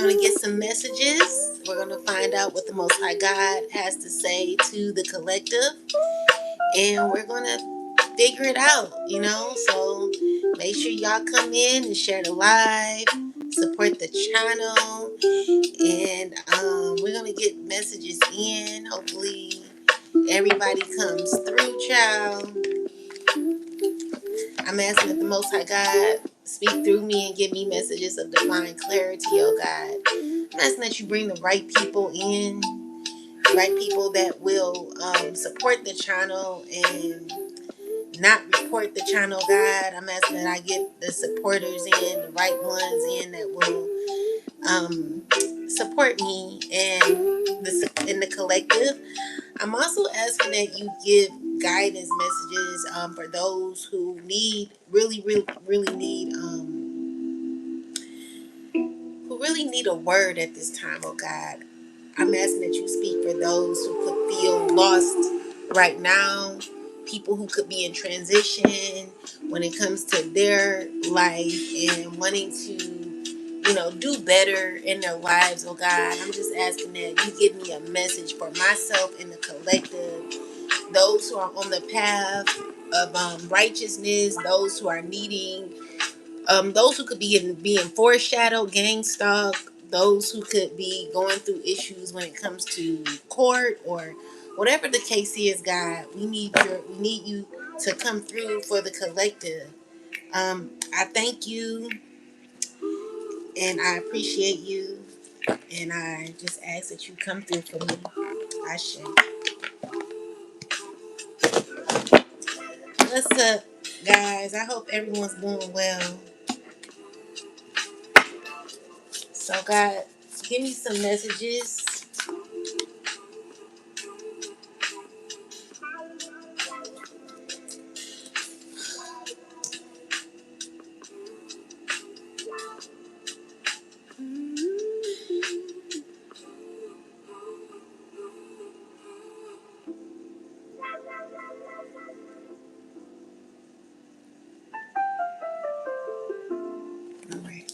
going to get some messages. We're going to find out what the Most High God has to say to the collective. And we're going to figure it out, you know. So make sure y'all come in and share the live, support the channel. And we're going to get messages in. Hopefully everybody comes through, child. I'm asking that the Most High God speak through me and give me messages of divine clarity, oh God. I'm asking that you bring the right people in, right people that will support the channel and not report the channel, God. I'm asking that I get the supporters in, the right ones in that will support me and in the collective. I'm also asking that you give guidance messages for those who need really need who really need a word at this time, oh God. I'm asking that you speak for those who could feel lost right now, people who could be in transition when it comes to their life and wanting to, do better in their lives, oh God. I'm just asking that you give me a message for myself and the collective, those who are on the path of righteousness, those who are needing those who could be being foreshadowed, gang stalked, those who could be going through issues when it comes to court or whatever the case is, God. We need you to come through for the collective. I thank you and I appreciate you, and I just ask that you come through for me. Ashe. What's up, guys? I hope everyone's doing well. So, God, give me some messages. All right.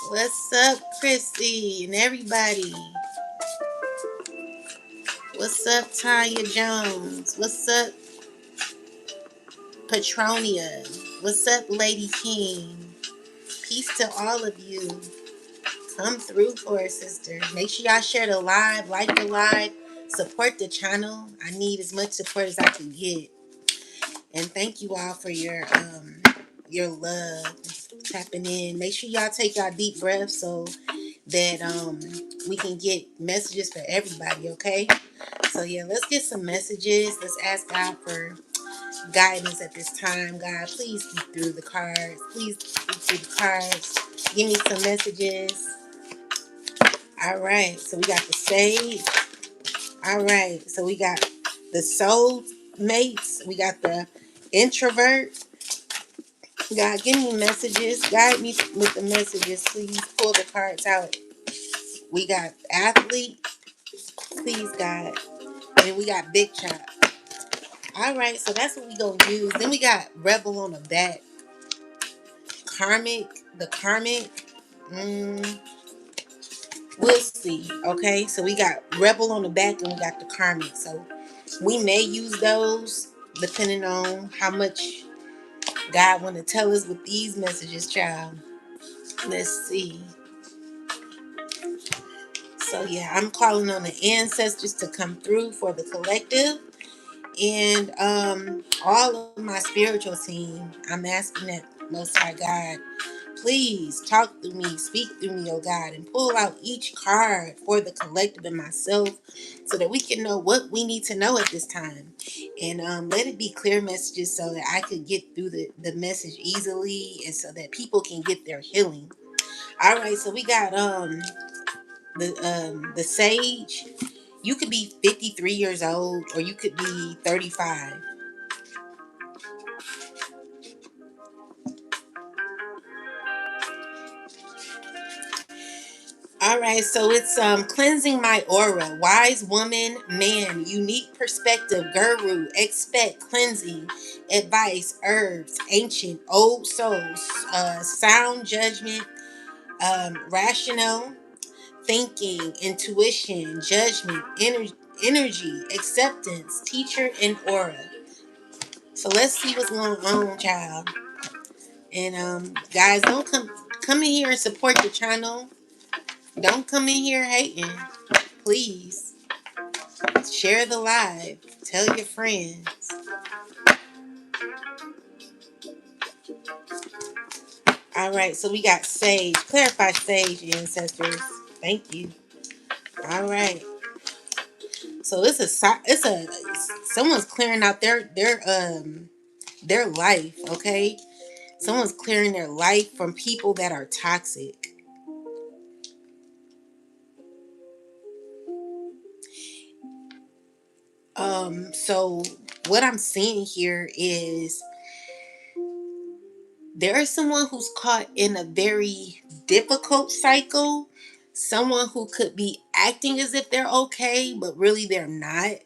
What's up, Chrissy and everybody? What's up, Tanya Jones? What's up, Petronia? What's up, Lady King? Peace to all of you. Come through for us, sister. Make sure y'all share the live, like the live, support the channel. I need as much support as I can get. And thank you all for your love, tapping in. Make sure y'all take y'all deep breaths so that we can get messages for everybody, okay? So yeah, let's get some messages. Let's ask God for guidance at this time. God, please speak through the cards. Please speak through the cards. Give me some messages. All right, so we got the sage. All right, so we got the soul mates. We got the introvert. God, give me messages. Guide me with the messages. Please pull the cards out. We got athlete. Please, God. And we got big chop. All right, so that's what we gonna use. Then we got rebel on the back. Karmic. The karmic. We'll see. Okay, so we got rebel on the back and we got the karmic. So we may use those depending on how much God want to tell us with these messages, child. Let's see. So yeah, I'm calling on the ancestors to come through for the collective, and all of my spiritual team. I'm asking that Most High God, please talk through me, speak through me, oh God, and pull out each card for the collective and myself so that we can know what we need to know at this time. And let it be clear messages so that I could get through the message easily and so that people can get their healing. All right, so we got the sage. You could be 53 years old or you could be 35. All right, so it's cleansing my aura. Wise woman, man, unique perspective, guru, expect, cleansing, advice, herbs, ancient, old souls, sound judgment, Rational thinking, intuition, judgment, energy, acceptance, teacher, and aura. So let's see what's going on, child. And guys, don't come in here and support the channel. Don't come in here hating. Please share the live. Tell your friends. All right, so we got sage. Clarify sage, ancestors. Thank you. All right. So it's a someone's clearing out their life, okay? Someone's clearing their life from people that are toxic. So what I'm seeing here is there is someone who's caught in a very difficult cycle. Someone who could be acting as if they're okay, but really they're not.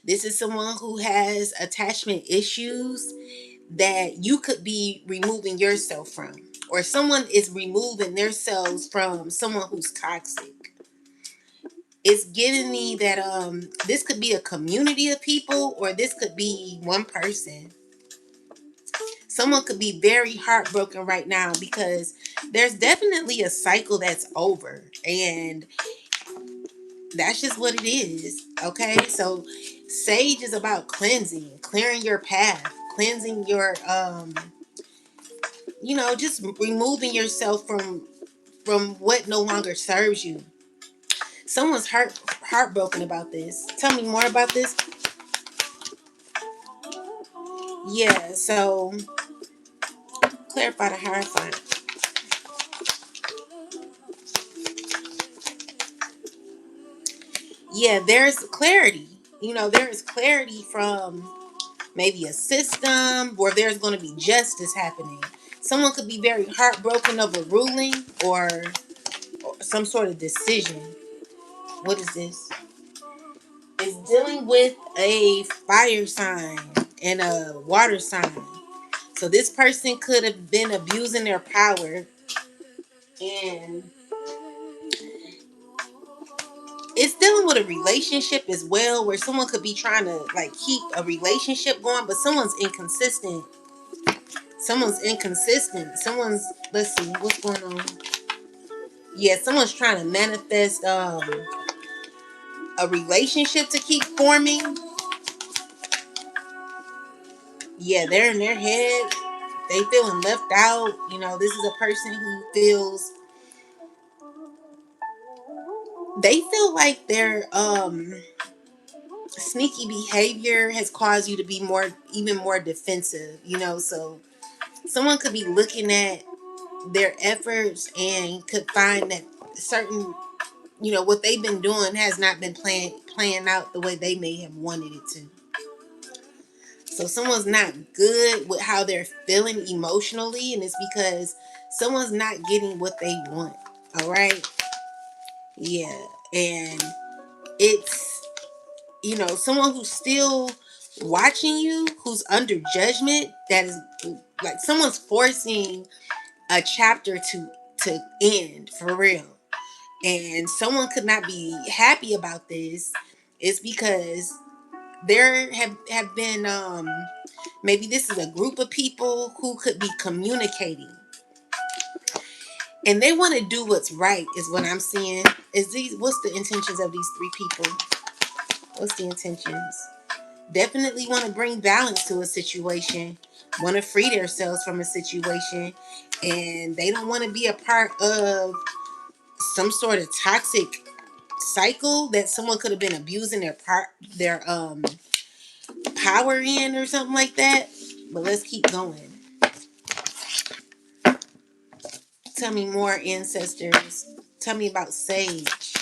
This is someone who has attachment issues that you could be removing yourself from, or someone is removing themselves from someone who's toxic. It's giving me that this could be a community of people, or this could be one person. Someone could be very heartbroken right now because there's definitely a cycle that's over, and that's just what it is. Okay, so sage is about cleansing, clearing your path, cleansing your just removing yourself from what no longer serves you. Someone's heartbroken about this. Tell me more about this. Yeah, so clarify the hierophant. Yeah, there's clarity. There is clarity from maybe a system where there's going to be justice happening. Someone could be very heartbroken over ruling or some sort of decision. What is this? It's dealing with a fire sign and a water sign. So this person could have been abusing their power, and it's dealing with a relationship as well, where someone could be trying to like keep a relationship going, but someone's inconsistent. Let's see what's going on. Yeah, someone's trying to manifest a relationship to keep forming. Yeah, they're in their head. They feeling left out. This is a person who feels they feel like their sneaky behavior has caused you to be even more defensive. So someone could be looking at their efforts and could find that certain what they've been doing has not been playing out the way they may have wanted it to. So someone's not good with how they're feeling emotionally, and it's because someone's not getting what they want. All right. Yeah. And it's someone who's still watching you, who's under judgment, that is like someone's forcing a chapter to end for real. And someone could not be happy about this. It's because there have been maybe this is a group of people who could be communicating, and they want to do what's right, is what I'm seeing. What's the intentions of these three people? What's the intentions? Definitely want to bring balance to a situation, want to free themselves from a situation, and they don't want to be a part of some sort of toxic cycle that someone could have been abusing their power in, or something like that. But let's keep going. Tell me more, ancestors. Tell me about sage.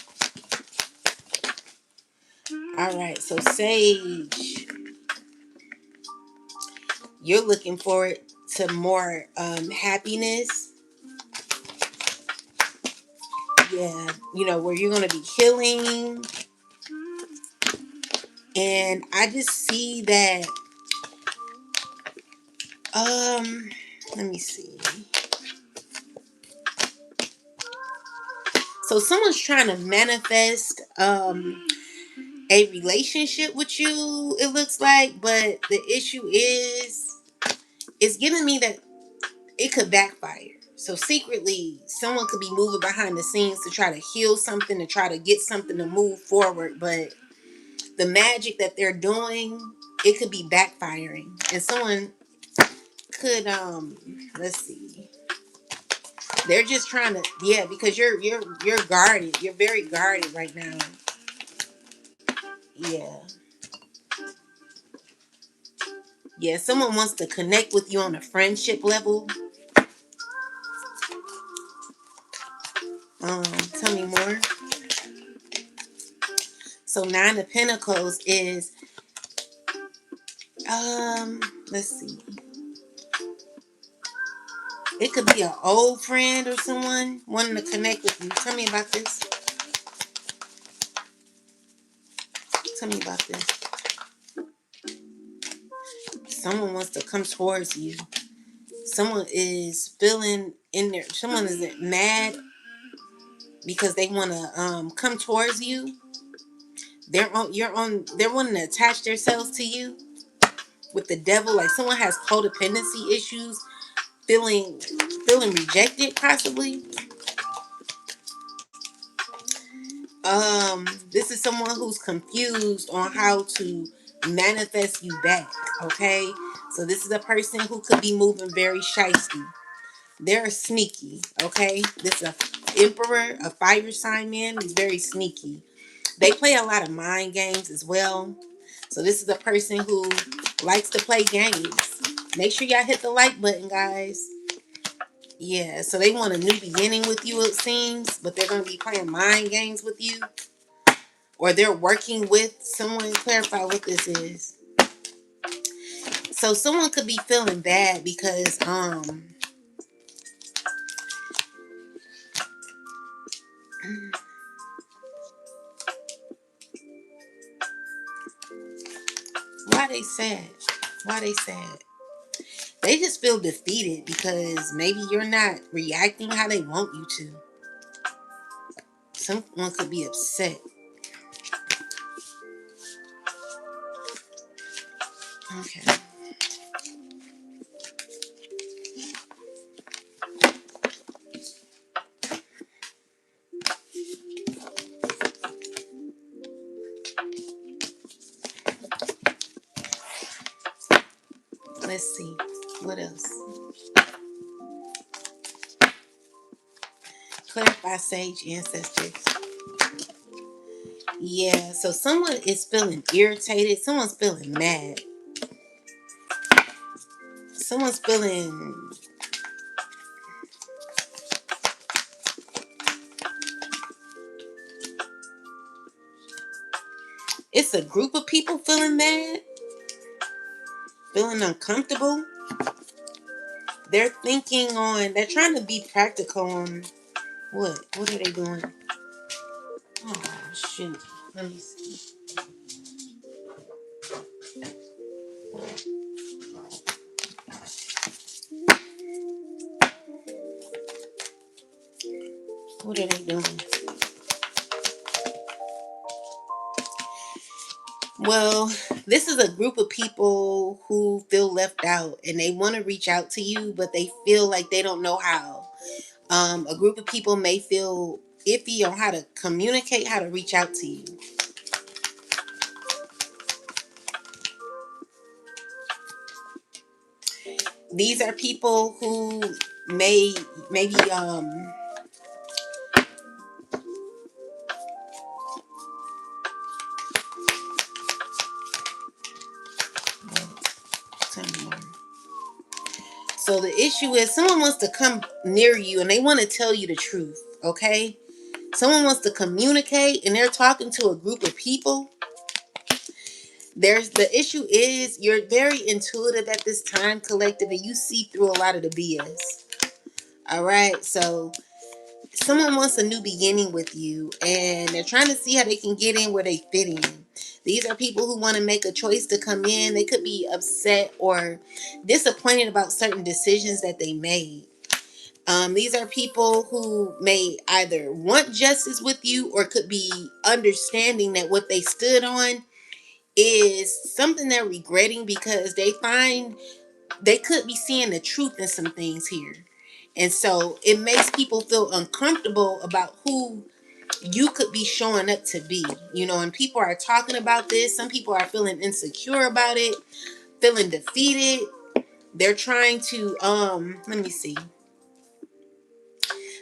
All right, so sage, you're looking forward to more happiness. Yeah, where you're going to be healing. And I just see that let me see. So someone's trying to manifest a relationship with you, it looks like, but the issue is it's giving me that it could backfire. So secretly, someone could be moving behind the scenes to try to heal something, to try to get something to move forward, but the magic that they're doing, it could be backfiring. And someone could let's see. They're just trying to, yeah, because you're guarded. You're very guarded right now. Yeah. Yeah, someone wants to connect with you on a friendship level. Tell me more. So Nine of Pentacles is let's see. It could be an old friend or someone wanting to connect with you. Tell me about this. Tell me about this. Someone wants to come towards you. Someone is feeling in there. Someone is mad because they want to come towards you. They're wanting to attach themselves to you with the devil. Like someone has codependency issues, feeling rejected possibly. This is someone who's confused on how to manifest you back. Okay, so this is a person who could be moving very shifty. They're sneaky. Okay, this is a emperor, a fire sign man. He's very sneaky. They play a lot of mind games as well. So this is a person who likes to play games. Make sure y'all hit the like button, guys. Yeah, so they want a new beginning with you, it seems, but they're going to be playing mind games with you. Or they're working with someone. Clarify what this is. So someone could be feeling bad because why they sad? Why they sad? They just feel defeated because maybe you're not reacting how they want you to. Someone could be upset. Okay. Let's see. What else? Clarify, sage ancestors. Yeah, so someone is feeling irritated. Someone's feeling mad. Someone's feeling... It's a group of people feeling mad. Feeling uncomfortable. They're thinking on... They're trying to be practical on... What? What are they doing? Oh, shoot. Let me see. What are they doing? Well, this is a group of people who feel left out and they want to reach out to you, but they feel like they don't know how. A group of people may feel iffy on how to communicate, how to reach out to you. These are people who maybe tell me more. So the issue is someone wants to come near you and they want to tell you the truth, okay? Someone wants to communicate and they're talking to a group of people. There's the issue is you're very intuitive at this time, collective, and you see through a lot of the BS. All right, so someone wants a new beginning with you and they're trying to see how they can get in where they fit in. These are people who want to make a choice to come in. They could be upset or disappointed about certain decisions that they made. These are people who may either want justice with you or could be understanding that what they stood on is something they're regretting because they find they could be seeing the truth in some things here. And so it makes people feel uncomfortable about who you could be showing up to be, and people are talking about this. Some people are feeling insecure about it, feeling defeated. They're trying to, let me see.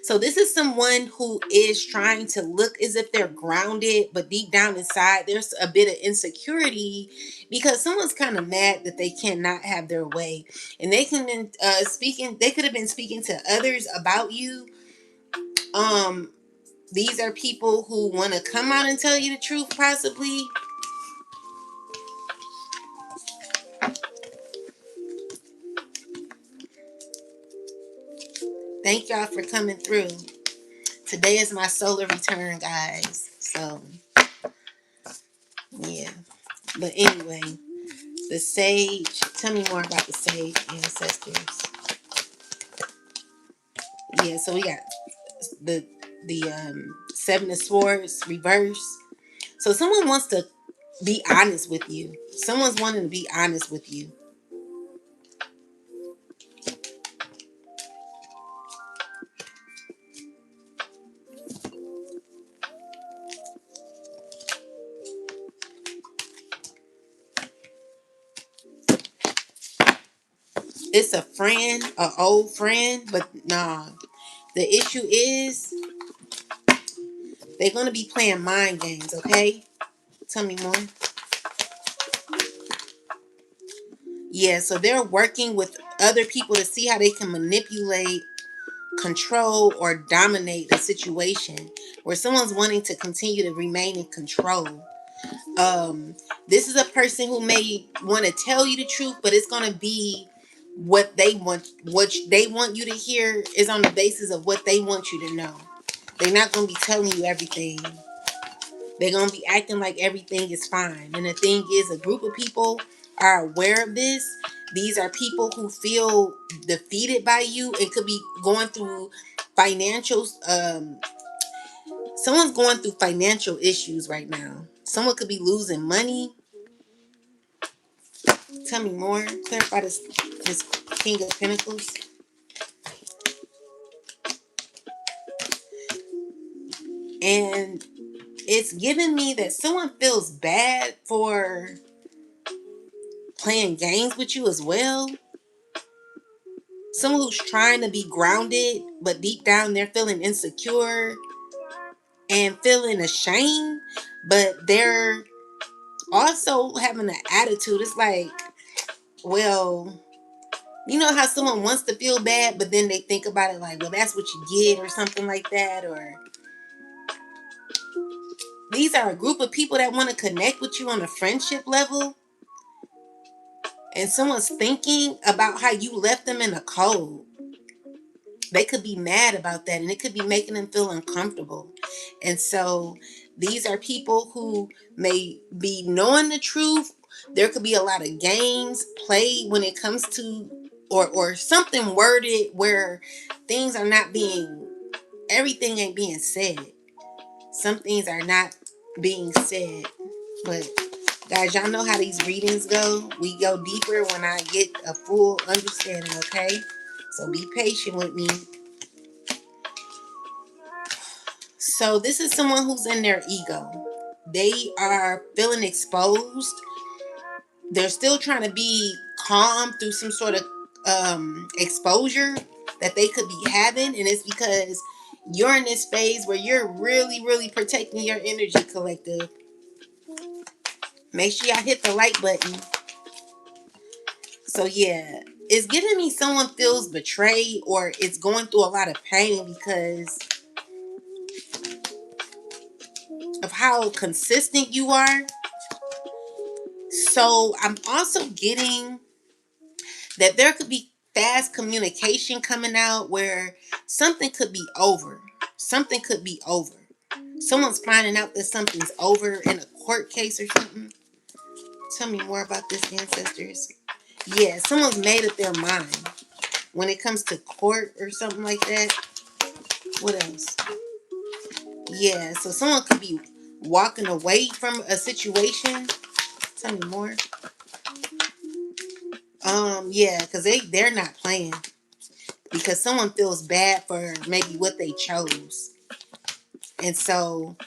So this is someone who is trying to look as if they're grounded, but deep down inside, there's a bit of insecurity because someone's kind of mad that they cannot have their way, and they can been speaking. They could have been speaking to others about you. These are people who want to come out and tell you the truth, possibly. Thank y'all for coming through. Today is my solar return, guys. So, yeah. But anyway, the sage. Tell me more about the sage ancestors. Yeah, so we got the seven of swords reverse. So someone wants to be honest with you. Someone's wanting to be honest with you. It's a friend, an old friend, but nah. The issue is they're gonna be playing mind games, okay? Tell me more. Yeah, so they're working with other people to see how they can manipulate, control, or dominate a situation where someone's wanting to continue to remain in control. This is a person who may want to tell you the truth, but it's going to be what they want. What they want you to hear is on the basis of what they want you to know. They're not going to be telling you everything. They're going to be acting like everything is fine. And the thing is, a group of people are aware of this. These are people who feel defeated by you and could be going through financial someone's going through financial issues right now. Someone could be losing money. Tell me more. Clarify this King of Pentacles. And it's giving me that someone feels bad for playing games with you as well. Someone who's trying to be grounded, but deep down they're feeling insecure and feeling ashamed, but they're also having an attitude. It's like, well, you know how someone wants to feel bad, but then they think about it like, well, that's what you get, or something like that. Or these are a group of people that want to connect with you on a friendship level, and someone's thinking about how you left them in a cold. They could be mad about that, and it could be making them feel uncomfortable. And so these are people who may be knowing the truth. There could be a lot of games played when it comes to, or something worded where things are not being, everything ain't being said. Some things are not being said. But guys, y'all know how these readings go. We go deeper when I get a full understanding, okay? So be patient with me. So this is someone who's in their ego. They are feeling exposed. They're still trying to be calm through some sort of exposure that they could be having. And it's because you're in this phase where you're really, really protecting your energy, collective. Make sure y'all hit the like button. So yeah, it's giving me someone feels betrayed or it's going through a lot of pain because of how consistent you are. So I'm also getting that there could be fast communication coming out where something could be over. Something could be over. Someone's finding out that something's over in a court case or something. Tell me more about this, ancestors. Yeah, someone's made up their mind. when it comes to court or something like that. What else? Yeah, so someone could be walking away from a situation. Tell me more. Yeah, because they're not playing because someone feels bad for maybe what they chose. And so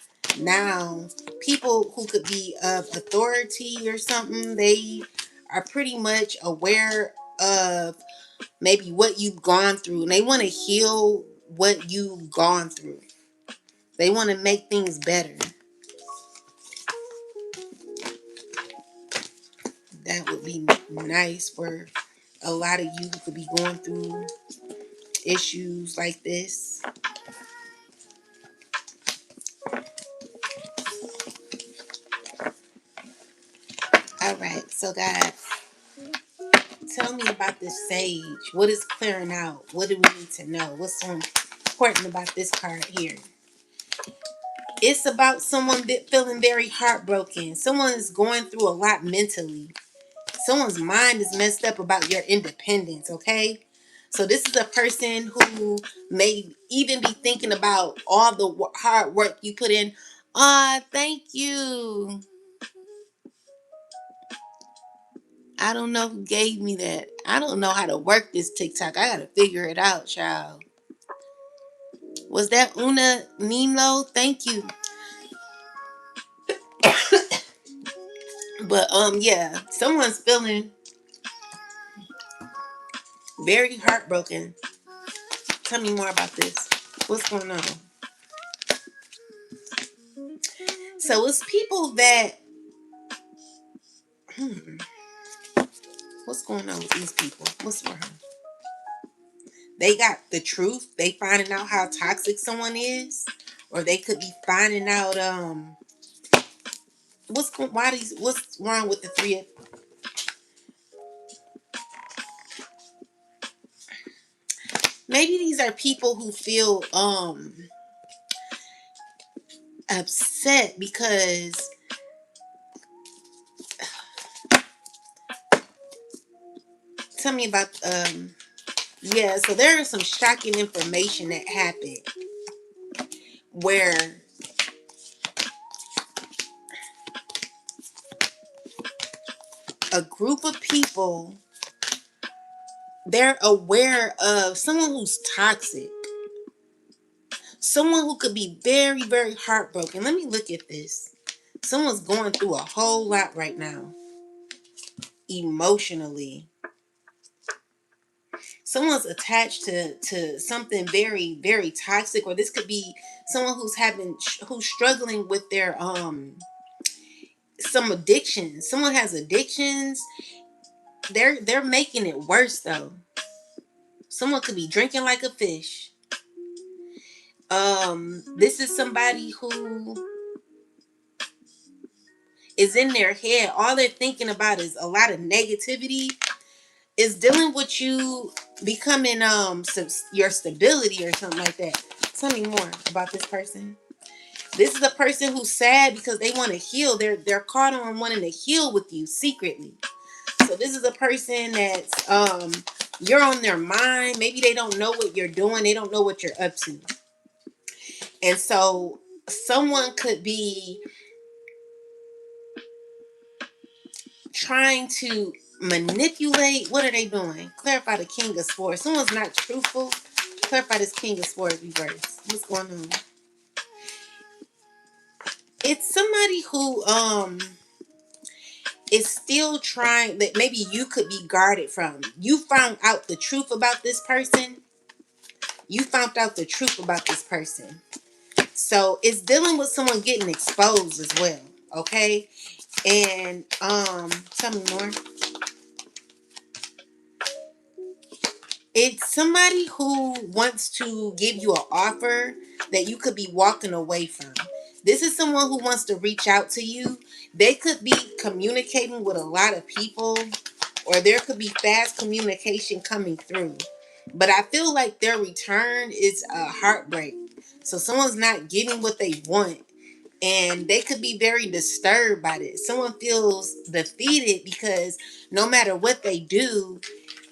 now people who could be of authority or something, they are pretty much aware of maybe what you've gone through, and they want to heal what you've gone through. They want to make things better. That would be nice for a lot of you who could be going through issues like this. All right, so guys, tell me about this sage. What is clearing out? What do we need to know? What's so important about this card here? It's about someone feeling very heartbroken. Someone is going through a lot mentally. Someone's mind is messed up about your independence, okay? So this is a person who may even be thinking about all the hard work you put in. Ah, thank you. I don't know who gave me that. I don't know how to work this TikTok. I gotta figure it out, child. Was that Una Nino? Thank you. But yeah, someone's feeling very heartbroken. Tell me more about this. What's going on? So it's people that hmm, what's going on with these people? What's wrong? They got the truth. They finding out how toxic someone is, or they could be finding out what's wrong with the three of maybe these are people who feel upset because tell me about yeah, so there is some shocking information that happened where a group of people, they're aware of someone who's toxic, someone who could be very, very heartbroken. Let me look at this. Someone's going through a whole lot right now, emotionally. Someone's attached to something very, very toxic, or this could be someone who's struggling with their some addictions. Someone has addictions. They're making it worse though. Someone could be drinking like a fish. This is somebody who is in their head. All they're thinking about is a lot of negativity. Is dealing with you becoming your stability or something like that. Tell me more about this person. This is a person who's sad because they want to heal. They're caught on wanting to heal with you secretly. So this is a person that's you're on their mind. Maybe they don't know what you're doing. They don't know what you're up to. And so someone could be trying to manipulate. What are they doing? Clarify the King of Swords. Someone's not truthful. Clarify this King of Swords reverse. What's going on? It's somebody who is still trying, that maybe you could be guarded from. You found out the truth about this person. You found out the truth about this person. So it's dealing with someone getting exposed as well. Okay. And tell me more. It's somebody who wants to give you an offer that you could be walking away from. This is someone who wants to reach out to you. They could be communicating with a lot of people, or there could be fast communication coming through. But I feel like their return is a heartbreak. So someone's not getting what they want, and they could be very disturbed by this. Someone feels defeated because no matter what they do,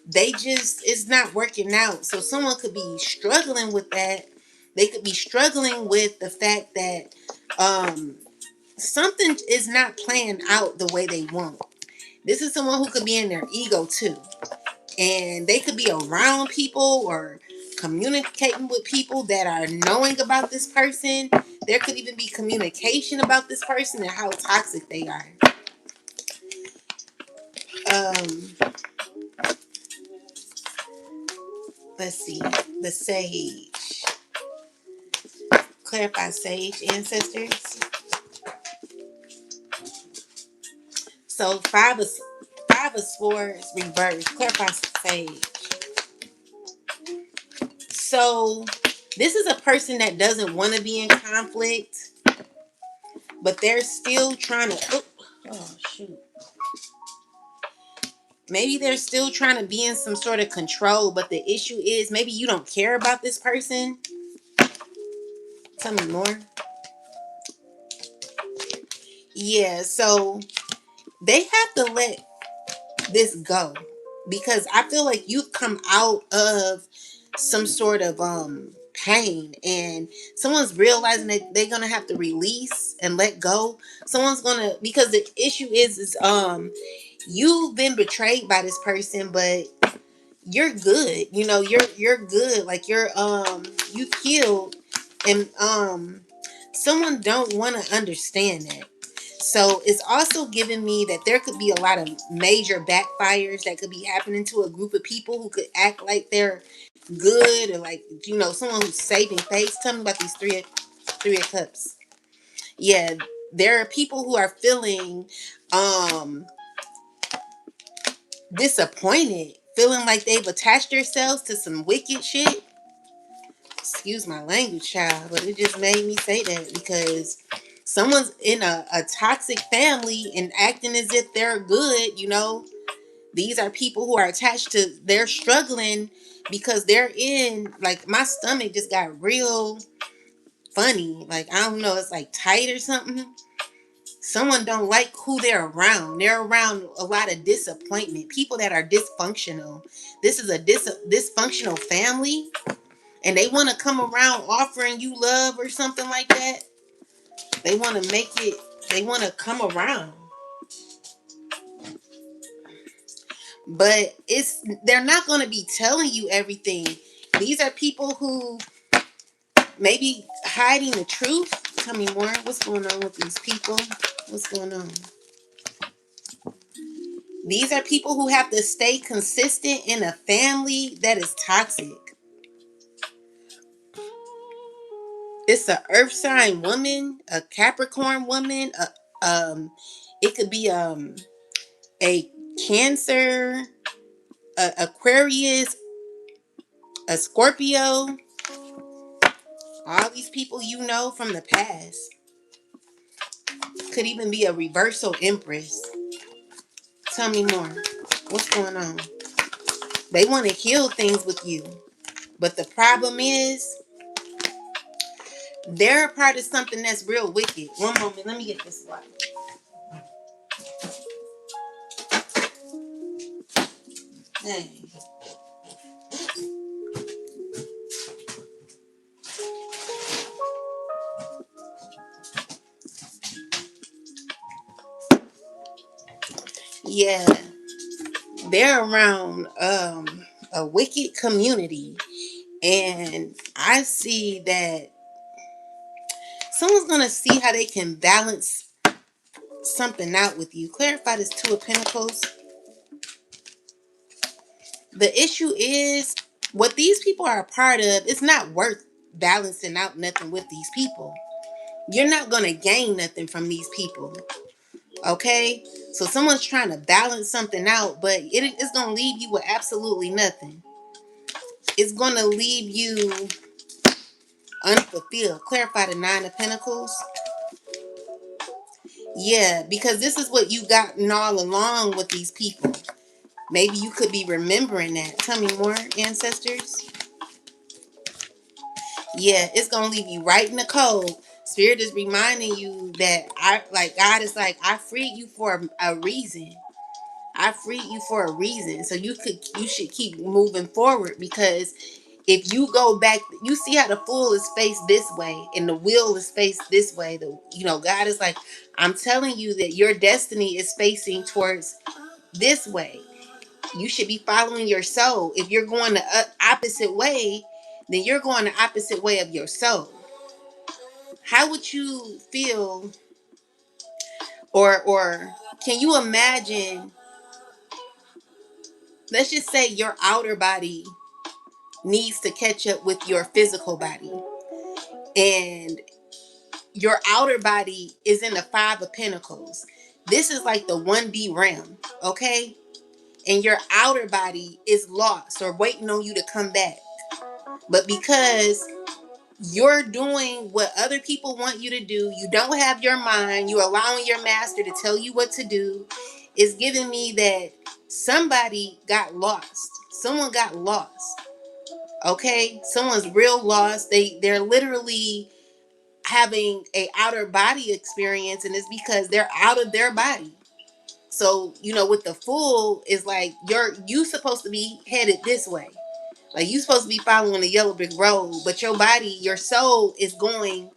they just, it's not working out. So someone could be struggling with that. They could be struggling with the fact that um something is not playing out the way they want. This is someone who could be in their ego too. And they could be around people or communicating with people that are knowing about this person. There could even be communication about this person and how toxic they are. Um, let's see. The sage. Clarify sage ancestors. So five of swords reverse. Clarify sage. So this is a person that doesn't want to be in conflict, but they're still trying to. Oh shoot. Maybe they're still trying to be in some sort of control, but the issue is maybe you don't care about this person. Tell me more. Yeah, so they have to let this go because I feel like you've come out of some sort of pain and someone's realizing that they're gonna have to release and let go. Someone's gonna, because the issue is you've been betrayed by this person, but you're good. You know, you're good. Like you healed, and someone don't want to understand that. So it's also giving me that there could be a lot of major backfires that could be happening to a group of people who could act like they're good, or like, you know, someone who's saving face. Tell me about these three of cups. Yeah, there are people who are feeling um disappointed, feeling like they've attached themselves to some wicked shit. Excuse my language, child, but it just made me say that because someone's in a toxic family and acting as if they're good, you know. These are people who are attached to, they're struggling because they're in, like, my stomach just got real funny. Like, I don't know, it's like tight or something. Someone don't like who they're around. They're around a lot of disappointment. People that are dysfunctional. This is a dysfunctional family, and they want to come around offering you love or something like that. They want to make it. They want to come around, but they're not going to be telling you everything. These are people who maybe hiding the truth. Tell me more. What's going on with these people? What's going on? These are people who have to stay consistent in a family that is toxic. It's a earth sign woman, a Capricorn woman, it could be a Cancer, a Aquarius, a Scorpio. All these people you know from the past. Could even be a reversal Empress. Tell me more. What's going on? They want to heal things with you. But the problem is, they're a part of something that's real wicked. One moment, let me get this water. Hey. Yeah, they're around a wicked community, and I see that someone's gonna see how they can balance something out with you. Clarify this Two of Pentacles. The issue is what these people are a part of. It's not worth balancing out nothing with these people. You're not gonna gain nothing from these people. Okay, so someone's trying to balance something out, but it's gonna leave you with absolutely nothing. It's gonna leave you unfulfilled. Clarify the Nine of Pentacles. Yeah, because this is what you gotten all along with these people. Maybe you could be remembering that. Tell me more, ancestors. Yeah, it's gonna leave you right in the cold. Spirit is reminding you that God is like, I freed you for a reason. I freed you for a reason. So you should keep moving forward, because if you go back, you see how the fool is faced this way and the wheel is faced this way. God is like, I'm telling you that your destiny is facing towards this way. You should be following your soul. If you're going the opposite way, then you're going the opposite way of your soul. How would you feel, or can you imagine, let's just say your outer body needs to catch up with your physical body, and your outer body is in the Five of Pentacles. This is like the 1D realm, okay? And your outer body is lost or waiting on you to come back. But because you're doing what other people want you to do, you don't have your mind, you're allowing your master to tell you what to do, it's giving me that somebody got lost. Someone got lost. Okay? Someone's real lost. They're literally having a outer body experience, and it's because they're out of their body. So with the fool, is like you supposed to be headed this way, like you supposed to be following the yellow brick road, but your body, your soul is going,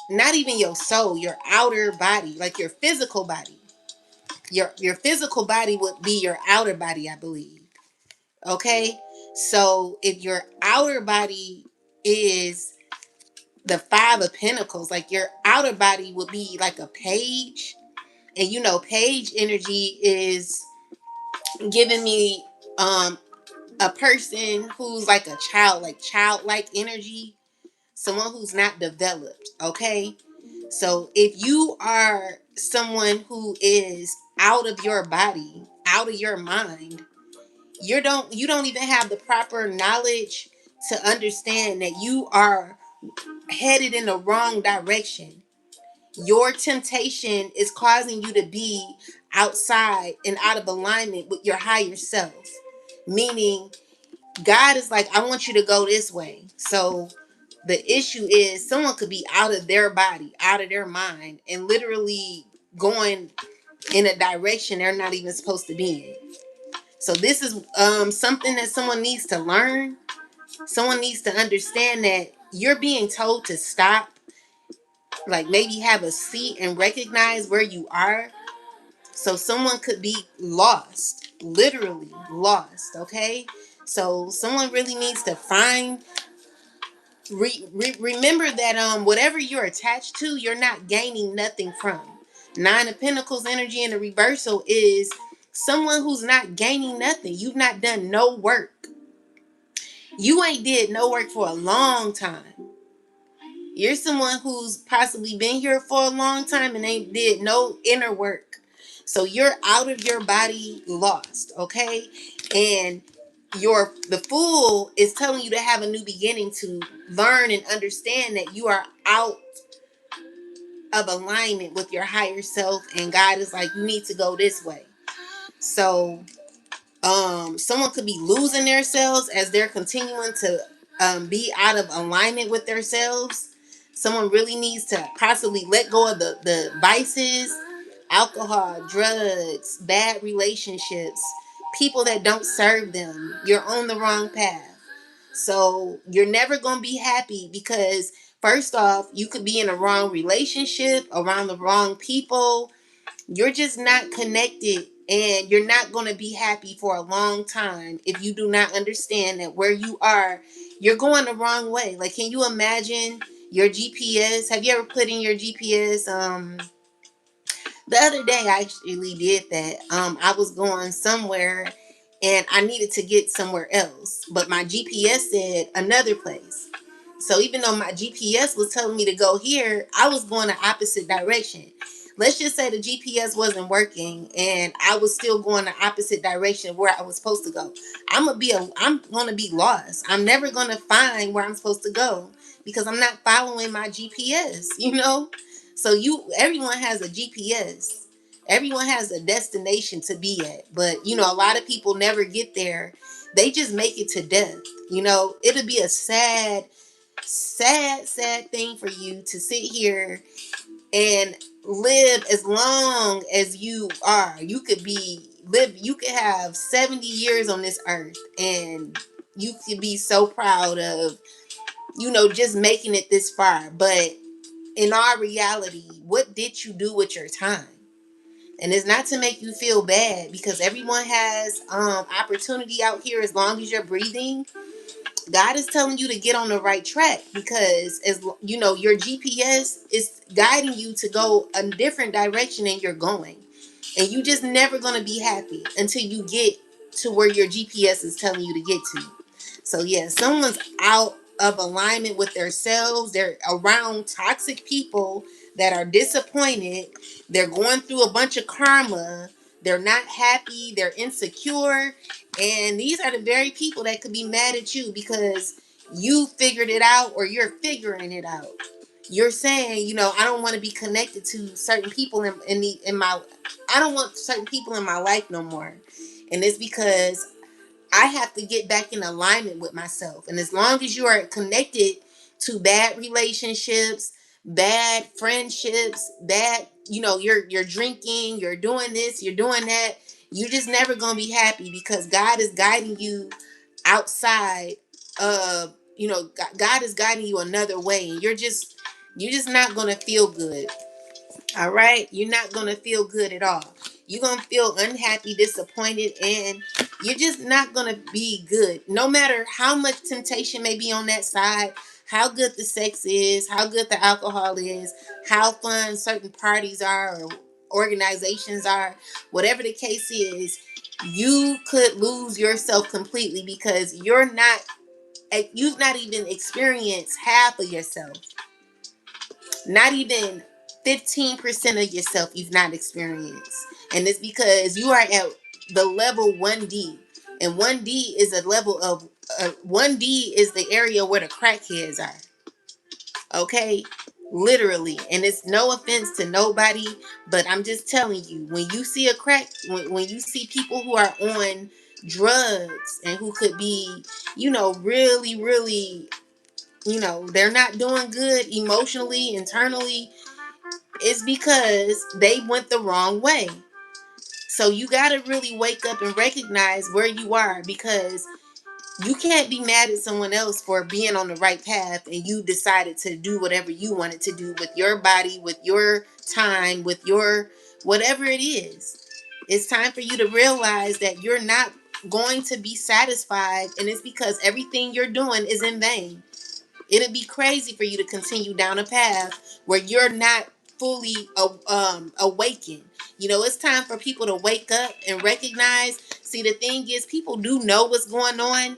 not even your soul, your outer body, like your physical body. Your physical body would be your outer body, I believe. Okay, so if your outer body is the Five of Pentacles, like your outer body would be like a page. And page energy is giving me a person who's like a child, like childlike energy, someone who's not developed. Okay, so if you are someone who is out of your body, out of your mind, you don't even have the proper knowledge to understand that you are headed in the wrong direction. Your temptation is causing you to be outside and out of alignment with your higher self. Meaning, God is like, I want you to go this way. So the issue is someone could be out of their body, out of their mind, and literally going in a direction they're not even supposed to be in. So this is something that someone needs to learn. Someone needs to understand that you're being told to stop, like maybe have a seat and recognize where you are. So someone could be lost, literally lost. Okay, so someone really needs to remember that whatever you're attached to, you're not gaining nothing from. Nine of Pentacles energy in the reversal is someone who's not gaining nothing. You've not done no work. You ain't did no work for a long time. You're someone who's possibly been here for a long time and ain't did no inner work. So you're out of your body, lost, okay? And the fool is telling you to have a new beginning, to learn and understand that you are out of alignment with your higher self, and God is like, you need to go this way. So someone could be losing themselves as they're continuing to be out of alignment with themselves. Someone really needs to possibly let go of the vices, alcohol, drugs, bad relationships, people that don't serve them. You're on the wrong path. So you're never going to be happy, because first off, you could be in a wrong relationship, around the wrong people. You're just not connected, and you're not going to be happy for a long time if you do not understand that where you are, you're going the wrong way. Like, can you imagine your GPS? Have you ever put in your GPS? The other day I actually did that. I was going somewhere and I needed to get somewhere else, but my GPS said another place. So even though my GPS was telling me to go here, I was going the opposite direction. Let's just say the GPS wasn't working and I was still going the opposite direction where I was supposed to go. I'm gonna be lost. I'm never gonna find where I'm supposed to go because I'm not following my GPS. So everyone has a GPS. Everyone has a destination to be at. But a lot of people never get there. They just make it to death. It'll be a sad, sad, sad thing for you to sit here and live as long as you are. You could be you could have 70 years on this earth, and you could be so proud of, just making it this far. But in our reality, what did you do with your time? And it's not to make you feel bad, because everyone has opportunity out here. As long as you're breathing, God is telling you to get on the right track, because as your GPS is guiding you to go a different direction than you're going. And you just never going to be happy until you get to where your GPS is telling you to get to. So yeah, someone's out of alignment with themselves. They're around toxic people that are disappointed. They're going through a bunch of karma. They're not happy. They're insecure. And these are the very people that could be mad at you because you figured it out, or you're figuring it out. You're saying, I don't want to be connected to certain people I don't want certain people in my life no more. And it's because I have to get back in alignment with myself. And as long as you are connected to bad relationships, bad friendships, you're drinking, you're doing this, you're doing that, you're just never gonna be happy, because God is guiding you outside of, God is guiding you another way, and you're just not gonna feel good. All right. You're not going to feel good at all. You're going to feel unhappy, disappointed, and you're just not going to be good. No matter how much temptation may be on that side, how good the sex is, how good the alcohol is, how fun certain parties are or organizations are, whatever the case is, you could lose yourself completely, because you've not even experienced half of yourself. Not even 15% of yourself you've not experienced. And it's because you are at the level 1D. And 1D is a level of 1D is the area where the crackheads are. Okay? Literally. And it's no offense to nobody, but I'm just telling you, when you see when you see people who are on drugs and who could be, really, really, they're not doing good emotionally, internally, it's because they went the wrong way. So you got to really wake up and recognize where you are, because you can't be mad at someone else for being on the right path and you decided to do whatever you wanted to do with your body, with your time, with your whatever it is. It's time for you to realize that you're not going to be satisfied, and it's because everything you're doing is in vain. It'd be crazy for you to continue down a path where you're not fully awakened. It's time for people to wake up and recognize. See, the thing is, people do know what's going on.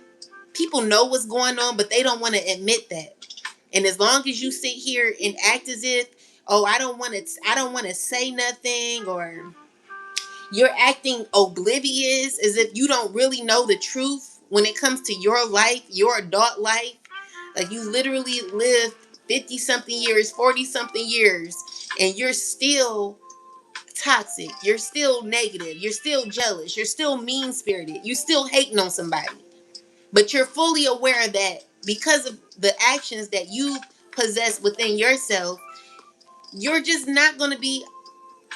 People know what's going on, but they don't want to admit that. And as long as you sit here and act as if, oh, I don't want to say nothing, or you're acting oblivious, as if you don't really know the truth when it comes to your life, your adult life. Like, you literally lived 50 something years, 40 something years, and you're still toxic. You're still negative. You're still jealous. You're still mean spirited. You still hating on somebody. But you're fully aware that because of the actions that you possess within yourself, you're just not going to be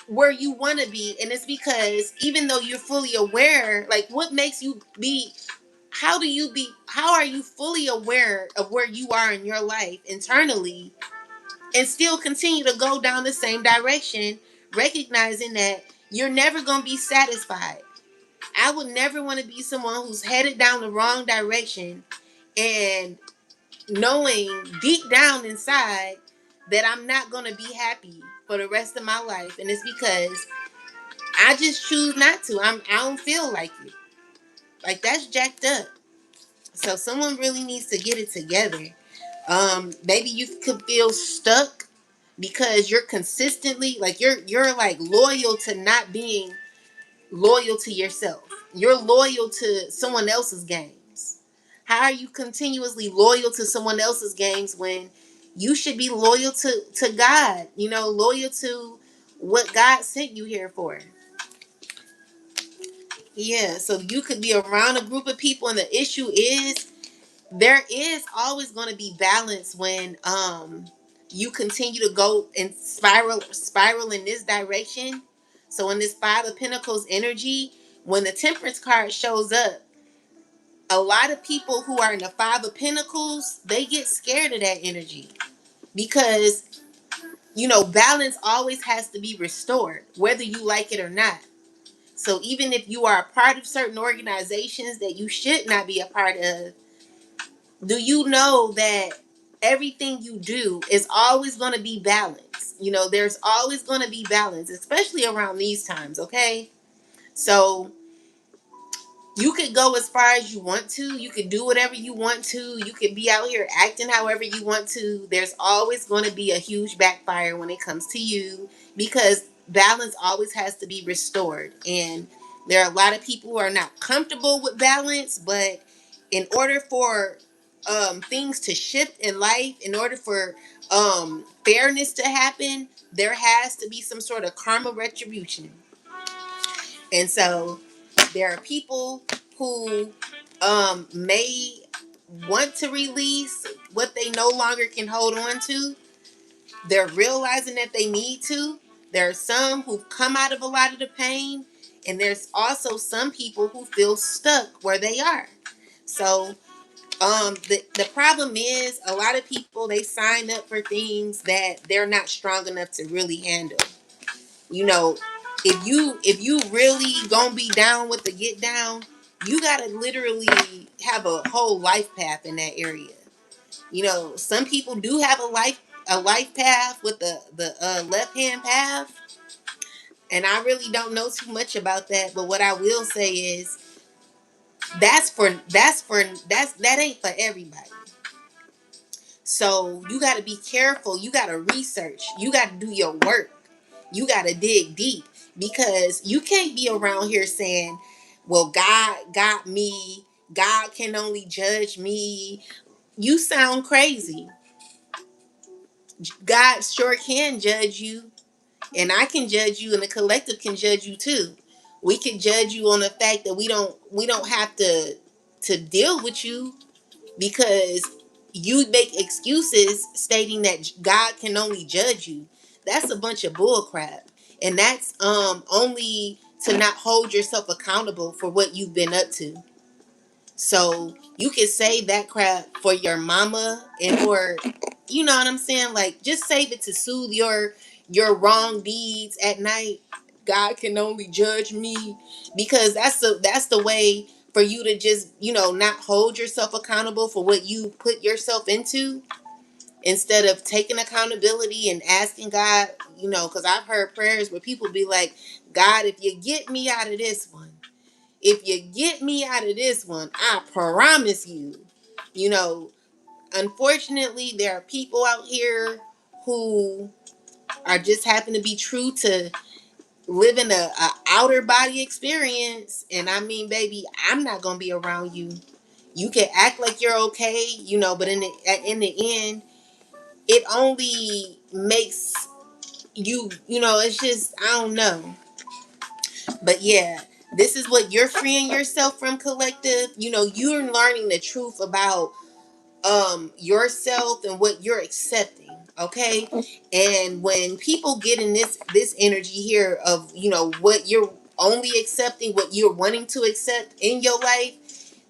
where you want to be. And it's because even though you're fully aware, like, what makes you be, how are you fully aware of where you are in your life internally and still continue to go down the same direction, recognizing that you're never going to be satisfied? I would never want to be someone who's headed down the wrong direction and knowing deep down inside that I'm not going to be happy for the rest of my life. And it's because I just choose not to. I don't feel like it. Like, that's jacked up. So someone really needs to get it together. Maybe you could feel stuck because you're consistently, like, you're like loyal to not being loyal to yourself. You're loyal to someone else's games. How are you continuously loyal to someone else's games when you should be loyal to God? Loyal to what God sent you here for. Yeah, so you could be around a group of people, and the issue is there is always going to be balance when you continue to go and spiral in this direction. So in this Five of Pentacles energy, when the Temperance card shows up, a lot of people who are in the Five of Pentacles, they get scared of that energy because, balance always has to be restored, whether you like it or not. So even if you are a part of certain organizations that you should not be a part of, do you know that everything you do is always going to be balanced? There's always going to be balance, especially around these times, okay? So you could go as far as you want to. You could do whatever you want to. You could be out here acting however you want to. There's always going to be a huge backfire when it comes to you because balance always has to be restored. And there are a lot of people who are not comfortable with balance, but in order for things to shift in life, in order for fairness to happen, there has to be some sort of karma retribution. And so there are people who may want to release what they no longer can hold on to. They're realizing that they need to. There are some who've come out of a lot of the pain, and there's also some people who feel stuck where they are. So the problem is a lot of people, they sign up for things that they're not strong enough to really handle. you know if you really gonna be down with the get down, you gotta literally have a whole life path in that area. Some people do have a life path with the left hand path, and I really don't know too much about that, but what I will say is that ain't for everybody. So you got to be careful. You got to research. You got to do your work. You got to dig deep, because you can't be around here saying, well, God got me. God can only judge me. You sound crazy. God sure can judge you, and I can judge you, and the collective can judge you too. We can judge you on the fact that we don't have to deal with you because you make excuses stating that God can only judge you. That's a bunch of bull crap. And that's only to not hold yourself accountable for what you've been up to. So you can save that crap for your mama and for, you know what I'm saying? Like, just save it to soothe your wrong deeds at night. God can only judge me, because that's the way for you to just, not hold yourself accountable for what you put yourself into, instead of taking accountability and asking God, because I've heard prayers where people be like, God, if you get me out of this one, if you get me out of this one, I promise you. You know, Unfortunately, there are people out here who are just happen to be true to living a outer body experience. And I mean, baby, I'm not gonna be around you. You can act like you're okay, but in the end, it only makes you, it's just, I don't know. But yeah, this is what you're freeing yourself from, collective. You're learning the truth about yourself and what you're accepting, okay? And when people get in this energy here of, what you're only accepting, what you're wanting to accept in your life,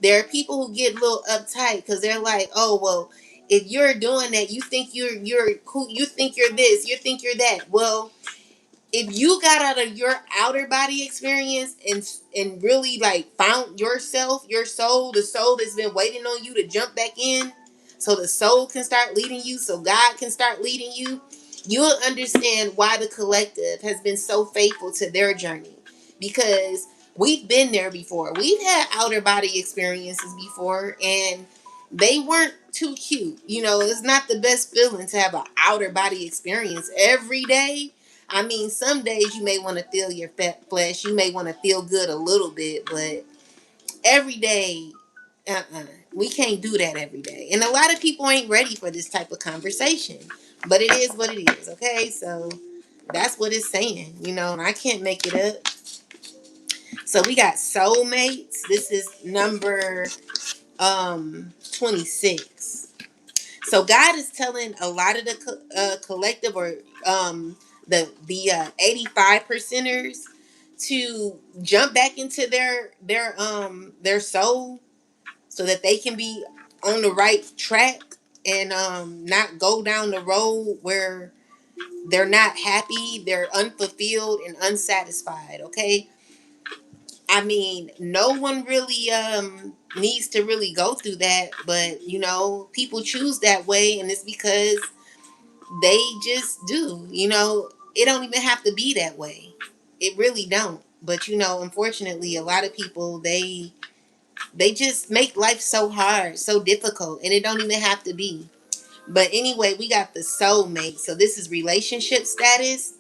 there are people who get a little uptight because they're like, oh, well, if you're doing that, you think you're cool, you think you're this, you think you're that. Well, if you got out of your outer body experience and really like found yourself, your soul, the soul that's been waiting on you to jump back in, so the soul can start leading you, so God can start leading you, you'll understand why the collective has been so faithful to their journey. Because we've been there before. We've had outer body experiences before, and they weren't too cute. It's not the best feeling to have an outer body experience every day. I mean, some days you may want to feel your fat flesh. You may want to feel good a little bit, but every day, we can't do that every day. And a lot of people ain't ready for this type of conversation. But it is what it is, okay? So that's what it's saying, and I can't make it up. So we got soulmates. This is number 26. So God is telling a lot of the collective, or the 85 percenters, to jump back into their soul so that they can be on the right track and not go down the road where they're not happy, they're unfulfilled and unsatisfied. Okay, I mean, no one really needs to really go through that, but people choose that way, and it's because they just do. It don't even have to be that way. It really don't. But unfortunately, a lot of people they just make life so hard, so difficult, and it don't even have to be. But anyway, we got the soulmate. So this is relationship status.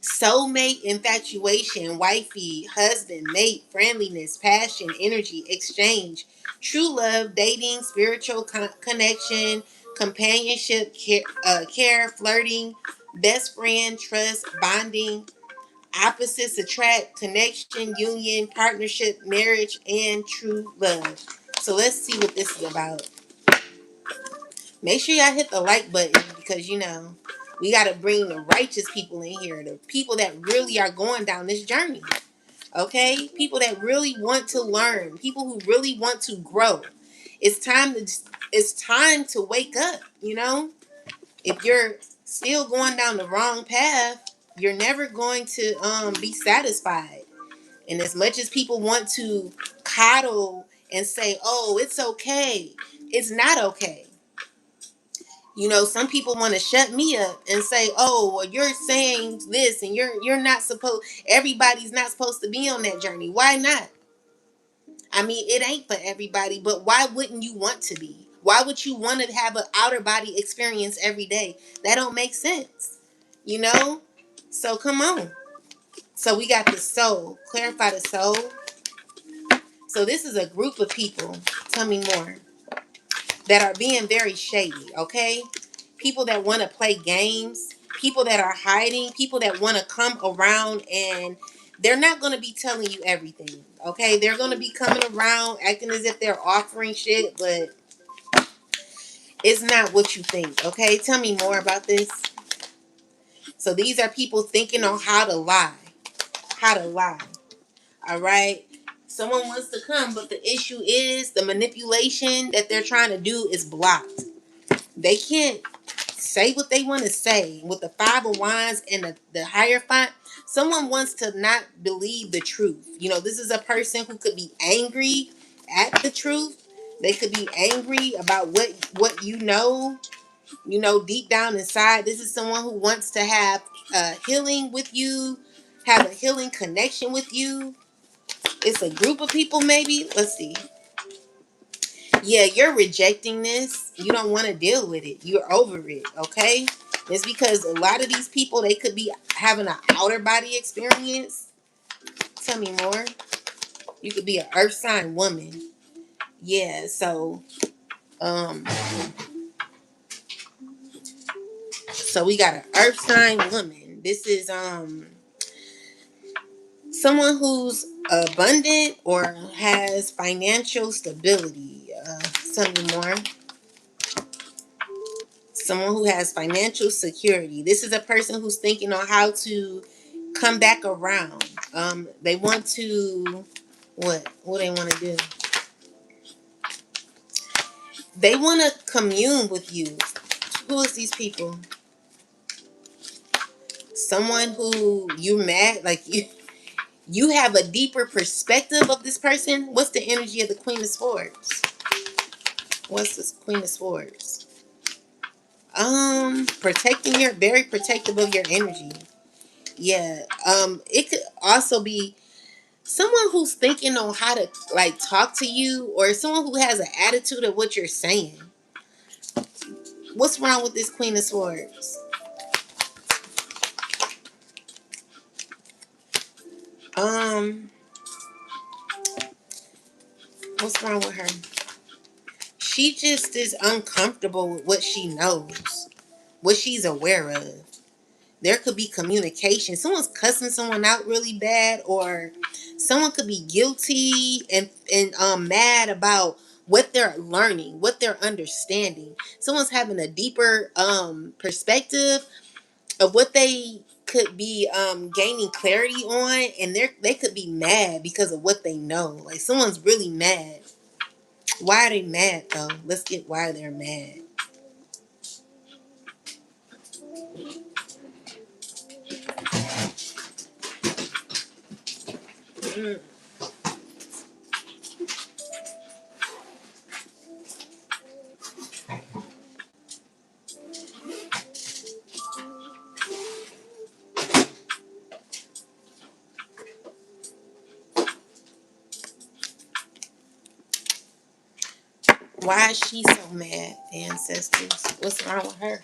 Soulmate, infatuation, wifey, husband, mate, friendliness, passion, energy, exchange, true love, dating, spiritual connection, companionship, care, flirting, best friend, trust, bonding, opposites attract, connection, union, partnership, marriage, and true love. So let's see what this is about. Make sure y'all hit the like button because we got to bring the righteous people in here, the people that really are going down this journey. Okay? People that really want to learn, people who really want to grow. It's time to wake up, If you're still going down the wrong path, you're never going to be satisfied. And as much as people want to coddle and say, "Oh, it's okay," it's not okay. Some people want to shut me up and say, "Oh, well, you're saying this, and you're not supposed. Everybody's not supposed to be on that journey. Why not? I mean, it ain't for everybody, but why wouldn't you want to be? Why would you want to have an outer body experience every day? That don't make sense, you know. So come on. So we got the soul. Clarify the soul. So this is a group of people. Tell me more. That are being very shady, okay? People that want to play games, people that are hiding, people that want to come around and they're not going to be telling you everything, okay? They're going to be coming around acting as if they're offering shit, but it's not what you think, okay? Tell me more about this. So these are people thinking on how to lie. How to lie. All right? Someone wants to come, but the issue is the manipulation that they're trying to do is blocked. They can't say what they want to say with the five of wands and the higher font. Someone wants to not believe the truth. This is a person who could be angry at the truth. They could be angry about what deep down inside. This is someone who wants to have healing with you, have a healing connection with you. It's a group of people, maybe. Let's see. Yeah, you're rejecting this. You don't want to deal with it. You're over it, okay? It's because a lot of these people, they could be having an outer body experience. Tell me more. You could be an earth sign woman. Yeah, um so we got an earth sign woman. This is someone who's abundant or has financial stability. Tell me more. Someone who has financial security. This is a person who's thinking on how to come back around. They want to what they want to do. They want to commune with you. Who is these people? Someone who you mad like you have a deeper perspective of this person. What's the energy of the Queen of Swords? What's this Queen of Swords? Protecting your very protective of your energy. Yeah. It could also be someone who's thinking on how to like talk to you, or someone who has an attitude of what you're saying. What's wrong with this Queen of Swords? Um, what's wrong with her? She just is uncomfortable with what she knows, what she's aware of. There could be communication. Someone's cussing someone out really bad, or someone could be guilty and mad about what they're learning, what they're understanding. Someone's having a deeper perspective of what they could be gaining clarity on, and they could be mad because of what they know. Like someone's really mad. Why are they mad though? Let's get why they're mad. Mm. Why is she so mad, ancestors? What's wrong with her?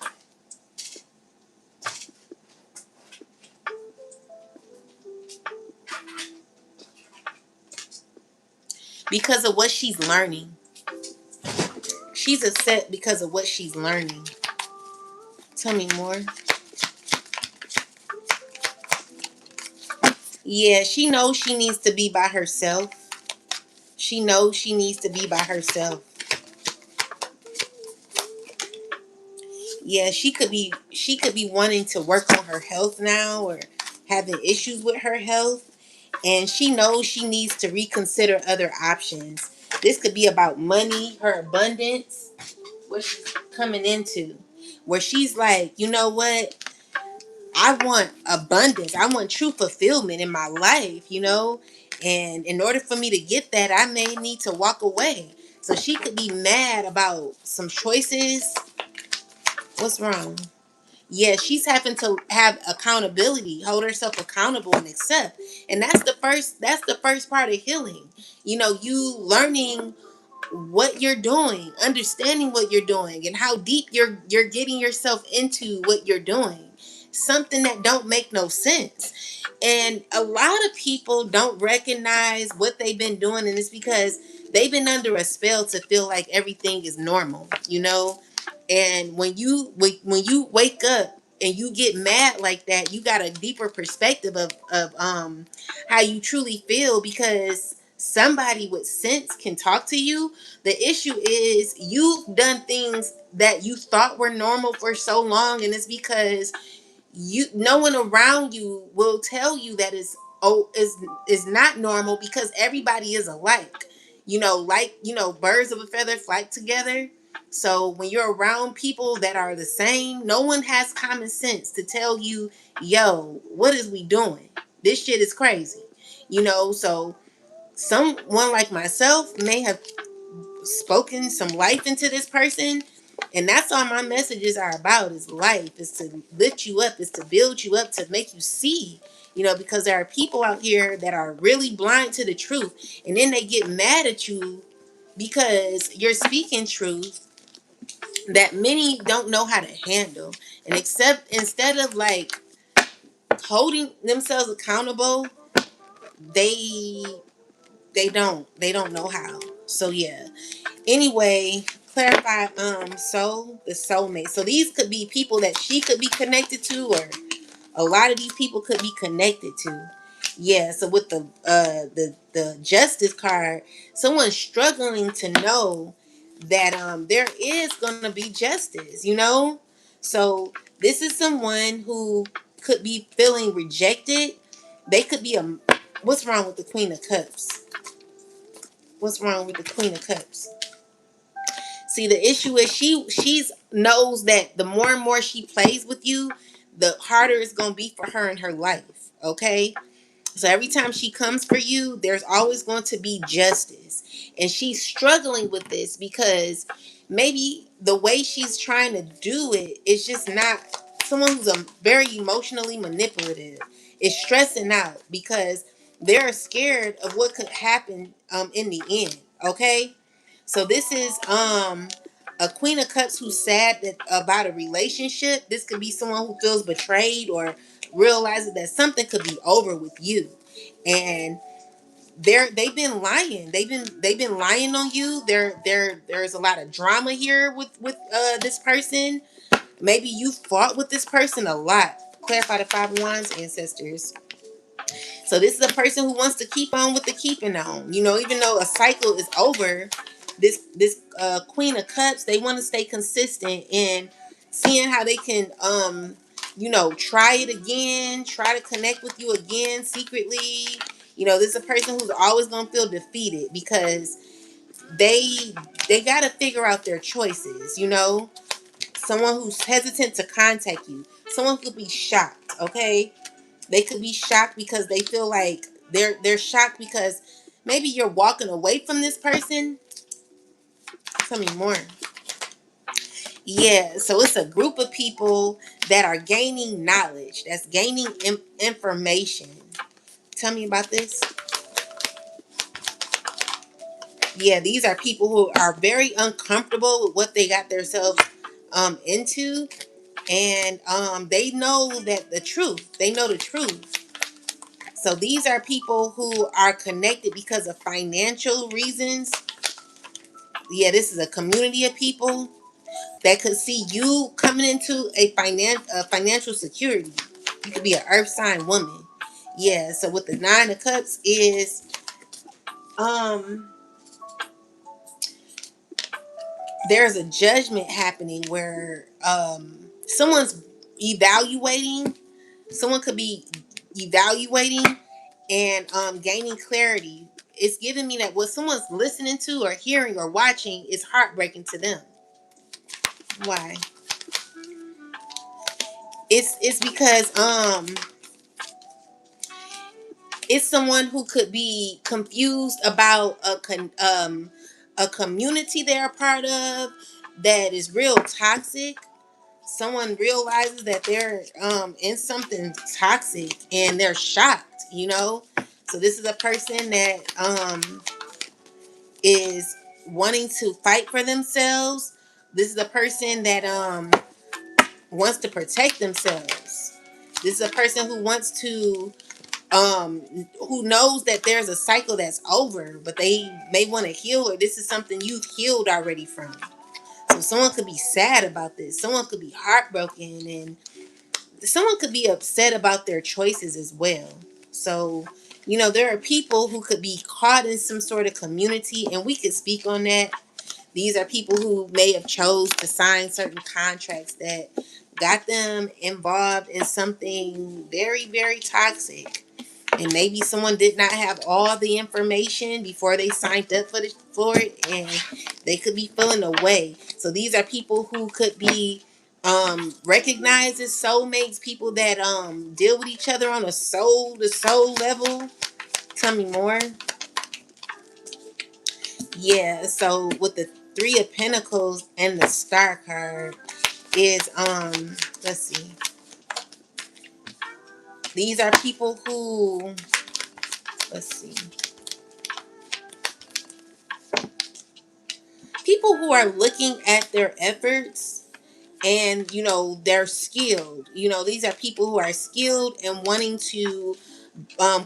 Because of what she's learning. She's upset because of what she's learning. Tell me more. Yeah, she knows she needs to be by herself. She knows she needs to be by herself. Yeah, she could be wanting to work on her health now or having issues with her health, and she knows she needs to reconsider other options. This could be about money, her abundance, what she's coming into, where she's like, you know what? I want abundance. I want true fulfillment in my life, And in order for me to get that, I may need to walk away. So she could be mad about some choices. What's wrong? Yeah, she's having to have accountability, hold herself accountable and accept. And that's the first part of healing. You learning what you're doing, understanding what you're doing, and how deep you're getting yourself into what you're doing. Something that don't make no sense. And a lot of people don't recognize what they've been doing, and it's because they've been under a spell to feel like everything is normal. And when you wake up and you get mad like that, you got a deeper perspective of how you truly feel, because somebody with sense can talk to you. The issue is you've done things that you thought were normal for so long, and it's because no one around you will tell you that is not normal, because everybody is alike. Birds of a feather flock together. So when you're around people that are the same, no one has common sense to tell you, yo, what is we doing? This shit is crazy. So someone like myself may have spoken some life into this person, and that's all my messages are about, is life, is to lift you up, is to build you up, to make you see, because there are people out here that are really blind to the truth, and then they get mad at you because you're speaking truth that many don't know how to handle. And instead of like holding themselves accountable, they they don't know how. So yeah. Anyway, clarify the soulmate. So these could be people that she could be connected to, or a lot of these people could be connected to. Yeah, so with the justice card, someone's struggling to know that there is gonna be justice. So this is someone who could be feeling rejected. They could be a What's wrong with the Queen of Cups? What's wrong with the Queen of Cups? See, the issue is she's knows that the more and more she plays with you, the harder it's gonna be for her in her life. Okay? So every time she comes for you, there's always going to be justice. And she's struggling with this because maybe the way she's trying to do it is just not. Someone who's very emotionally manipulative is stressing out because they're scared of what could happen in the end. Okay? So this is a Queen of Cups who's sad about a relationship. This could be someone who feels betrayed or realizes that something could be over with you, and they've been lying. They've been lying on you. There's a lot of drama here with this person. Maybe you fought with this person a lot. Clarify the Five of Wands, ancestors. So this is a person who wants to keep on with the keeping on. Even though a cycle is over, this Queen of Cups, they want to stay consistent in seeing how they can try it again, try to connect with you again secretly. This is a person who's always going to feel defeated because they got to figure out their choices. Someone who's hesitant to contact you, someone could be shocked. Okay, they could be shocked because they feel like they're shocked because maybe you're walking away from this person. Tell me more. Yeah, so it's a group of people that are gaining knowledge, that's gaining information. Tell me about this. Yeah, these are people who are very uncomfortable with what they got themselves into, and they know that the truth. They know the truth. So these are people who are connected because of financial reasons. Yeah, this is a community of people that could see you coming into a financial security. You could be an earth sign woman. Yeah, so with the 9 of Cups is um there's a judgment happening where someone's evaluating, someone could be evaluating and gaining clarity. It's giving me that what someone's listening to or hearing or watching is heartbreaking to them. Why? It's because it's someone who could be confused about a community they're a part of that is real toxic. Someone realizes that they're in something toxic and they're shocked. So this is a person that is wanting to fight for themselves. This is a person that wants to protect themselves. This is a person who wants to who knows that there's a cycle that's over, but they may want to heal, or this is something you've healed already from. So someone could be sad about this. Someone could be heartbroken, and someone could be upset about their choices as well. So, there are people who could be caught in some sort of community, and we could speak on that. These are people who may have chose to sign certain contracts that got them involved in something very, very toxic. And maybe someone did not have all the information before they signed up for it, and they could be feeling away. So these are people who could be recognized as soulmates, people that deal with each other on a soul to soul level. Tell me more. Yeah, so with the 3 of Pentacles and the Star card is let's see. These are people who, let's see. People who are looking at their efforts, and they're skilled. These are people who are skilled and wanting to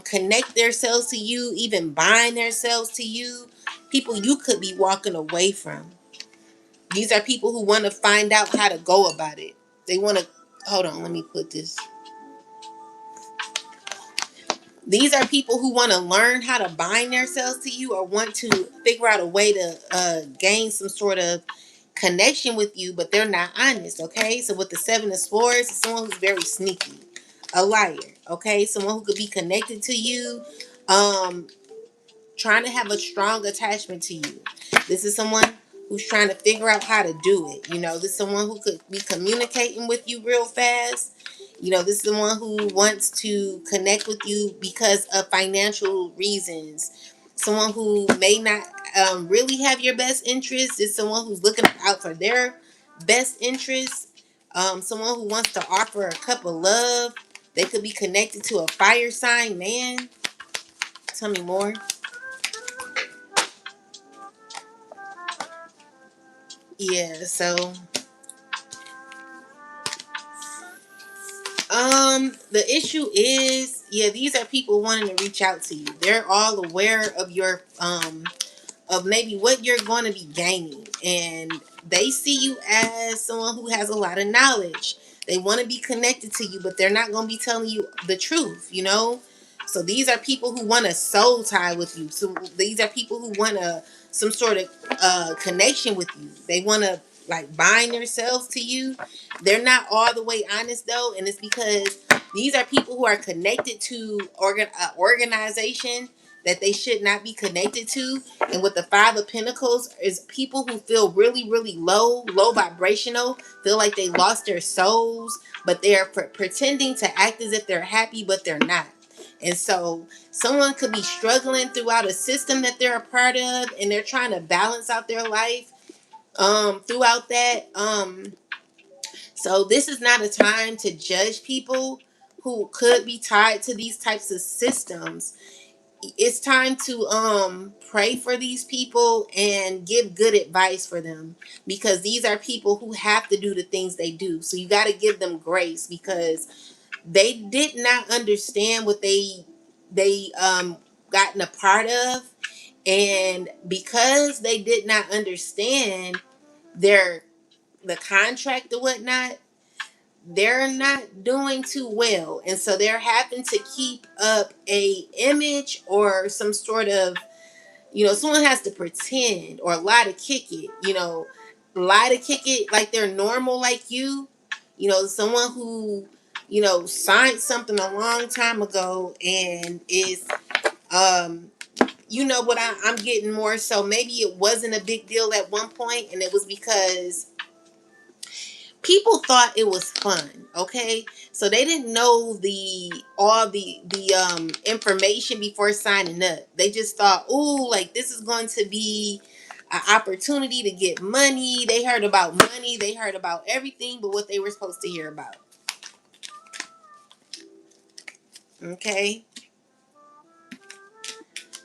connect themselves to you, even bind themselves to you. People you could be walking away from. These are people who want to find out how to go about it. They want to, hold on, let me put this. These are people who want to learn how to bind themselves to you, or want to figure out a way to gain some sort of connection with you, but they're not honest. Okay, so with the 7 of Swords, it's someone who's very sneaky, a liar. Okay, someone who could be connected to you, um, trying to have a strong attachment to you. This is someone who's trying to figure out how to do it. This is someone who could be communicating with you real fast. This is someone who wants to connect with you because of financial reasons. Someone who may not really have your best interest. Is someone who's looking out for their best interest. Someone who wants to offer a cup of love. They could be connected to a fire sign man. Tell me more. Yeah, so the issue is, yeah, these are people wanting to reach out to you. They're all aware of your of maybe what you're going to be gaining, and they see you as someone who has a lot of knowledge. They want to be connected to you, but they're not going to be telling you the truth. So these are people who want a soul tie with you. So these are people who want some sort of connection with you. They want to like bind themselves to you. They're not all the way honest though, and it's because these are people who are connected to organization that they should not be connected to. And with the Five of Pentacles is people who feel really, really low vibrational, feel like they lost their souls, but they're pretending to act as if they're happy, but they're not. And so someone could be struggling throughout a system that they're a part of, and they're trying to balance out their life throughout that. So this is not a time to judge people who could be tied to these types of systems. It's time to pray for these people and give good advice for them, because these are people who have to do the things they do. So you got to give them grace, because they did not understand what they gotten a part of, and because they did not understand their the contract or whatnot, they're not doing too well, and so they're having to keep up a image or some sort of, someone has to pretend or lie to kick it, lie to kick it like they're normal like someone who signed something a long time ago and is what I'm getting more so maybe it wasn't a big deal at one point, and it was because people thought it was fun. Okay, so they didn't know all the information before signing up. They just thought, "Ooh, like this is going to be an opportunity to get money." They heard about money, they heard about everything but what they were supposed to hear about. Okay,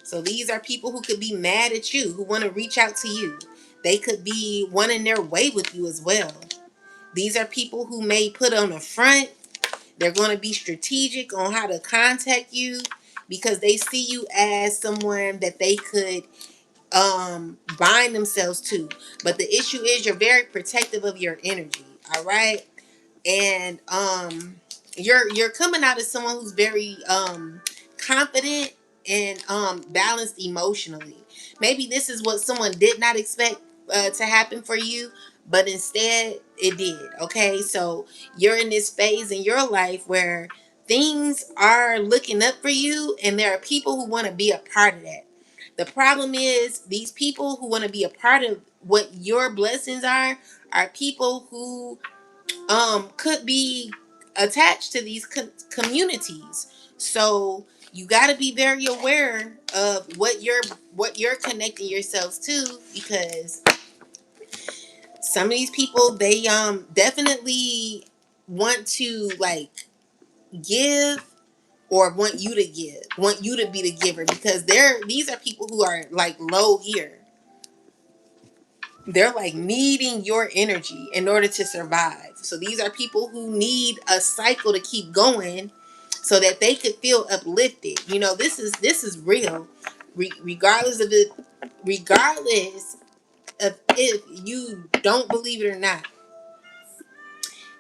so these are people who could be mad at you, who want to reach out to you. They could be wanting their way with you as well. These are people who may put on a front. They're going to be strategic on how to contact you because they see you as someone that they could bind themselves to. But the issue is you're very protective of your energy. All right. And you're coming out as someone who's very confident and balanced emotionally. Maybe this is what someone did not expect to happen for you, but instead it did. Okay, so you're in this phase in your life where things are looking up for you, and there are people who want to be a part of that. The problem is these people who want to be a part of what your blessings are people who could be attached to these communities. So you got to be very aware of what you're connecting yourselves to, because some of these people, they definitely want to like give, or want you to be the giver, because these are people who are like low here. They're like needing your energy in order to survive. So these are people who need a cycle to keep going so that they could feel uplifted. This is real. Regardless of if you don't believe it or not.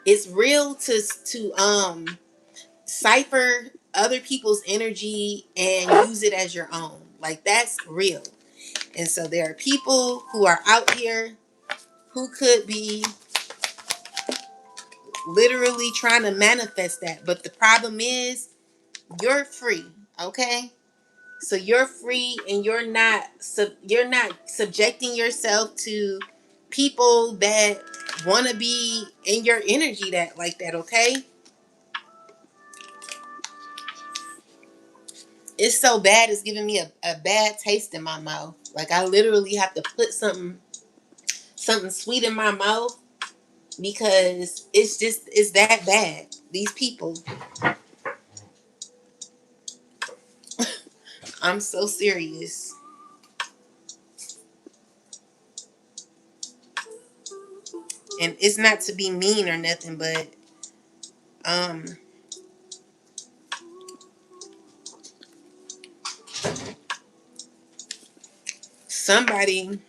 It's real to cipher other people's energy and use it as your own. Like, that's real. And so there are people who are out here who could be literally trying to manifest that. But the problem is you're free, okay? So you're free, and you're not subjecting yourself to people that want to be in your energy that like that, okay? It's so bad it's giving me a bad taste in my mouth. Like, I literally have to put something sweet in my mouth, because it's that bad. These people, I'm so serious. And it's not to be mean or nothing, but um somebody,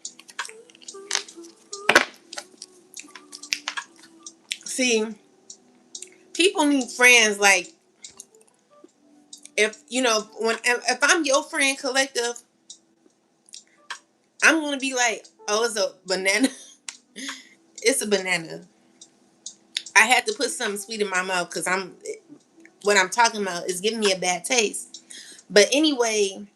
see, people need friends. Like, if I'm your friend, collective, I'm gonna be like, oh, it's a banana. It's a banana. I had to put something sweet in my mouth because what I'm talking about is giving me a bad taste. But anyway,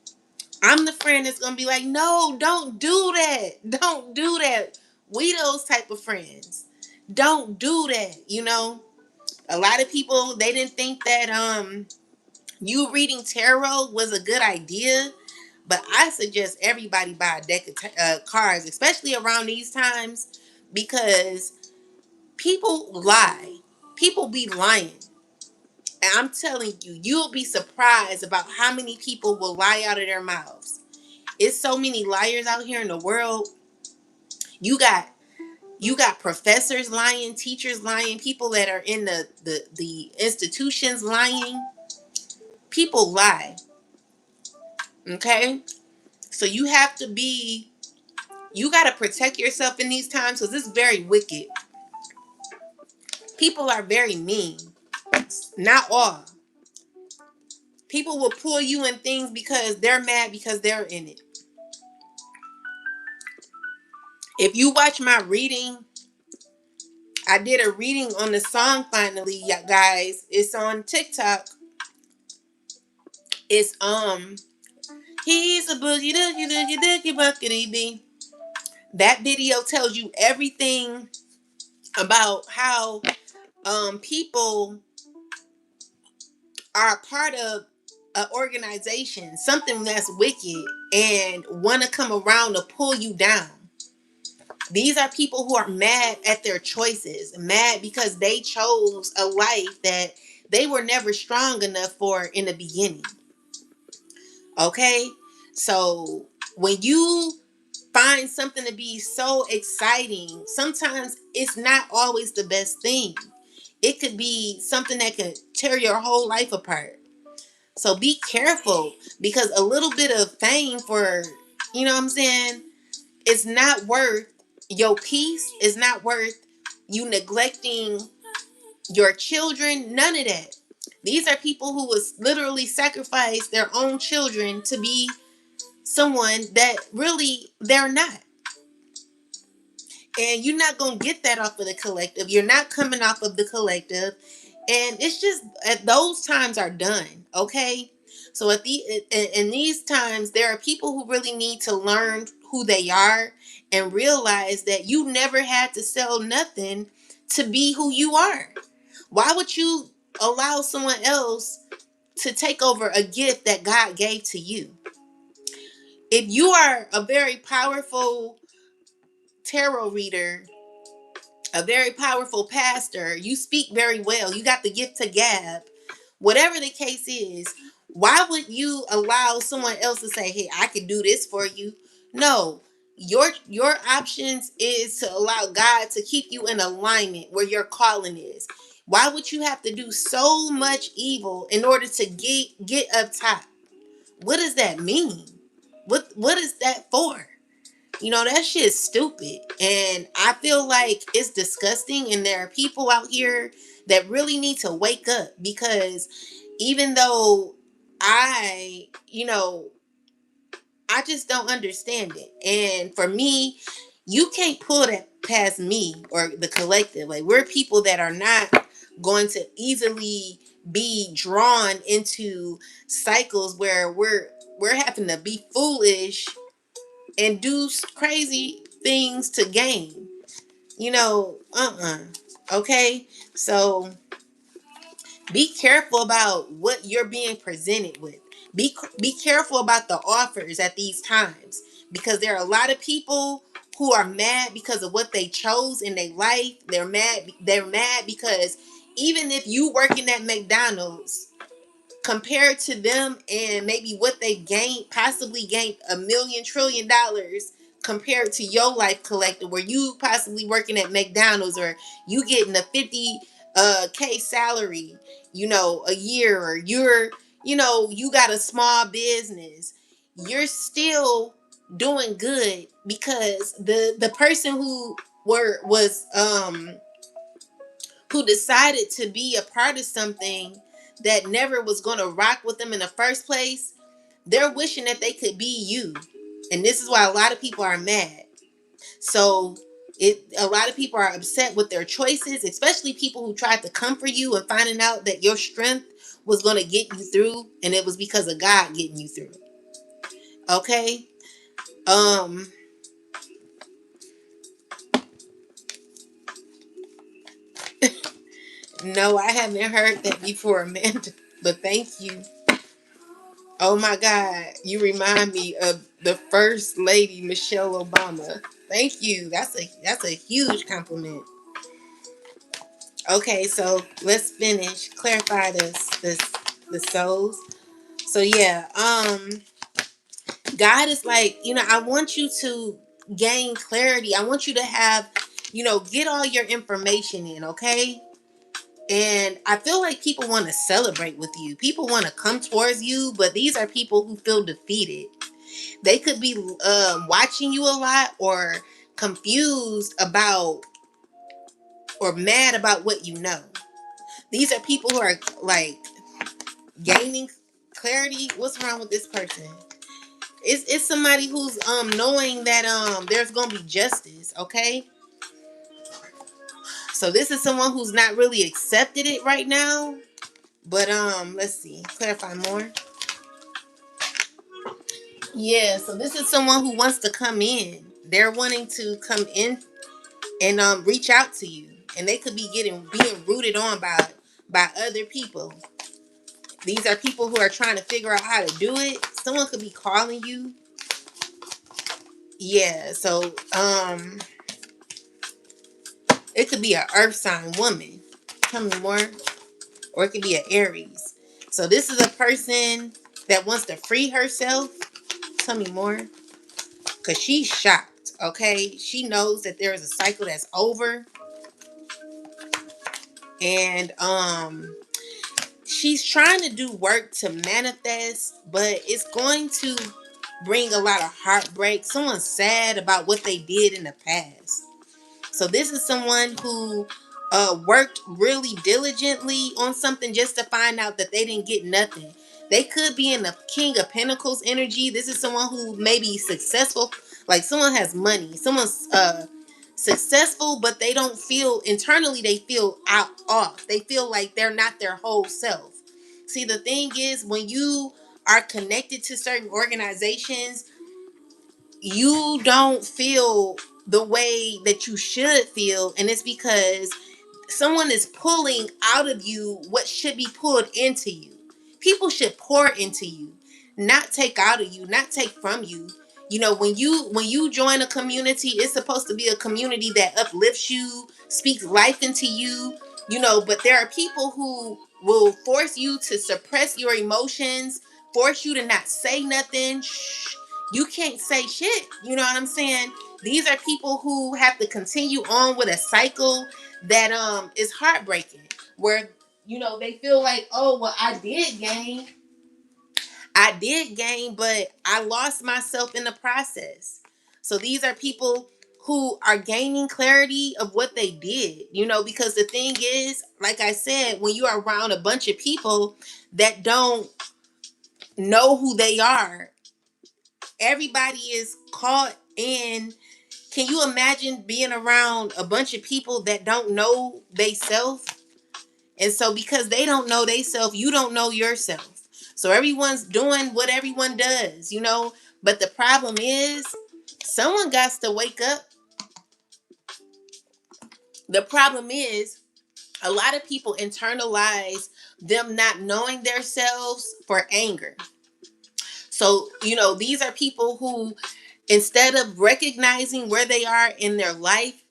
I'm the friend that's gonna be like, no, don't do that. Don't do that. We those type of friends. Don't do that. You know, a lot of people, they didn't think that you reading tarot was a good idea. But I suggest everybody buy a deck of cards, especially around these times, because people lie. People be lying. And I'm telling you, you'll be surprised about how many people will lie out of their mouths. It's so many liars out here in the world. You got professors lying, teachers lying, people that are in the institutions lying. People lie. Okay? So you got to protect yourself in these times because it's very wicked. People are very mean. Not all. People will pull you in things because they're mad because they're in it. If you watch my reading, I did a reading on the song finally, guys. It's on TikTok. It's he's a boogie doogie doogie doogie buckety bee. That video tells you everything about how people are a part of an organization, something that's wicked, and want to come around to pull you down. These are people who are mad at their choices, mad because they chose a life that they were never strong enough for in the beginning. Okay? So when you find something to be so exciting, sometimes it's not always the best thing. It could be something that could tear your whole life apart. So be careful because a little bit of fame for, you know what I'm saying, it's not worth your peace. It's not worth you neglecting your children. None of that. These are people who was literally sacrifice their own children to be someone that really they're not. And you're not going to get that off of the collective. You're not coming off of the collective. And it's just, those times are done. Okay. So in these times, there are people who really need to learn who they are and realize that you never had to sell nothing to be who you are. Why would you allow someone else to take over a gift that God gave to you? If you are a very powerful tarot reader, a very powerful pastor, you speak very well, you got the gift to gab, whatever the case is, why would you allow someone else to say, hey, I can do this for you? No, your options is to allow God to keep you in alignment where your calling is. Why would you have to do so much evil in order to get up top? What does that mean? What is that for? You know, that shit's stupid. And I feel like it's disgusting. And there are people out here that really need to wake up because even though I just don't understand it. And for me, you can't pull that past me or the collective. Like, we're people that are not going to easily be drawn into cycles where we're having to be foolish and do crazy things to gain. Okay? So be careful about what you're being presented with. Be careful about the offers at these times because there are a lot of people who are mad because of what they chose in their life. They're mad because even if you working at McDonald's, compared to them and maybe what they possibly gained $1 million trillion compared to your life collective where you possibly working at McDonald's or you getting a 50K salary, a year, or you got a small business, you're still doing good because the person who decided to be a part of something that never was going to rock with them in the first place, they're wishing that they could be you. And this is why a lot of people are mad. So A lot of people are upset with their choices, especially people who tried to comfort you and finding out that your strength was going to get you through, and it was because of God getting you through. Okay? Um no, I haven't heard that before, Amanda. But thank you. Oh my God, you remind me of the first lady, Michelle Obama. Thank you. That's a huge compliment. Okay, so let's finish. Clarify the souls. So yeah, God is like, I want you to gain clarity. I want you to have, get all your information in, okay? And I feel like people want to celebrate with you. People want to come towards you, but these are people who feel defeated. They could be watching you a lot, or confused about, or mad about what you know. These are people who are like gaining clarity. What's wrong with this person? It's somebody who's knowing that there's gonna be justice, okay? So this is someone who's not really accepted it right now. But let's see. Clarify more. Yeah, so this is someone who wants to come in. They're wanting to come in and reach out to you. And they could be being rooted on by other people. These are people who are trying to figure out how to do it. Someone could be calling you. Yeah, so it could be an earth sign woman. Tell me more. Or it could be an Aries. So this is a person that wants to free herself. Tell me more. Because she's shocked, okay? She knows that there is a cycle that's over. And she's trying to do work to manifest, but it's going to bring a lot of heartbreak. Someone's sad about what they did in the past. So this is someone who worked really diligently on something just to find out that they didn't get nothing. They could be in the King of Pentacles energy. This is someone who may be successful, like someone has money, someone's successful, but they don't feel internally. They feel out off. They feel like they're not their whole self. See, the thing is, when you are connected to certain organizations, you don't feel the way that you should feel, and it's because someone is pulling out of you what should be pulled into you. People should pour into you, not take out of you, not take from you. When you join a community, it's supposed to be a community that uplifts you, speaks life into you. But there are people who will force you to suppress your emotions, force you to not say nothing. Shh, you can't say shit. You know what I'm saying? These are people who have to continue on with a cycle that is heartbreaking, where they feel like, oh well, I did gain, but I lost myself in the process. So these are people who are gaining clarity of what they did, because the thing is, like I said, when you are around a bunch of people that don't know who they are, everybody is caught in. Can you imagine being around a bunch of people that don't know they self? And so because they don't know they self, you don't know yourself. So everyone's doing what everyone does. But the problem is, someone got to wake up. The problem is, a lot of people internalize them not knowing themselves for anger. So, these are people who, instead of recognizing where they are in their life,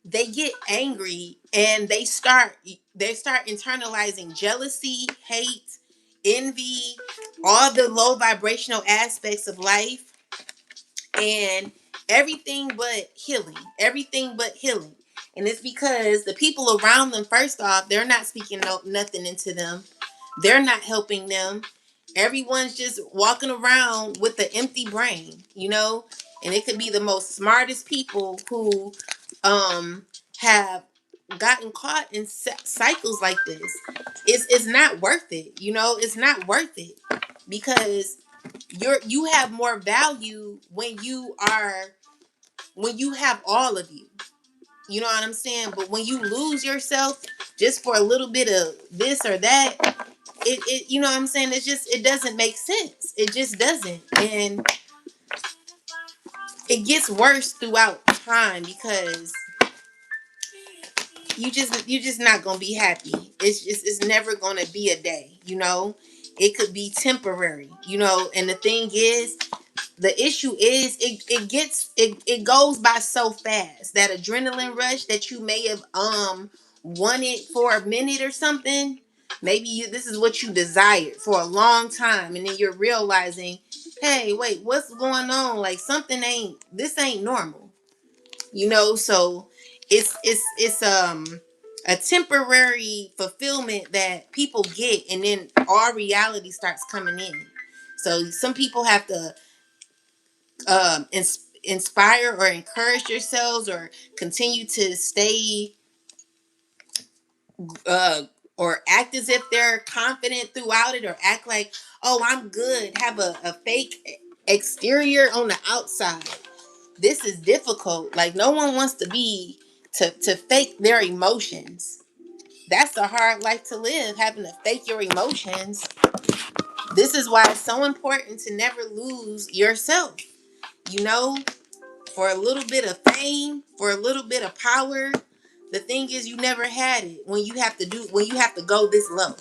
they get angry and they start internalizing jealousy, hate, envy, all the low vibrational aspects of life, and everything but healing. And it's because the people around them, first off, they're not speaking nothing into them. They're not helping them. Everyone's just walking around with an empty brain. And it could be the most smartest people who have gotten caught in cycles like this. It's not worth it. It's not worth it, because you have more value when you have all of you. You know what I'm saying? But when you lose yourself just for a little bit of this or that, it you know what I'm saying? It's just, it doesn't make sense. It just doesn't. And it gets worse throughout time because you just not gonna be happy. It's never gonna be a day, you know. It could be temporary, you know. And the thing is, the issue is it goes by so fast. That adrenaline rush that you may have wanted for a minute or something. Maybe this is what you desired for a long time, and then you're realizing, hey, wait, what's going on? Like something ain't, this ain't normal, you know. So it's a temporary fulfillment that people get, and then our reality starts coming in. So some people have to inspire or encourage yourselves, or continue to stay uh or act as if they're confident throughout it, or act like, oh, I'm good, have a fake exterior on the outside. This is difficult. Like no one wants to be to fake their emotions. That's a hard life to live, having to fake your emotions. This is why it's so important to never lose yourself, you know. For a little bit of fame, for a little bit of power, the thing is, you never had it when you have to go this low.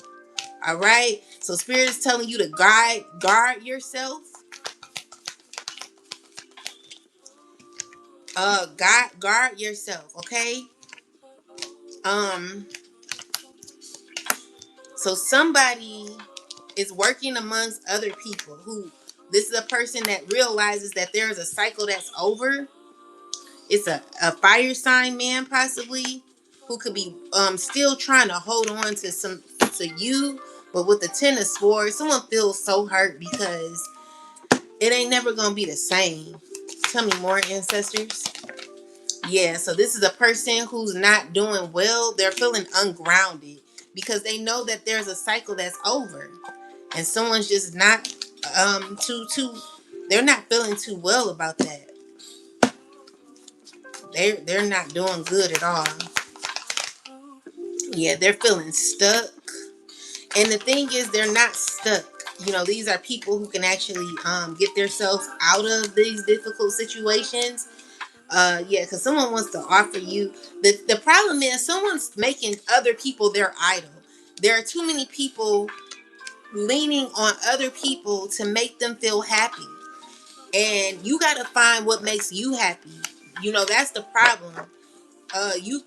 All right. So spirit is telling you to guard yourself. Guard yourself. Okay. Um. So somebody is working amongst other people who, this is a person that realizes that there is a cycle that's over. It's a fire sign man, possibly, who could be still trying to hold on to you, but with the Ten of Swords, someone feels so hurt because it ain't never gonna be the same. Tell me more, ancestors. Yeah, so this is a person who's not doing well. They're feeling ungrounded because they know that there's a cycle that's over, and someone's just not too they're not feeling too well about that. They're not doing good at all. Yeah, they're feeling stuck. And the thing is, they're not stuck. You know, these are people who can actually get themselves out of these difficult situations. Yeah, because someone wants to offer you. The problem is someone's making other people their idol. There are too many people leaning on other people to make them feel happy. And you got to find what makes you happy. You know, that's the problem. You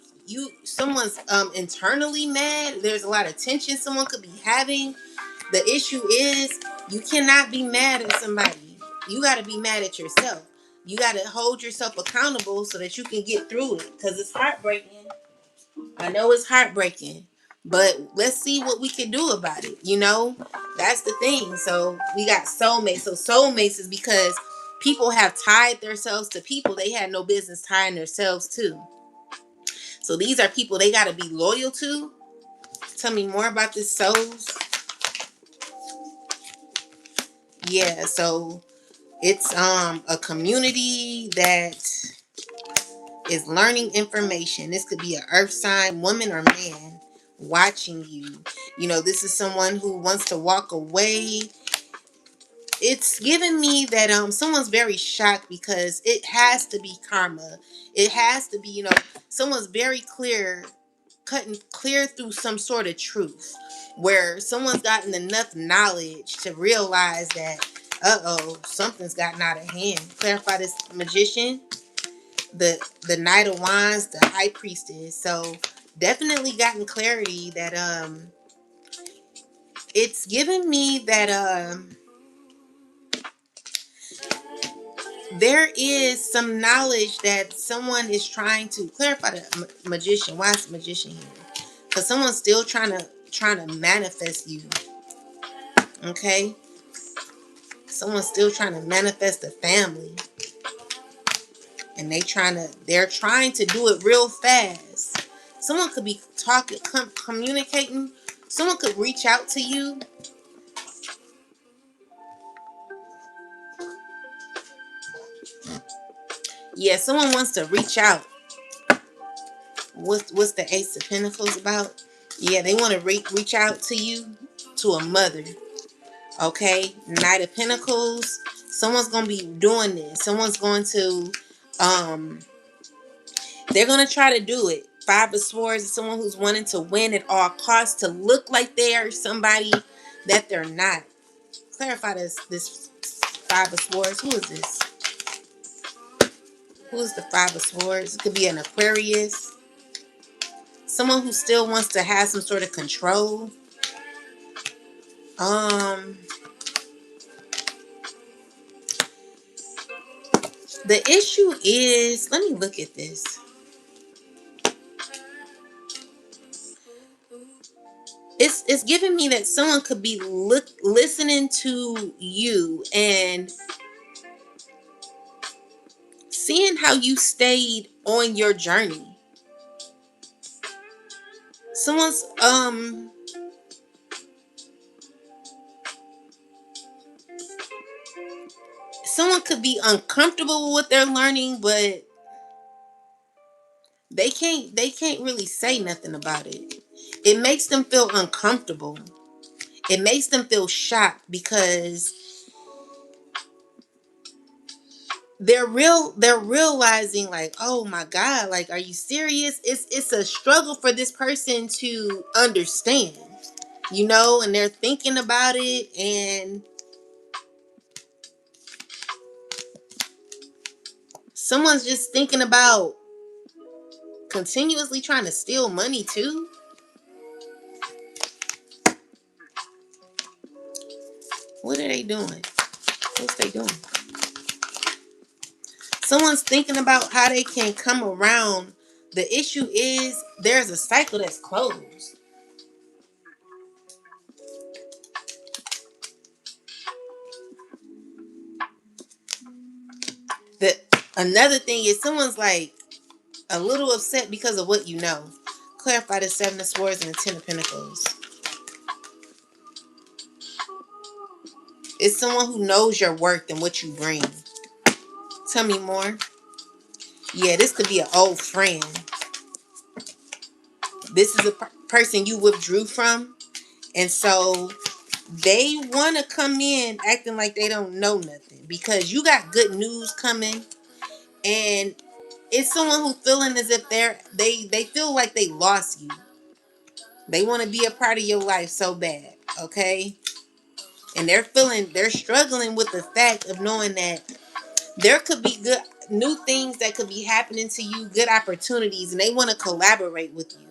someone's internally mad. There's a lot of tension someone could be having. The issue is, you cannot be mad at somebody. You got to be mad at yourself. You got to hold yourself accountable so that you can get through it, because it's heartbreaking. I know it's heartbreaking, but let's see what we can do about it. You know, that's the thing. So we got soulmates. So soulmates is because people have tied themselves to people they had no business tying themselves to. So these are people they got to be loyal to. Tell me more about this, souls. Yeah, so it's a community that is learning information. This could be an earth sign, woman or man, watching you. You know, this is someone who wants to walk away. It's giving me that someone's very shocked because it has to be karma. It has to be, you know, someone's very clear, cutting clear through some sort of truth, where someone's gotten enough knowledge to realize that, something's gotten out of hand. Clarify this, magician, the Knight of Wands, the High Priestess. So definitely gotten clarity that it's giving me that there is some knowledge that someone is trying to clarify. The magician. Why is the magician here? Because someone's still trying to manifest you. Okay, someone's still trying to manifest a family, and they're trying to do it real fast. Someone could be talking, communicating. Someone could reach out to you. Yeah, someone wants to reach out. What's the Ace of Pentacles about? Yeah, they want to reach out to you, to a mother. Okay, Knight of Pentacles. Someone's gonna be doing this. Someone's going to, they're gonna try to do it. Five of Swords is someone who's wanting to win at all costs, to look like they are somebody that they're not. Clarify this Five of Swords. Who is this? Who is the Five of Swords? It could be an Aquarius. Someone who still wants to have some sort of control. The issue is, let me look at this. It's giving me that someone could be listening to you and seeing how you stayed on your journey. Someone's someone could be uncomfortable with what they're learning, but they can't really say nothing about it. It makes them feel uncomfortable. It makes them feel shocked because they're realizing, like, oh my God, like, are you serious? It's a struggle for this person to understand, and they're thinking about it, and someone's just thinking about continuously trying to steal money too. What are they doing? What's they doing? Someone's thinking about how they can come around. The issue is there's a cycle that's closed. The Another thing is someone's like a little upset because of what you know. Clarify the Seven of Swords and the Ten of Pentacles. It's someone who knows your worth and what you bring. Tell me more. Yeah, this could be an old friend. This is a person you withdrew from. And so they want to come in acting like they don't know nothing because you got good news coming. And it's someone who's feeling as if they feel like they lost you. They want to be a part of your life so bad. Okay? And they're struggling with the fact of knowing that there could be good new things that could be happening to you, good opportunities, and they want to collaborate with you.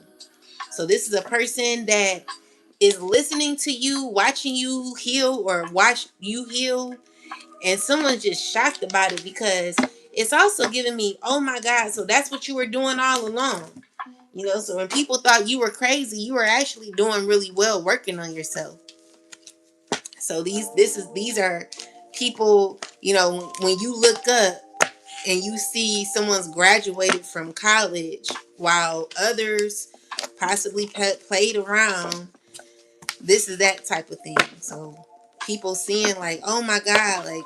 So this is a person that is listening to you, watching you heal or watch you heal, and someone's just shocked about it because it's also giving me, oh my God, so that's what you were doing all along. So when people thought you were crazy, you were actually doing really well working on yourself. So these are people, when you look up and you see someone's graduated from college while others possibly played around, this is that type of thing. So people seeing like, oh my God, like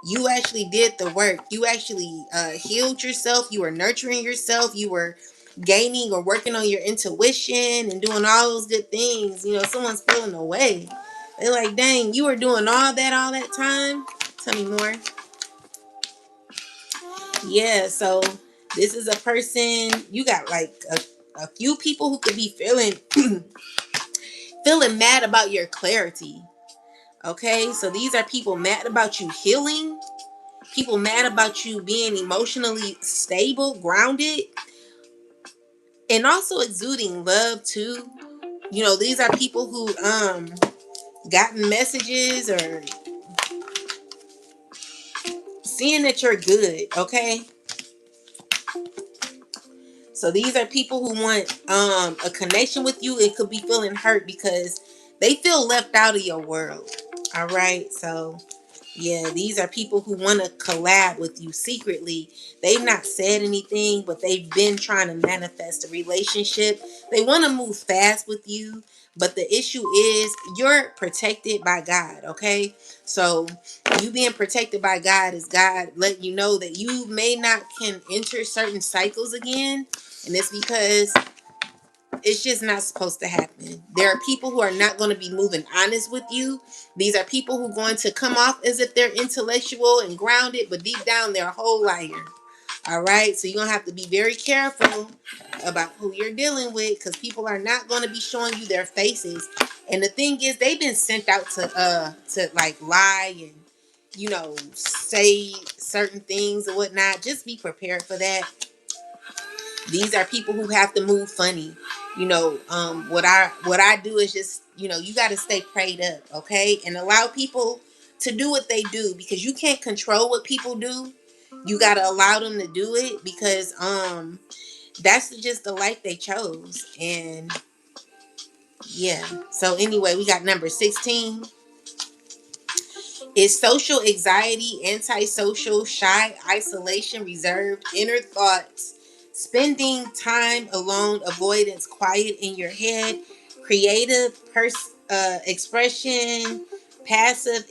you actually did the work. You actually healed yourself. You were nurturing yourself. You were gaining or working on your intuition and doing all those good things. Someone's pulling away. They're like, dang, you were doing all that time. Tell me more. Yeah, so this is a person, you got like a few people who could be feeling mad about your clarity. Okay, so these are people mad about you healing, people mad about you being emotionally stable, grounded, and also exuding love too. These are people who gotten messages or seeing that you're good. Okay, so these are people who want a connection with you. It could be feeling hurt because they feel left out of your world. All right, so yeah, these are people who want to collab with you secretly. They've not said anything, but they've been trying to manifest a relationship. They want to move fast with you, but the issue is you're protected by God, okay? So you being protected by God is God letting you know that you may not can enter certain cycles again. And it's because It's just not supposed to happen. There are people who are not going to be moving honest with you. These are people who are going to come off as if they're intellectual and grounded, but deep down they're a whole liar. All right, so you're going to have to be very careful about who you're dealing with, because people are not going to be showing you their faces. And the thing is, they've been sent out to like lie and, you know, say certain things and whatnot. Just be prepared for that. These are people who have to move funny. You know, what I do is just, you know, you got to stay prayed up, okay, and allow people to do what they do, because you can't control what people do. You got to allow them to do it, because that's just the life they chose. And yeah, so anyway, we got number 16 is social anxiety, antisocial, shy, isolation, reserved, inner thoughts, spending time alone, avoidance, quiet in your head, creative expression, passive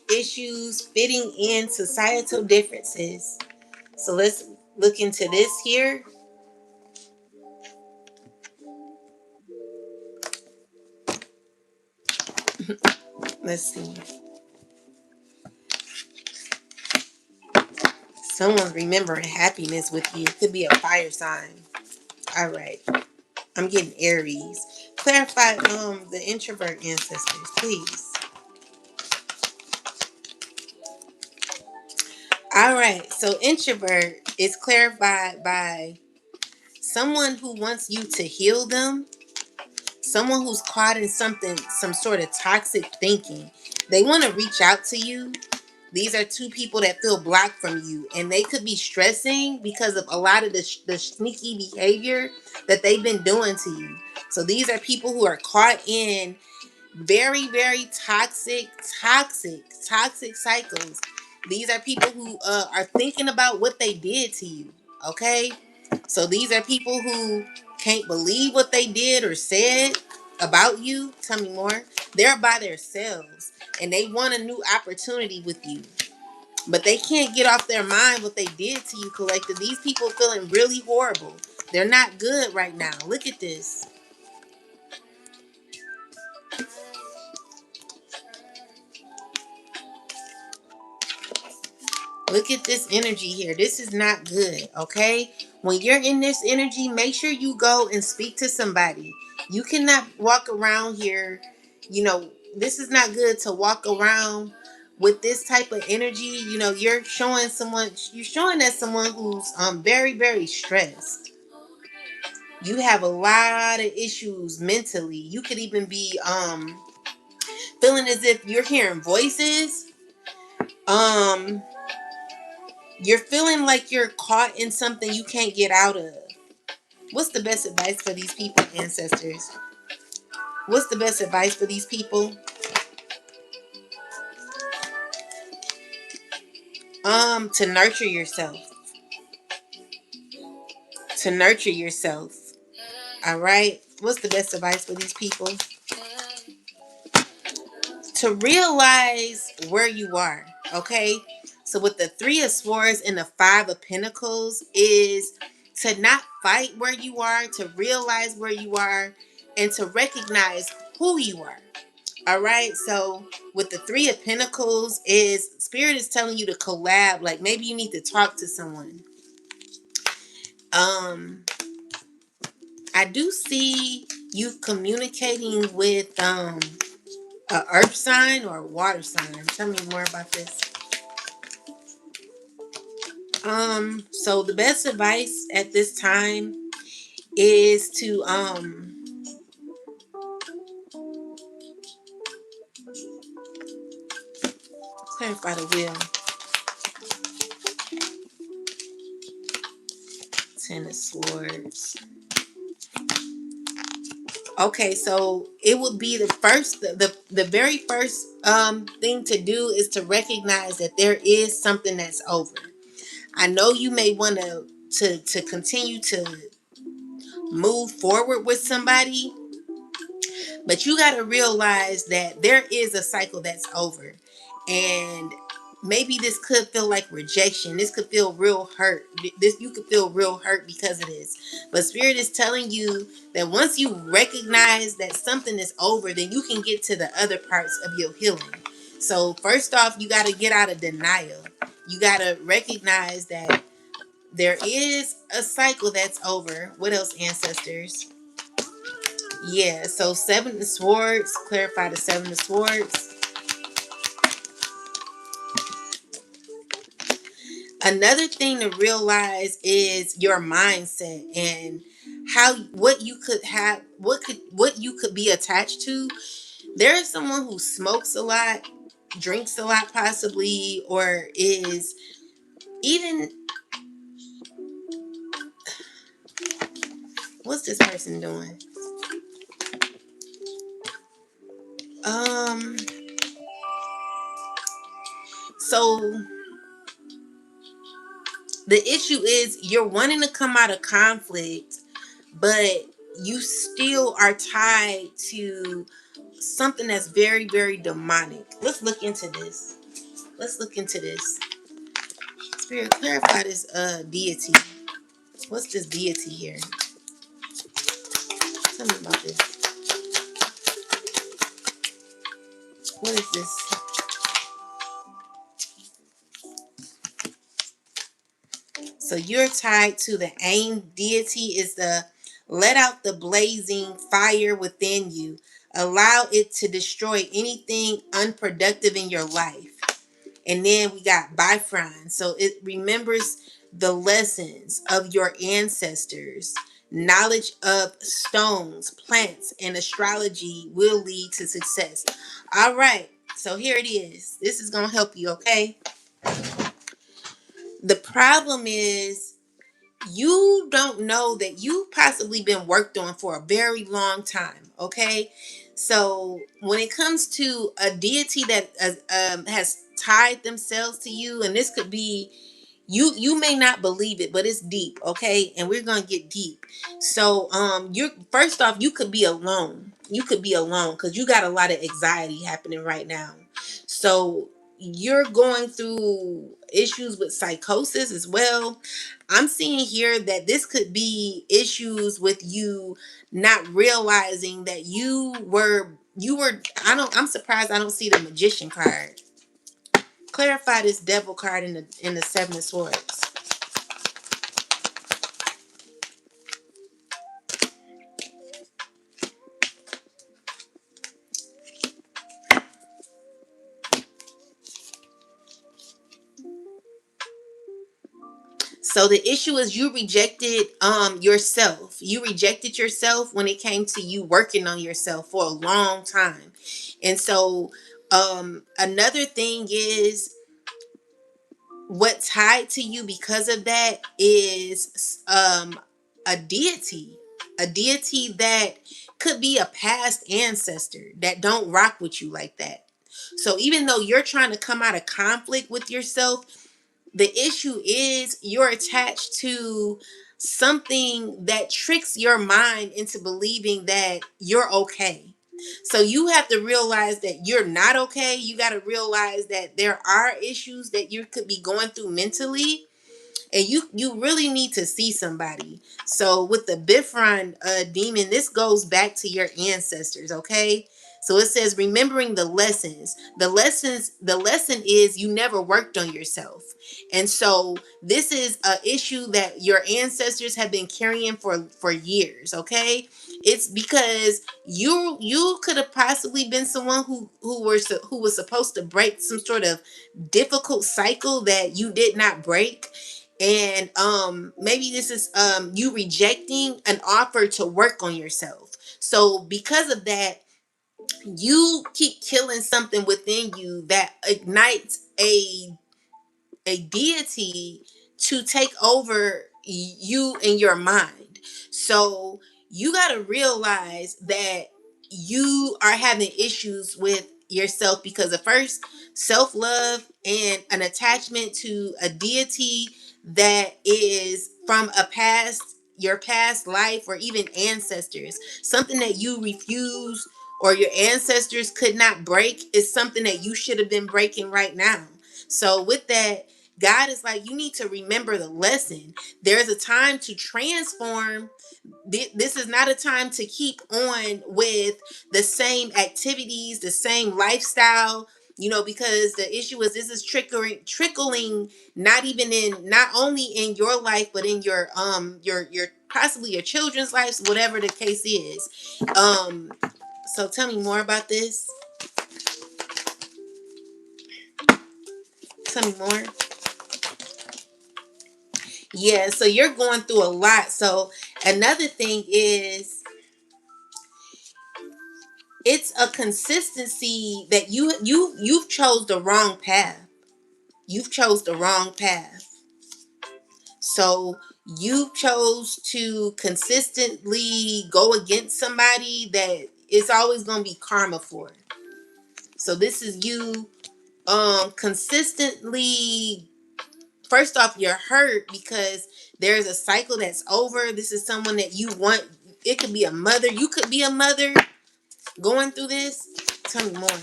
issues, fitting in, societal differences. So let's look into this here. Let's see. Someone's remembering happiness with you. Could be a fire sign. All right. I'm getting Aries. Clarify the introvert ancestors, please. All right. So introvert is clarified by someone who wants you to heal them, someone who's caught in something, some sort of toxic thinking. They want to reach out to you. These are two people that feel blocked from you, and they could be stressing because of a lot of the sneaky behavior that they've been doing to you. So these are people who are caught in very, very toxic cycles. These are people who are thinking about what they did to you. Okay, so these are people who can't believe what they did or said about you. Tell me more. They're by themselves and they want a new opportunity with you, but they can't get off their mind what they did to you, collective. These people feeling really horrible. They're not good right now. Look at this. Look at this energy here. This is not good, okay? When you're in this energy, make sure you go and speak to somebody. You cannot walk around here, you know, this is not good to walk around with this type of energy. You know, you're showing that someone who's very, very stressed. You have a lot of issues mentally. You could even be feeling as if you're hearing voices. Um You're feeling like you're caught in something you can't get out of. What's the best advice for these people, ancestors? What's the best advice for these people? To nurture yourself. To nurture yourself. All right. What's the best advice for these people? To realize where you are. Okay. So with the 3 of Swords and the 5 of Pentacles is to not fight where you are, to realize where you are, and to recognize who you are. All right. So with the 3 of Pentacles is Spirit is telling you to collab. Like maybe you need to talk to someone. I do see you communicating with a earth sign or a water sign. Tell me more about this. So the best advice at this time is to clarify the wheel. 10 of Swords. Okay, so it would be the very first thing to do is to recognize that there is something that's over. I know you may want to continue to move forward with somebody, but you got to realize that there is a cycle that's over. And maybe this could feel like rejection. This could feel real hurt. This, you could feel real hurt because of this. But Spirit is telling you that once you recognize that something is over, then you can get to the other parts of your healing. So first off, you got to get out of denial. You got to recognize that there is a cycle that's over. What else, ancestors? Yeah, so Seven of Swords, clarify the Seven of Swords. Another thing to realize is your mindset and how what you could have, what you could be attached to. There is someone who smokes a lot, drinks a lot possibly, or is even, what's this person doing? Um so the issue is you're wanting to come out of conflict, but you still are tied to something that's very, very demonic. Let's look into this. Let's look into this. Spirit, clarify this deity. What's this deity here? Tell me about this. What is this? So you're tied to the aim deity is the let out the blazing fire within you. Allow it to destroy anything unproductive in your life. And then we got Bifron. So it remembers the lessons of your ancestors. Knowledge of stones, plants, and astrology will lead to success. All right. So here it is. This is going to help you, okay? The problem is you don't know that you've possibly been worked on for a very long time, okay? So when it comes to a deity that has tied themselves to you, and this could be, you may not believe it, but it's deep, okay? And we're gonna get deep. So you're, first off, you could be alone. You could be alone because you got a lot of anxiety happening right now. So you're going through issues with psychosis as well. I'm seeing here that this could be issues with you not realizing that you were I'm surprised I don't see the magician card. Clarify this devil card in the Seven of Swords. So the issue is you rejected yourself. You rejected yourself when it came to you working on yourself for a long time. And so another thing is what tied to you because of that is a deity. A deity that could be a past ancestor that don't rock with you like that. So even though you're trying to come out of conflict with yourself, the issue is you're attached to something that tricks your mind into believing that you're okay. So you have to realize that you're not okay. You got to realize that there are issues that you could be going through mentally, and you really need to see somebody. So with the Bifron demon, this goes back to your ancestors, okay? So it says remembering the lessons. The lesson is you never worked on yourself. And so this is an issue that your ancestors have been carrying for years, okay? It's because you could have possibly been someone who was supposed to break some sort of difficult cycle that you did not break. And maybe this is you rejecting an offer to work on yourself. So because of that, you keep killing something within you that ignites a deity to take over you and your mind. So you got to realize that you are having issues with yourself because of first self-love and an attachment to a deity that is from a past, your past life, or even ancestors. Something that you refuse or your ancestors could not break is something that you should have been breaking right now. So with that, God is like, you need to remember the lesson. There's a time to transform. This is not a time to keep on with the same activities, the same lifestyle, because the issue is this is trickling not even in, not only in your life, but in your possibly your children's lives, whatever the case is. So tell me more about this. Tell me more. Yeah, so you're going through a lot. So another thing is, it's a consistency that you've chose the wrong path. You've chose the wrong path. So you chose to consistently go against somebody that it's always going to be karma for. So this is you consistently, first off, you're hurt because there's a cycle that's over. This is someone that you want. It could be a mother. You could be a mother going through this. Tell me more.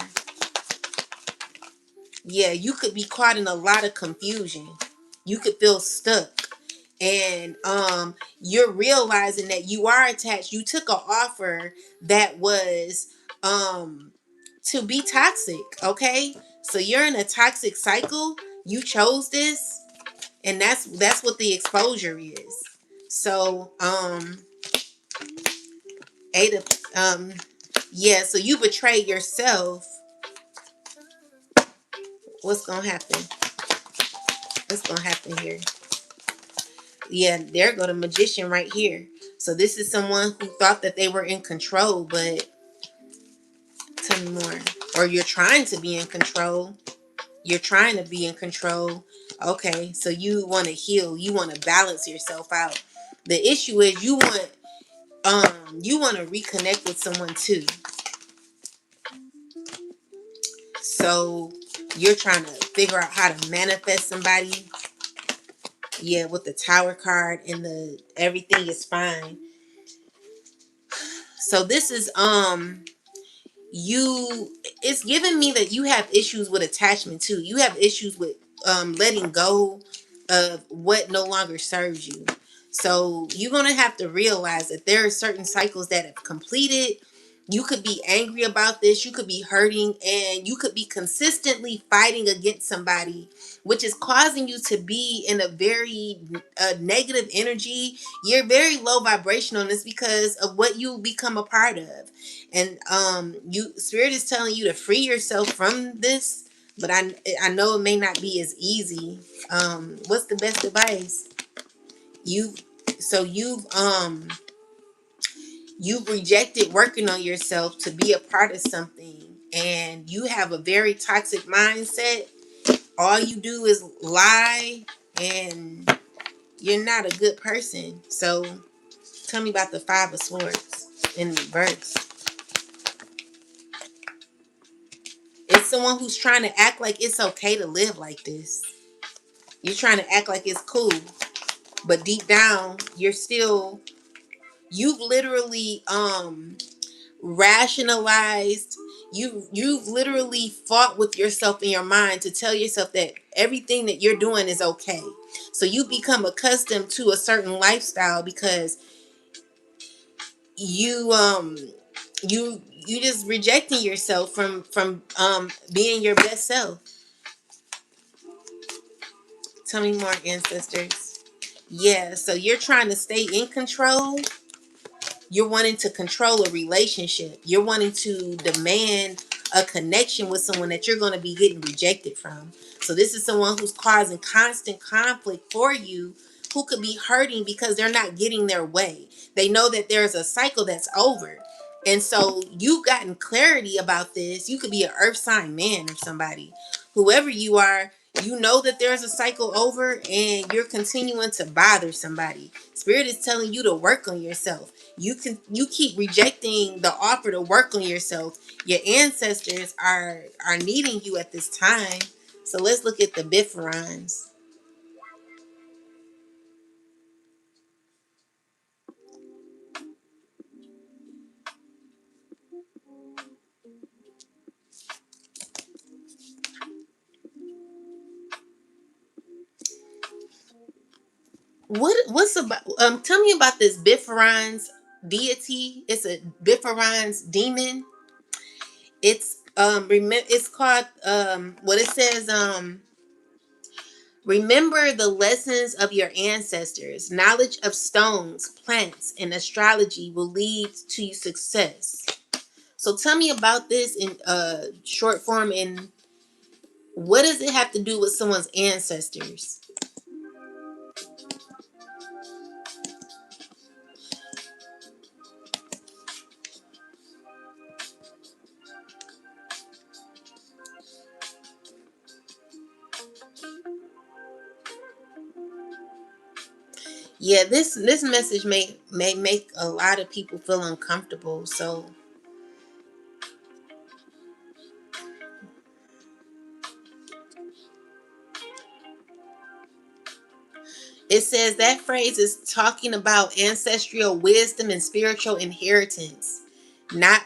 Yeah, you could be caught in a lot of confusion. You could feel stuck. And you're realizing that you are attached. You took an offer that was to be toxic, okay? So you're in a toxic cycle. You chose this, and that's what the exposure is. So Ada, yeah, so you betrayed yourself. What's gonna happen? What's gonna happen here? Yeah, there go the magician right here. So this is someone who thought that they were in control, but tell me more. Or you're trying to be in control. You're trying to be in control. Okay, so you want to heal. You want to balance yourself out. The issue is you want to reconnect with someone too. So you're trying to figure out how to manifest somebody. Yeah, with the Tower card and the everything is fine. So this is you it's giving me that you have issues with attachment too. You have issues with letting go of what no longer serves you. So you're going to have to realize that there are certain cycles that have completed. You could be angry about this, you could be hurting, and you could be consistently fighting against somebody, which is causing you to be in a very negative energy. You're very low vibrational, and it's because of what you become a part of. And you spirit is telling you to free yourself from this, but I know it may not be as easy. What's the best advice? you so you've rejected working on yourself to be a part of something, and you have a very toxic mindset. All you do is lie, and you're not a good person. So tell me about the Five of Swords in reverse. It's someone who's trying to act like it's okay to live like this. You're trying to act like it's cool, but deep down you've literally rationalized. You've literally fought with yourself in your mind to tell yourself that everything that you're doing is okay. So you become accustomed to a certain lifestyle because you you just rejecting yourself from being your best self. Tell me more, ancestors. Yeah, so you're trying to stay in control. You're wanting to control a relationship. You're wanting to demand a connection with someone that you're going to be getting rejected from. So this is someone who's causing constant conflict for you, who could be hurting because they're not getting their way. They know that there's a cycle that's over. And so you've gotten clarity about this. You could be an earth sign man or somebody. Whoever you are, you know that there's a cycle over, and you're continuing to bother somebody. Spirit is telling you to work on yourself. You keep rejecting the offer to work on yourself. Your ancestors are needing you at this time. So let's look at the Bifferons. What's about tell me about this Bifferon's deity. It's a Bifferon's demon. It's called what it says remember the lessons of your ancestors. Knowledge of stones, plants, and astrology will lead to success. So tell me about this in short form, and what does it have to do with someone's ancestors? Yeah, this message may make a lot of people feel uncomfortable. So it says that phrase is talking about ancestral wisdom and spiritual inheritance. Not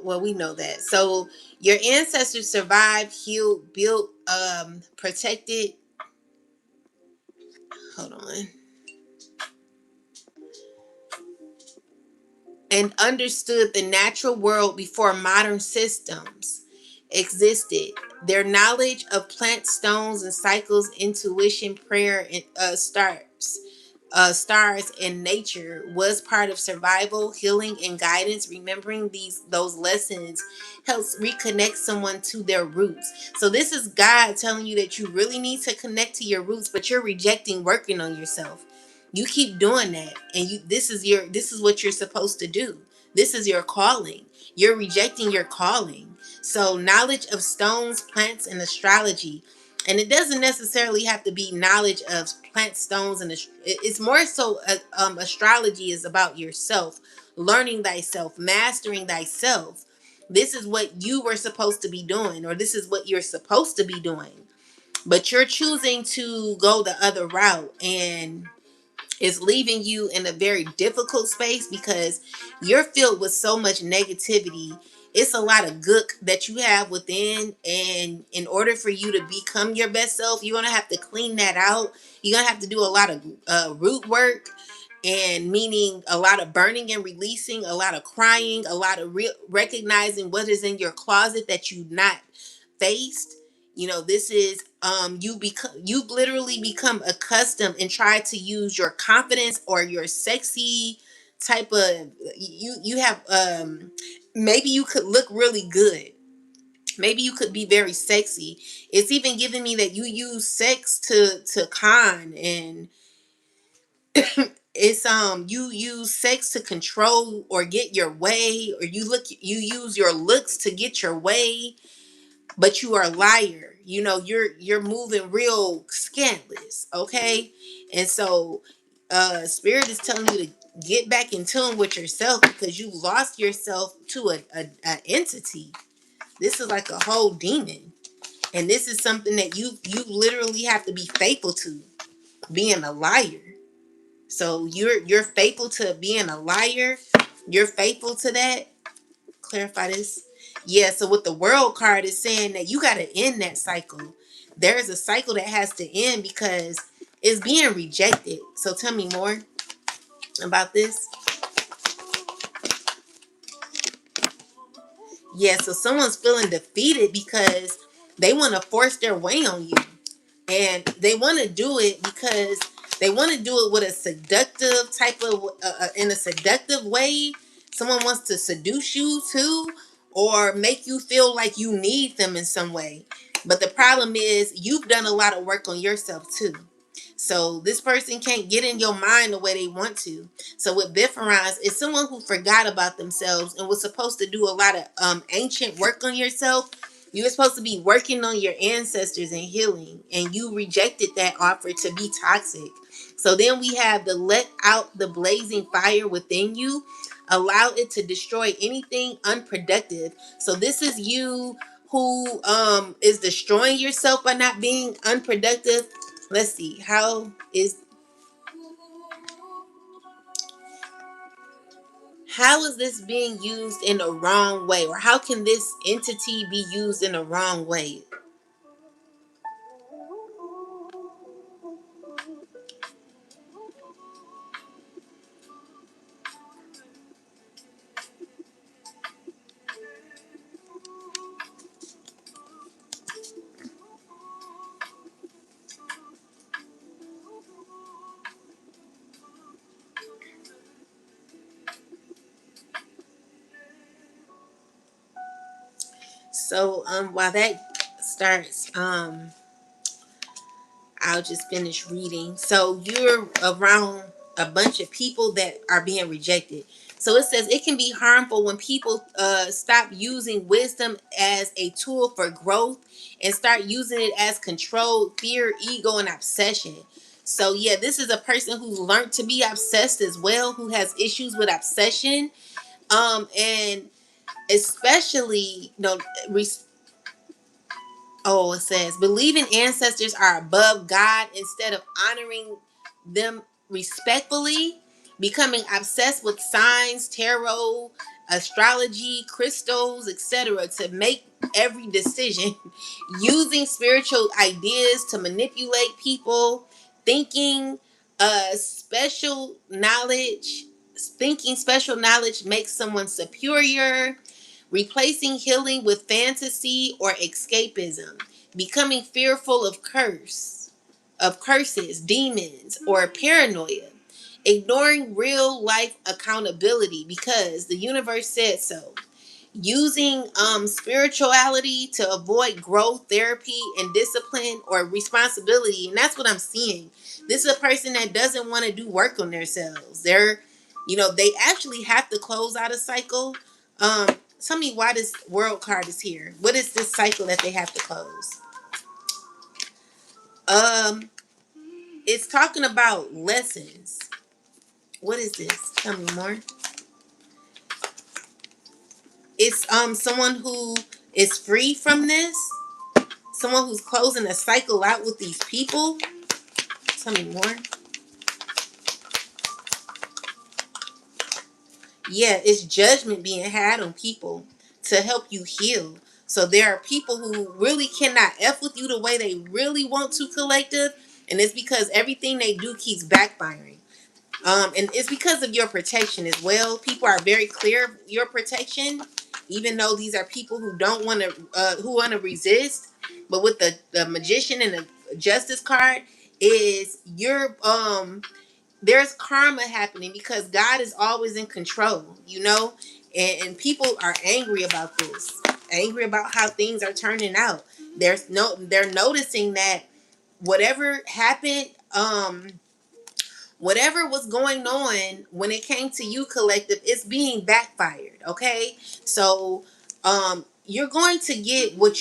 well, we know that. So your ancestors survived, healed, built, protected. Hold on. And understood the natural world before modern systems existed. Their knowledge of plant stones and cycles, intuition, prayer, and stars and nature was part of survival, healing, and guidance. Remembering those lessons helps reconnect someone to their roots. So this is God telling you that you really need to connect to your roots, but you're rejecting working on yourself. You keep doing that, and this is what you're supposed to do. This is your calling. You're rejecting your calling. So knowledge of stones, plants, and astrology, and it doesn't necessarily have to be knowledge of plant stones, and it's more so astrology is about yourself, learning thyself, mastering thyself. This is what you were supposed to be doing, or this is what you're supposed to be doing, but you're choosing to go the other route, and it's leaving you in a very difficult space because you're filled with so much negativity. It's a lot of gook that you have within, and in order for you to become your best self, you're gonna have to clean that out. You're gonna have to do a lot of root work, and meaning a lot of burning and releasing, a lot of crying, a lot of recognizing what is in your closet that you not faced. This is you've literally become accustomed and tried to use your confidence or your sexy type of, you have maybe you could look really good, maybe you could be very sexy. It's even giving me that you use sex to con, and it's you use sex to control or get your way, or you use your looks to get your way, but you are a liar. You're moving real scandalous, okay? And so spirit is telling you to get back in tune with yourself, because you lost yourself to a entity. This is like a whole demon, and this is something that you literally have to be faithful to, being a liar. So you're faithful to being a liar. You're faithful to that. Clarify this. Yeah, so with the world card is saying that you got to end that cycle. There is a cycle that has to end because it's being rejected. So tell me more about this. Yeah, so someone's feeling defeated because they want to force their way on you. And they want to do it because they want to do it with a seductive type of in a seductive way. Someone wants to seduce you too, or make you feel like you need them in some way. But the problem is you've done a lot of work on yourself too. So this person can't get in your mind the way they want to. So with Bifferons, it's someone who forgot about themselves and was supposed to do a lot of ancient work on yourself. You were supposed to be working on your ancestors and healing, and you rejected that offer to be toxic. So then we have the let out the blazing fire within you, allow it to destroy anything unproductive. So this is you who is destroying yourself by not being unproductive. Let's see, how is this being used in a wrong way, or how can this entity be used in a wrong way? So while that starts, I'll just finish reading. So you're around a bunch of people that are being rejected. So it says it can be harmful when people stop using wisdom as a tool for growth and start using it as control, fear, ego, and obsession. So yeah, this is a person who learned to be obsessed as well, who has issues with obsession, and especially, oh, it says believing ancestors are above God instead of honoring them respectfully, becoming obsessed with signs, tarot, astrology, crystals, etc. to make every decision, using spiritual ideas to manipulate people, thinking special knowledge, thinking special knowledge makes someone superior, replacing healing with fantasy or escapism, becoming fearful of curses, demons, or paranoia, ignoring real life accountability because the universe said so, using spirituality to avoid growth, therapy, and discipline or responsibility. And that's what I'm seeing. This is a person that doesn't want to do work on themselves. They actually have to close out a cycle. Tell me why this world card is here. What is this cycle that they have to close? um it's talking about lessons. What is this? Tell me more. It's someone who is free from this, someone who's closing a cycle out with these people. Tell me more. Yeah, it's judgment being had on people to help you heal. So there are people who really cannot F with you the way they really want to, collective, and it's because everything they do keeps backfiring. And it's because of your protection as well. People are very clear of your protection, even though these are people who don't want to, who want to resist. But with the magician and the justice card, is your there's karma happening because God is always in control, and people are angry about this, angry about how things are turning out. They're noticing that whatever happened, whatever was going on when it came to you, collective, it's being backfired. Okay, so you're going to get what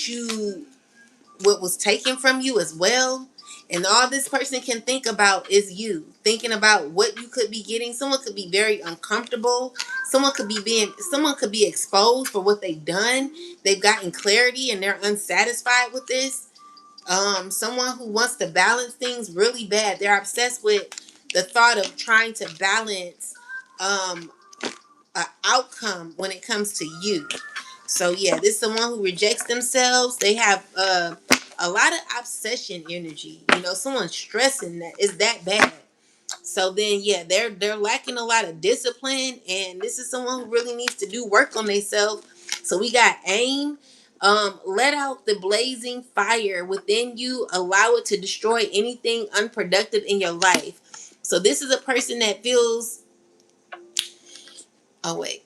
was taken from you as well. And all this person can think about is you thinking about what you could be getting. Someone could be very uncomfortable. Someone could be exposed for what they've done. They've gotten clarity and they're unsatisfied with this. Someone who wants to balance things really bad. They're obsessed with the thought of trying to balance um outcome when it comes to you. So yeah, this is someone who rejects themselves. They have a lot of obsession energy. Someone stressing that is that bad. So then yeah, they're lacking a lot of discipline, and this is someone who really needs to do work on themselves. So we got aim. Let out the blazing fire within you. Allow it to destroy anything unproductive in your life. So this is a person that feels. Oh wait.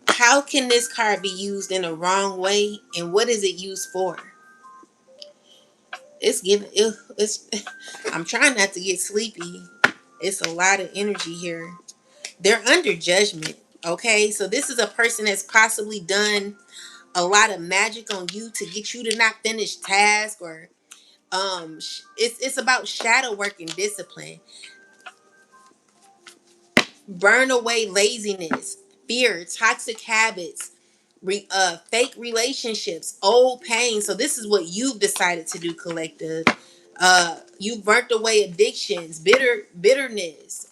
How can this card be used in a wrong way, and what is it used for? It's giving. It's. I'm trying not to get sleepy. It's a lot of energy here. They're under judgment. Okay, so this is a person that's possibly done a lot of magic on you to get you to not finish tasks, or it's about shadow work and discipline. Burn away laziness, fear, toxic habits, fake relationships, old pain. So this is what you've decided to do, collective. You've burnt away addictions, bitterness,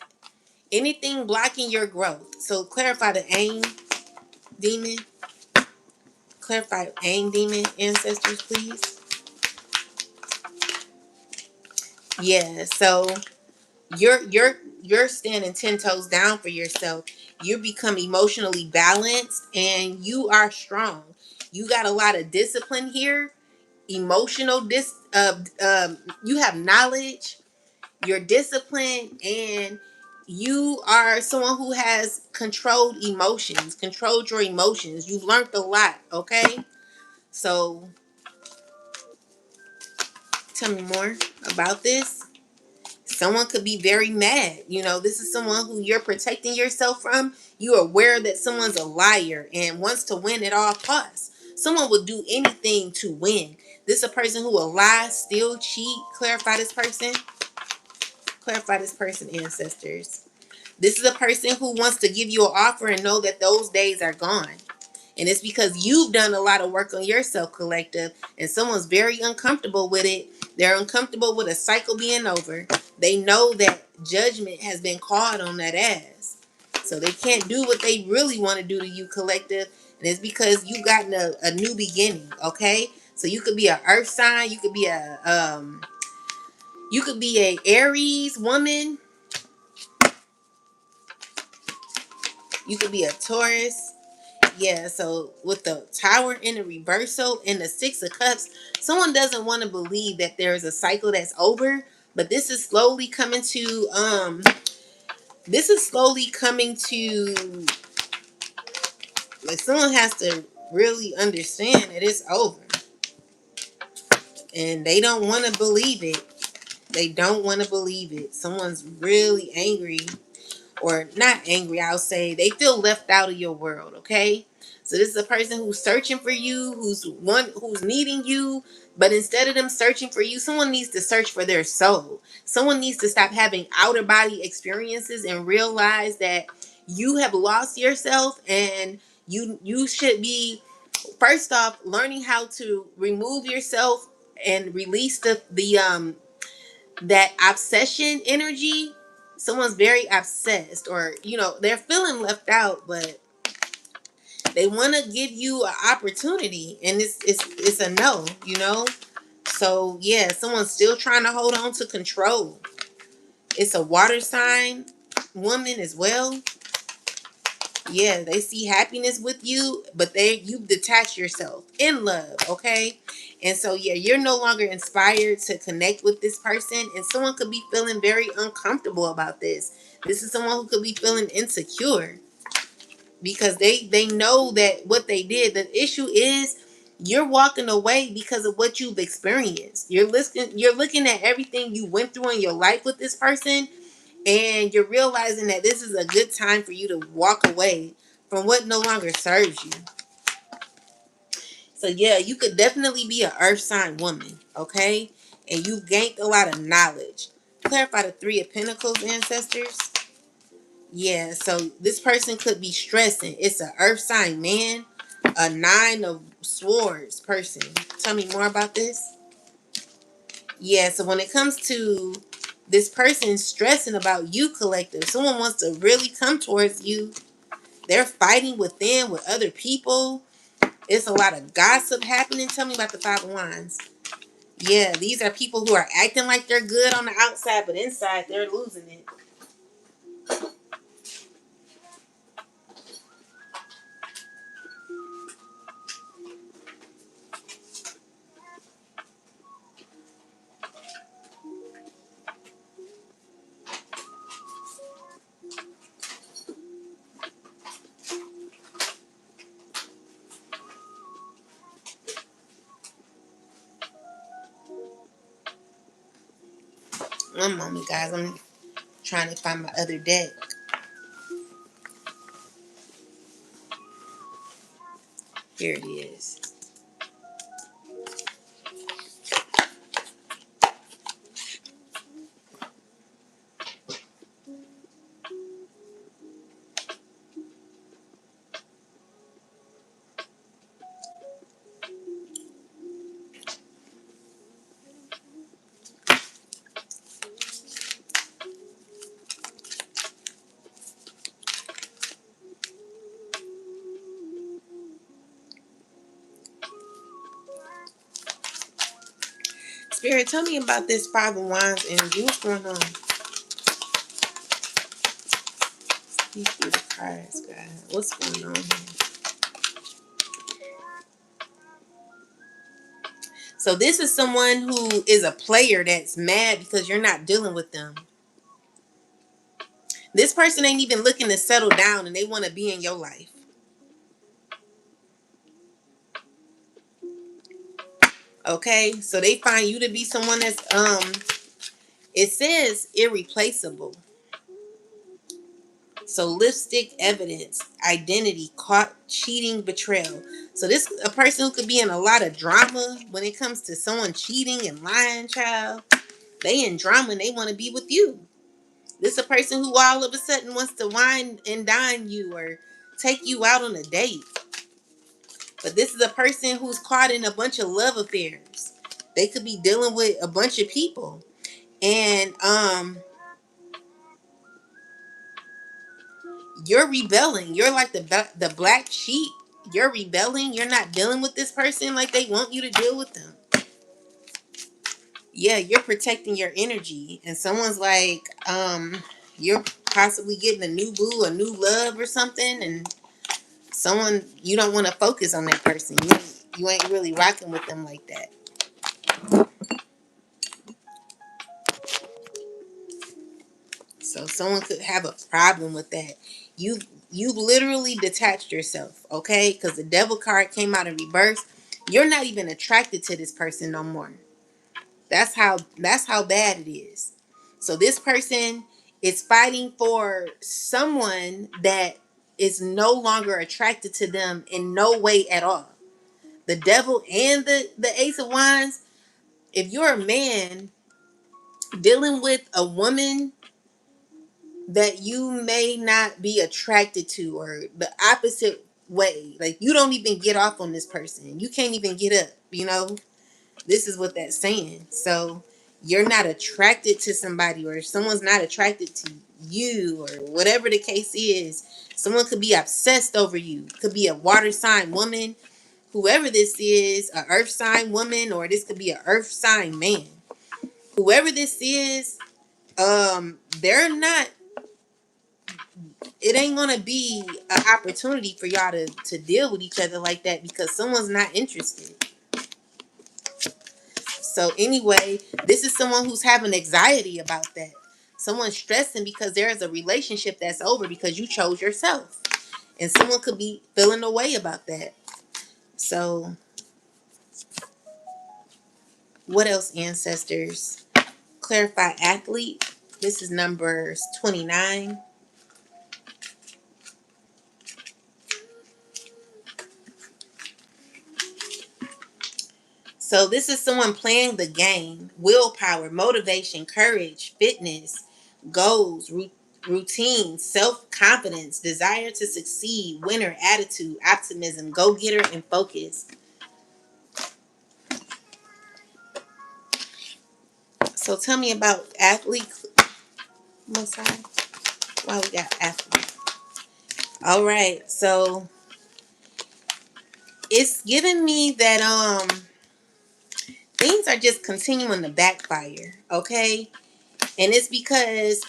anything blocking your growth. So clarify the aim demon. Clarify aim demon, ancestors, please. Yeah. So you're standing 10 toes down for yourself. You become emotionally balanced and you are strong. You got a lot of discipline here, emotional you have knowledge, you're disciplined, and you are someone who has controlled emotions, controlled your emotions. You've learned a lot, okay? So tell me more about this. Someone could be very mad. You know, this is someone who you're protecting yourself from. You're aware that someone's a liar and wants to win at all costs. Someone will do anything to win. This is a person who will lie, steal, cheat. Clarify this person. Clarify this person, ancestors. This is a person who wants to give you an offer and know that those days are gone. And it's because you've done a lot of work on yourself, collective, and someone's very uncomfortable with it. They're uncomfortable with a cycle being over. They know that judgment has been called on that ass. So they can't do what they really want to do to you, collective. And it's because you've gotten a new beginning, okay? So you could be an earth sign, you could be a Aries woman, you could be a Taurus. Yeah, so with the Tower in the reversal and the Six of Cups, someone doesn't want to believe that there is a cycle that's over, but this is slowly coming to, like, someone has to really understand that it's over. And they don't want to believe it. They don't want to believe it. Someone's really angry, or not angry, I'll say they feel left out of your world, okay? So this is a person who's searching for you, who's needing you, but instead of them searching for you, someone needs to search for their soul. Someone needs to stop having outer body experiences and realize that you have lost yourself, and you should be, first off, learning how to remove yourself and release the that obsession energy. Someone's very obsessed, or they're feeling left out, but they want to give you an opportunity, and it's a no. So yeah, someone's still trying to hold on to control. It's a water sign woman as well. Yeah, they see happiness with you, but you've detached yourself in love, okay? And so yeah, you're no longer inspired to connect with this person, and someone could be feeling very uncomfortable about this. This is someone who could be feeling insecure because they know that what they did. The issue is you're walking away because of what you've experienced. You're looking at everything you went through in your life with this person, and you're realizing that this is a good time for you to walk away from what no longer serves you. So yeah, you could definitely be an earth sign woman, okay? And you've gained a lot of knowledge. Clarify the Three of Pentacles, ancestors. Yeah, so this person could be stressing. It's an earth sign man, a Nine of Swords person. Tell me more about this. Yeah, so when it comes to this person stressing about you, collective, someone wants to really come towards you. They're fighting within with other people. It's a lot of gossip happening. Tell me about the Five of Wands. Yeah, these are people who are acting like they're good on the outside, but inside they're losing it. One moment, guys. I'm trying to find my other deck. Here it is. Spirit, tell me about this Five of Wands energy. What's going on? Speak through the cards, guys. What's going on here? So this is someone who is a player that's mad because you're not dealing with them. This person ain't even looking to settle down and they want to be in your life. Okay, so they find you to be someone that's it says irreplaceable. So lipstick evidence, identity, caught cheating, betrayal. So this a person who could be in a lot of drama when it comes to someone cheating and lying, child. They in drama and they want to be with you. This a person who all of a sudden wants to wine and dine you or take you out on a date. But this is a person who's caught in a bunch of love affairs. They could be dealing with a bunch of people. And you're rebelling. You're like the black sheep. You're rebelling. You're not dealing with this person like they want you to deal with them. Yeah, you're protecting your energy. And someone's like, you're possibly getting a new boo, a new love or something, and someone you don't want to focus on that person. You ain't really rocking with them like that. So someone could have a problem with that. You've literally detached yourself, okay? Because the devil card came out in reverse. You're not even attracted to this person no more. That's how bad it is. So this person is fighting for someone that is no longer attracted to them in no way at all. The devil and the ace of wands. If you're a man dealing with a woman that you may not be attracted to, or the opposite way, like you don't even get off on this person, you can't even get up, this is what that's saying. So you're not attracted to somebody, or someone's not attracted to you, or whatever the case is. Someone could be obsessed over you. Could be a water sign woman, whoever this is, a earth sign woman, or this could be a earth sign man. Whoever this is, they're not, it ain't gonna be an opportunity for y'all to deal with each other like that, because someone's not interested. So anyway, this is someone who's having anxiety about that. Someone's stressing because there is a relationship that's over because you chose yourself. And someone could be feeling a way about that. So what else, ancestors? Clarify athlete. This is number 29. So this is someone playing the game. Willpower, motivation, courage, fitness, goals, routine, self-confidence, desire to succeed, winner, attitude, optimism, go-getter, and focus. So tell me about athlete. Mosai. Why we got athlete? All right. So it's giving me that things are just continuing to backfire. Okay. And it's because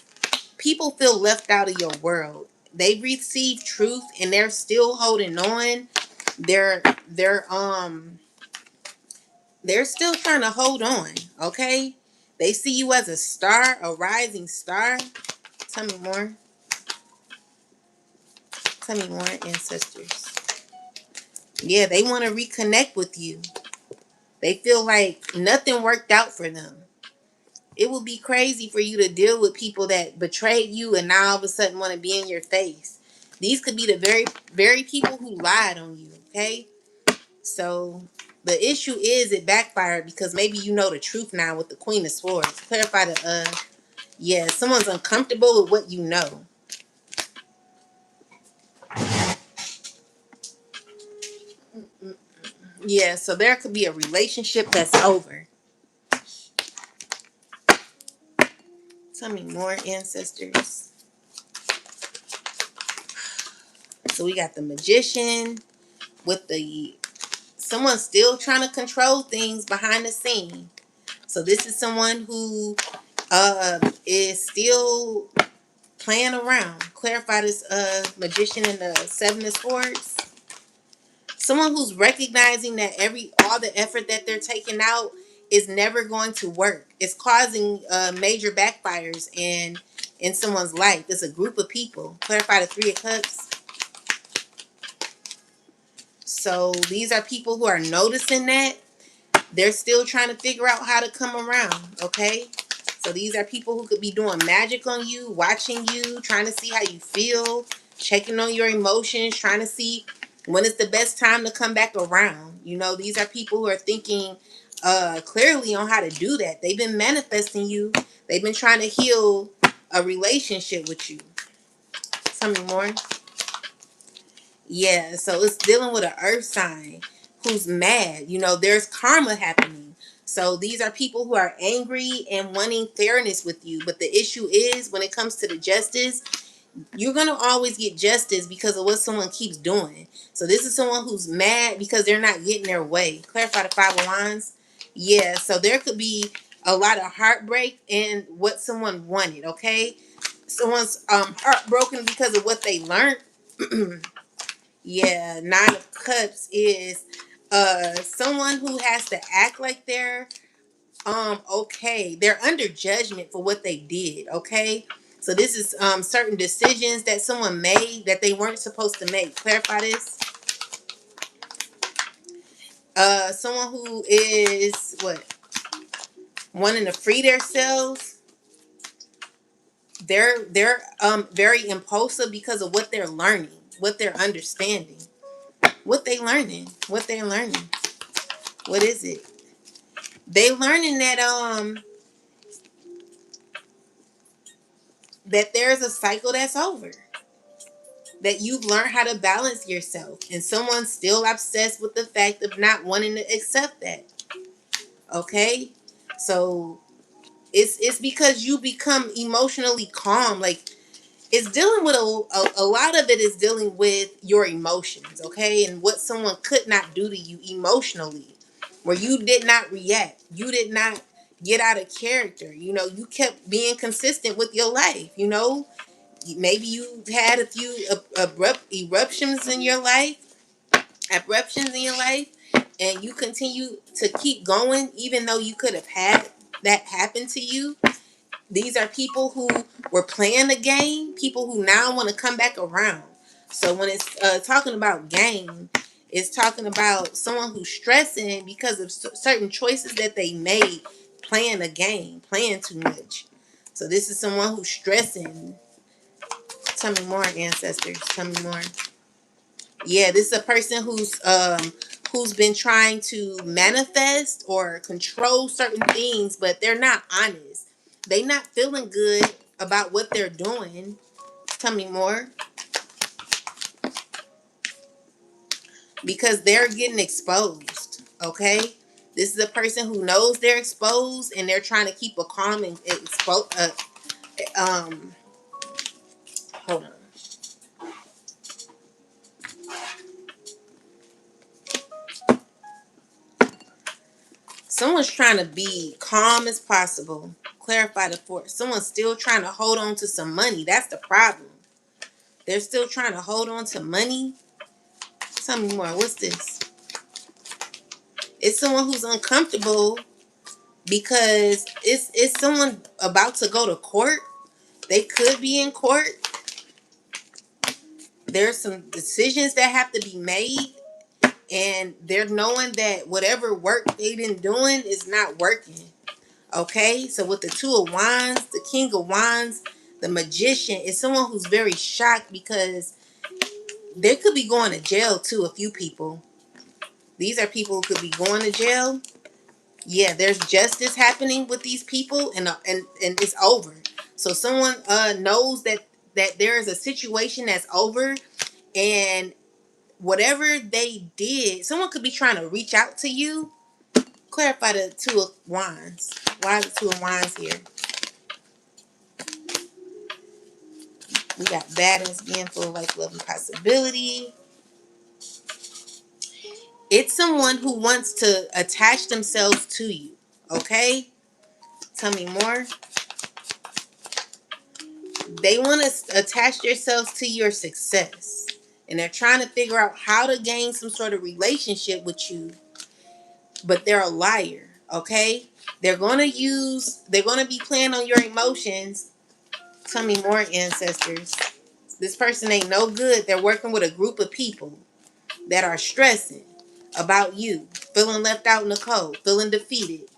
people feel left out of your world. They receive truth and they're still holding on. They're they're um they're still trying to hold on, okay? They see you as a star, a rising star. Tell me more. Tell me more, ancestors. Yeah, they want to reconnect with you. They feel like nothing worked out for them. It would be crazy for you to deal with people that betrayed you and now all of a sudden want to be in your face. These could be the very people who lied on you, okay? So the issue is it backfired because maybe you know the truth now with the Queen of Swords. Clarify the yeah, someone's uncomfortable with what you know. Yeah, so there could be a relationship that's over. Tell me more, ancestors. So we got the Magician with the someone still trying to control things behind the scene. So this is someone who is still playing around. Clarify this Magician and the Seven of Swords. Someone who's recognizing that all the effort that they're taking out is never going to work. It's causing major backfires, and in someone's life. It's a group of people. Clarify the Three of Cups. So these are people who are noticing that. They're still trying to figure out how to come around, okay? So these are people who could be doing magic on you, watching you, trying to see how you feel, checking on your emotions, trying to see when is the best time to come back around. You know, these are people who are thinking clearly on how to do that. They've been manifesting you. They've been trying to heal a relationship with you. Tell me more. Yeah, so it's dealing with an earth sign who's mad. You know, there's karma happening. So these are people who are angry and wanting fairness with you. But the issue is when it comes to the justice, you're going to always get justice because of what someone keeps doing. So this is someone who's mad because they're not getting their way. Clarify the Five of Wands. Yeah, so there could be a lot of heartbreak in what someone wanted, okay? Someone's heartbroken because of what they learned. Yeah, Nine of Cups is someone who has to act like they're okay. They're under judgment for what they did, okay? So this is certain decisions that someone made that they weren't supposed to make. Clarify this. Someone who is what? Wanting to free themselves. They're very impulsive because of what they're learning, what they're understanding. What they learning? What they're learning? What is it? They learning that there's a cycle that's over. That you've learned how to balance yourself. And someone's still obsessed with the fact of not wanting to accept that. Okay? So it's because you become emotionally calm. Like it's dealing with a lot of it is dealing with your emotions, okay? And what someone could not do to you emotionally. Where you did not react. You did not get out of character. You know, you kept being consistent with your life, you know? Maybe you had a few abrupt eruptions in your life, and you continue to keep going, even though you could have had that happen to you. These are people who were playing the game, people who now want to come back around. So when it's talking about game, it's talking about someone who's stressing because of certain choices that they made, playing a game, playing too much. So this is someone who's stressing. Tell me more, ancestors. Tell me more. Yeah, this is a person who's been trying to manifest or control certain things, but they're not honest. They not feeling good about what they're doing. Tell me more. Because they're getting exposed. Okay? This is a person who knows they're exposed and they're trying to keep a calm and hold on. Someone's trying to be calm as possible. Clarify the force. Someone's still trying to hold on to some money. That's the problem. They're still trying to hold on to money. Tell me more. What's this? It's someone who's uncomfortable because it's someone about to go to court. They could be in court. There's some decisions that have to be made, and they're knowing that whatever work they've been doing is not working. Okay, so with the Two of Wands, the King of Wands, the Magician is someone who's very shocked because they could be going to jail too. A few people. These are people who could be going to jail. Yeah, there's justice happening with these people, and it's over. So someone knows that there is a situation that's over, and whatever they did, someone could be trying to reach out to you. Clarify the Two of Wands. Why is the Two of Wands here? We got balance, being full of life, love, and possibility. It's someone who wants to attach themselves to you. Okay? Tell me more. They want to attach themselves to your success. And they're trying to figure out how to gain some sort of relationship with you. But they're a liar. Okay? They're going to be playing on your emotions. Tell me more, ancestors. This person ain't no good. They're working with a group of people that are stressing about you, feeling left out in the cold, feeling defeated.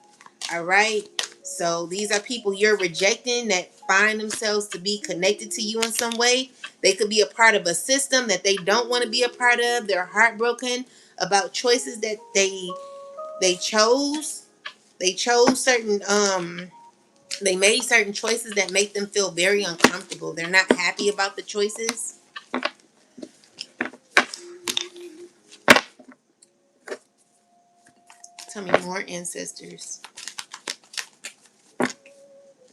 All right. So these are people you're rejecting that find themselves to be connected to you in some way. They could be a part of a system that they don't want to be a part of. They're heartbroken about choices that they chose. They chose certain they made certain choices that make them feel very uncomfortable. They're not happy about the choices. Tell me more, ancestors.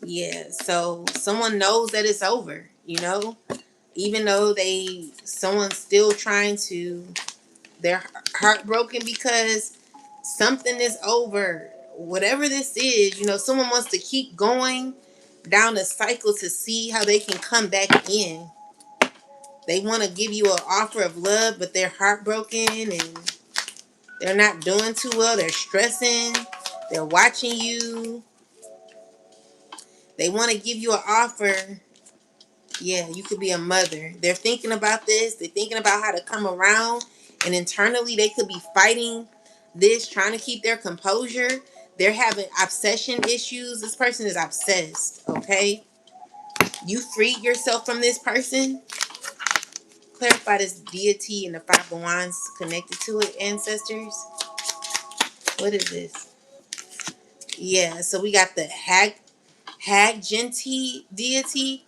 Yeah, so someone knows that it's over, even though someone's still trying to, they're heartbroken because something is over. Whatever this is, someone wants to keep going down a cycle to see how they can come back in. They want to give you an offer of love, but they're heartbroken and they're not doing too well. They're stressing. They're watching you. They want to give you an offer. Yeah, you could be a mother. They're thinking about this. They're thinking about how to come around. And internally, they could be fighting this, trying to keep their composure. They're having obsession issues. This person is obsessed, okay? You freed yourself from this person. Clarify this deity and the five of wands connected to it, ancestors. What is this? Yeah, so we got the Hag Genti deity,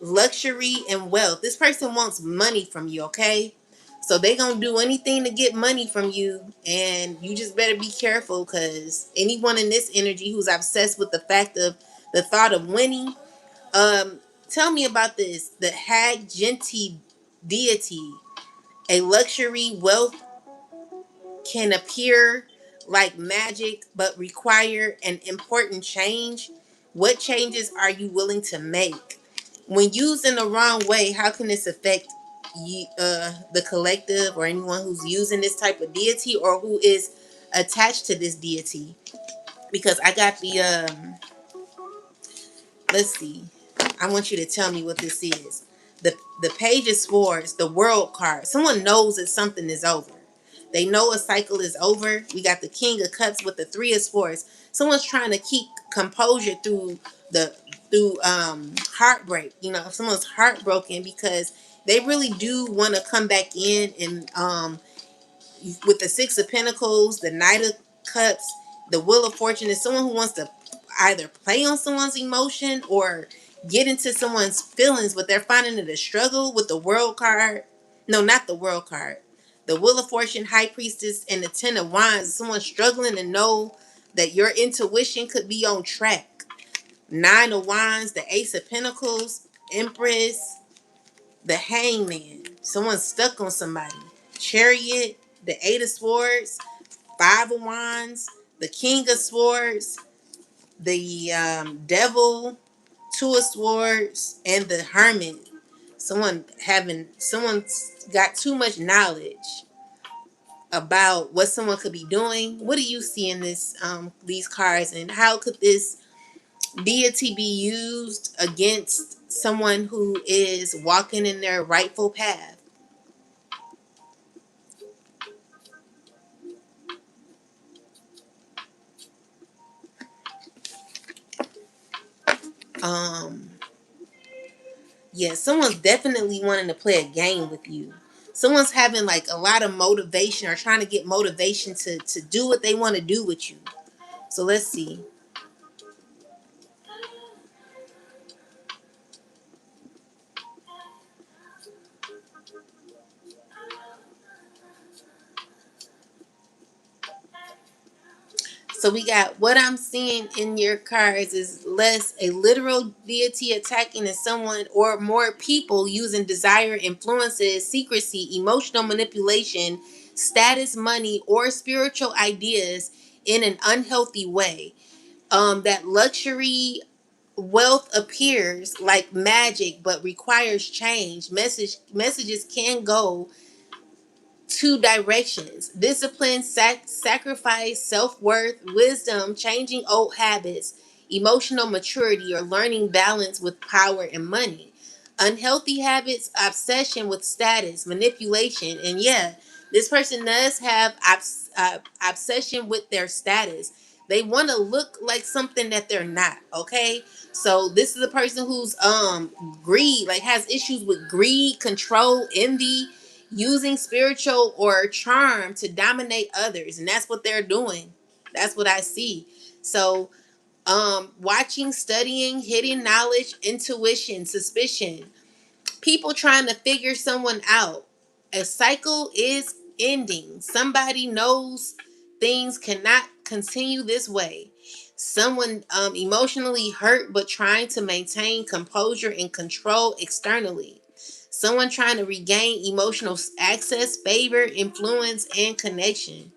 luxury and wealth. This person wants money from you, okay? So they gonna do anything to get money from you, and you just better be careful, because anyone in this energy who's obsessed with the thought of winning, tell me about this. The Hag Genti deity, a luxury wealth can appear like magic but require an important change. What changes are you willing to make? When used in the wrong way, how can this affect you, the collective, or anyone who's using this type of deity or who is attached to this deity? Because I got let's see. I want you to tell me what this is. The Page of Swords, the World card. Someone knows that something is over. They know a cycle is over. We got the King of Cups with the Three of Swords. Someone's trying to keep composure through heartbreak. If someone's heartbroken because they really do want to come back in, and with the Six of Pentacles, the Knight of Cups, the Wheel of Fortune is someone who wants to either play on someone's emotion or get into someone's feelings, but they're finding it a struggle with the World card. No, not the World card. The Wheel of Fortune, High Priestess, and the Ten of Wands. Someone struggling to know that your intuition could be on track. Nine of Wands, the Ace of Pentacles, Empress, the Hangman. Someone's stuck on somebody. Chariot, the Eight of Swords, Five of Wands, the King of Swords, the Devil, Two of Swords, and the Hermit. Someone's got too much knowledge about what someone could be doing. What do you see in these cards, and how could this deity be used against someone who is walking in their rightful path? Um, yeah, someone's definitely wanting to play a game with you. Someone's having like a lot of motivation or trying to get motivation to do what they want to do with you. So let's see. So we got, what I'm seeing in your cards is less a literal deity attacking as someone, or more people using desire, influences, secrecy, emotional manipulation, status, money, or spiritual ideas in an unhealthy way. That luxury wealth appears like magic but requires change. Messages can go two directions: discipline, sacrifice, self-worth, wisdom, changing old habits. emotional maturity, or learning balance with power and money. Unhealthy habits, obsession with status, manipulation, and yeah, this person does have obsession with their status. They want to look like something that they're not. Okay, so this is a person who's greed, like has issues with greed, control, envy, using spiritual or charm to dominate others, and that's what they're doing. That's what I see. So watching, studying, hidden knowledge, intuition, suspicion, people trying to figure someone out. A cycle is ending. Somebody knows things cannot continue this way. Someone emotionally hurt but trying to maintain composure and control externally. Someone trying to regain emotional access, favor, influence, and connection.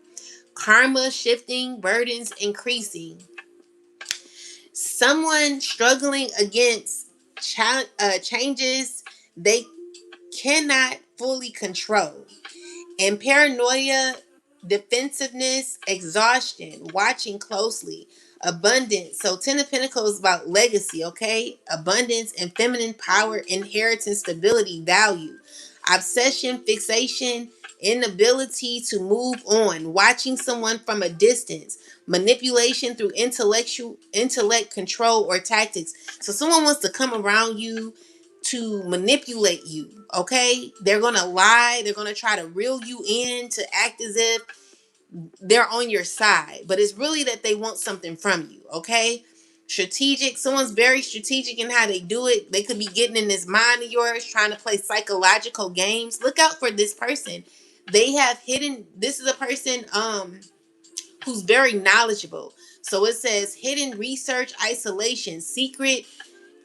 Karma shifting, burdens increasing. Someone struggling against changes they cannot fully control. And paranoia, defensiveness, exhaustion, watching closely, abundance. So Ten of Pentacles is about legacy, okay? Abundance and feminine power, inheritance, stability, value. Obsession, fixation, inability to move on, watching someone from a distance, manipulation through intellect, control, or tactics. So someone wants to come around you to manipulate you. Okay, they're gonna lie, they're gonna try to reel you in to act as if they're on your side, but it's really that they want something from you. Okay, strategic, someone's very strategic in how they do it. They could be getting in this mind of yours, trying to play psychological games. Look out for this person. They have hidden, this is a person who's very knowledgeable. So it says hidden research, isolation, secret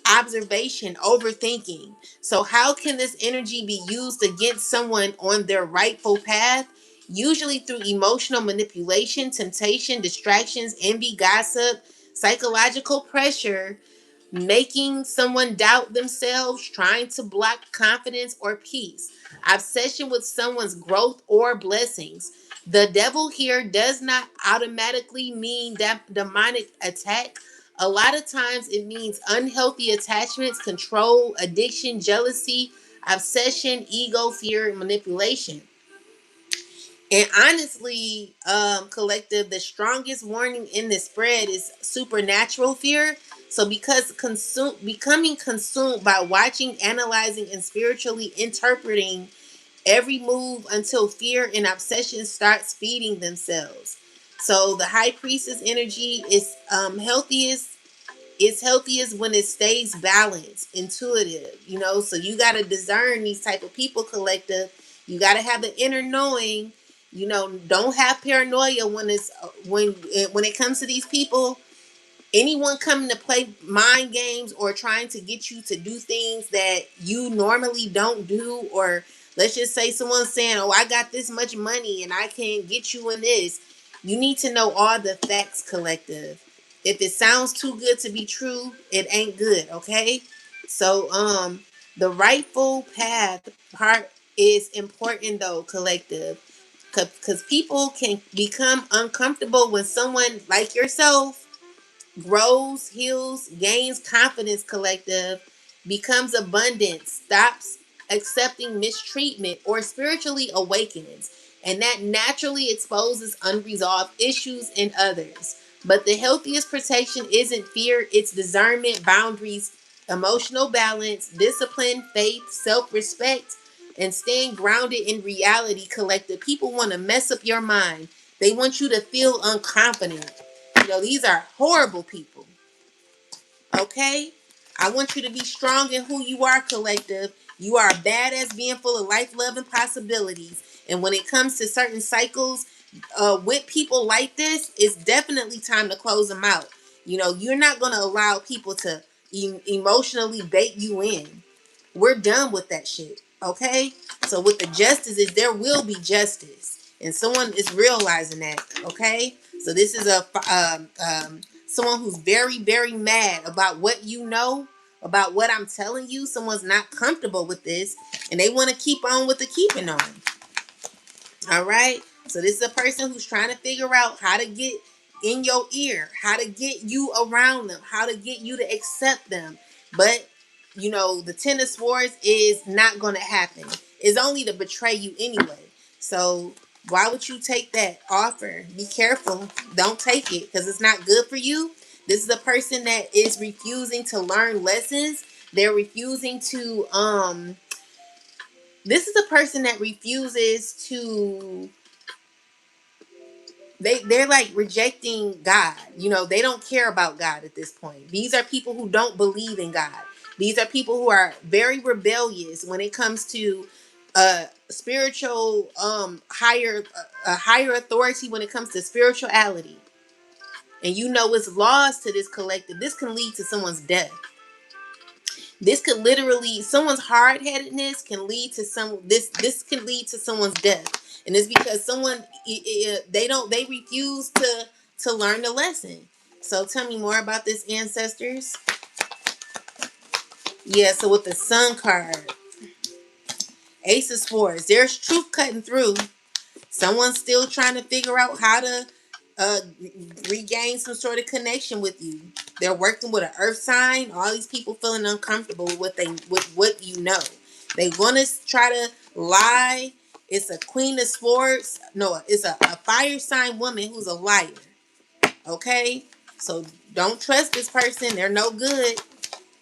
observation, overthinking. So how can this energy be used against someone on their rightful path? Usually through emotional manipulation, temptation, distractions, envy, gossip, psychological pressure, making someone doubt themselves, trying to block confidence or peace, obsession with someone's growth or blessings. The devil here does not automatically mean that demonic attack. A lot of times it means unhealthy attachments, control, addiction, jealousy, obsession, ego, fear, and manipulation. And honestly, collective, the strongest warning in this spread is supernatural fear. So because becoming consumed by watching, analyzing, and spiritually interpreting every move until fear and obsession starts feeding themselves. So the high priestess energy is healthiest. It's healthiest when it stays balanced, intuitive, so you got to discern these type of people, collective. You got to have the inner knowing, don't have paranoia when it comes to these people. Anyone coming to play mind games or trying to get you to do things that you normally don't do, or let's just say someone's saying, oh, I got this much money and I can get you in this. You need to know all the facts, collective. If it sounds too good to be true, it ain't good. Okay, so the rightful path part is important though, collective, because people can become uncomfortable when someone like yourself grows, heals, gains confidence, collective, becomes abundant, stops accepting mistreatment, or spiritually awakens. And that naturally exposes unresolved issues in others. But the healthiest protection isn't fear, it's discernment, boundaries, emotional balance, discipline, faith, self respect, and staying grounded in reality, collective. People want to mess up your mind, they want you to feel unconfident. These are horrible people. Okay? I want you to be strong in who you are, collective. You are a badass being full of life, love, and possibilities. And when it comes to certain cycles, with people like this, it's definitely time to close them out. You're not going to allow people to emotionally bait you in. We're done with that shit. Okay? So with the justice is there will be justice. And someone is realizing that. Okay? So this is a someone who's very, very mad about what you know, about what I'm telling you. Someone's not comfortable with this and they want to keep on with the keeping on. All right. So this is a person who's trying to figure out how to get in your ear, how to get you around them, how to get you to accept them. But the Ten of Swords is not going to happen. It's only to betray you anyway. So why would you take that offer? Be careful. Don't take it because it's not good for you. This is a person that is refusing to learn lessons. They're refusing to this is a person that refuses to they're like rejecting God. They don't care about God at this point. These are people who don't believe in God. These are people who are very rebellious when it comes to spiritual higher a higher authority when it comes to spirituality. And it's laws to this collective. This can lead to someone's death. This could literally someone's hard-headedness can lead to this can lead to someone's death. And it's because they refuse to learn the lesson. So tell me more about this, ancestors. Yeah, so with the Sun card, Ace of Swords, there's truth cutting through. Someone's still trying to figure out how to uh, regain some sort of connection with you. They're working with an earth sign. All these people feeling uncomfortable with what you know. They want to try to lie. It's a Queen of Swords. No, it's a fire sign woman who's a liar. Okay? So don't trust this person. They're no good.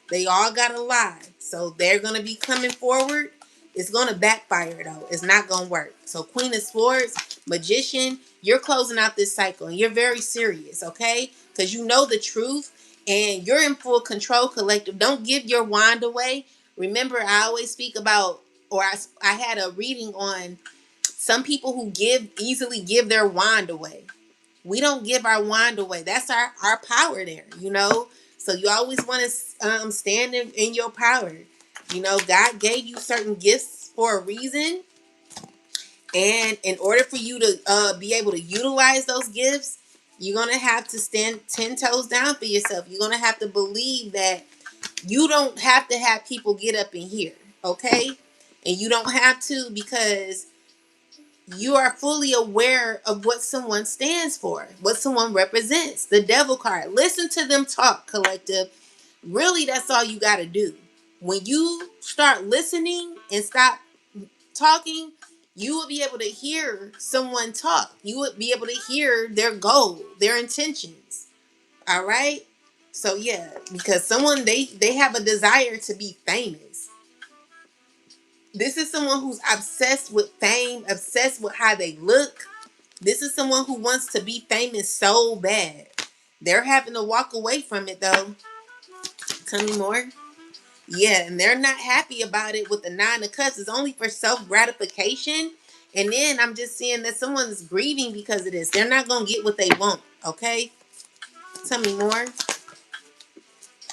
They all got to lie. So they're going to be coming forward. It's going to backfire, though. It's not going to work. So Queen of Swords, Magician, you're closing out this cycle. And you're very serious, okay? Because you know the truth. And you're in full control, collective. Don't give your wand away. Remember, I always speak about, or I had a reading on some people who easily give their wand away. We don't give our wand away. That's our power there. So you always want to stand in your power. God gave you certain gifts for a reason. And in order for you to be able to utilize those gifts, you're going to have to stand 10 toes down for yourself. You're going to have to believe that you don't have to have people get up in here. Okay? And you don't have to, because you are fully aware of what someone stands for, what someone represents. The Devil card. Listen to them talk, collective. Really, that's all you got to do. When you start listening and stop talking, you will be able to hear someone talk. You would be able to hear their goal, their intentions. All right? So yeah, because someone they have a desire to be famous. This is someone who's obsessed with fame, obsessed with how they look. This is someone who wants to be famous so bad. They're having to walk away from it, though. Tell me more. Yeah, and they're not happy about it with the Nine of Cups. It's only for self-gratification. And then I'm just seeing that someone's grieving because of this. They're not going to get what they want, okay? Tell me more.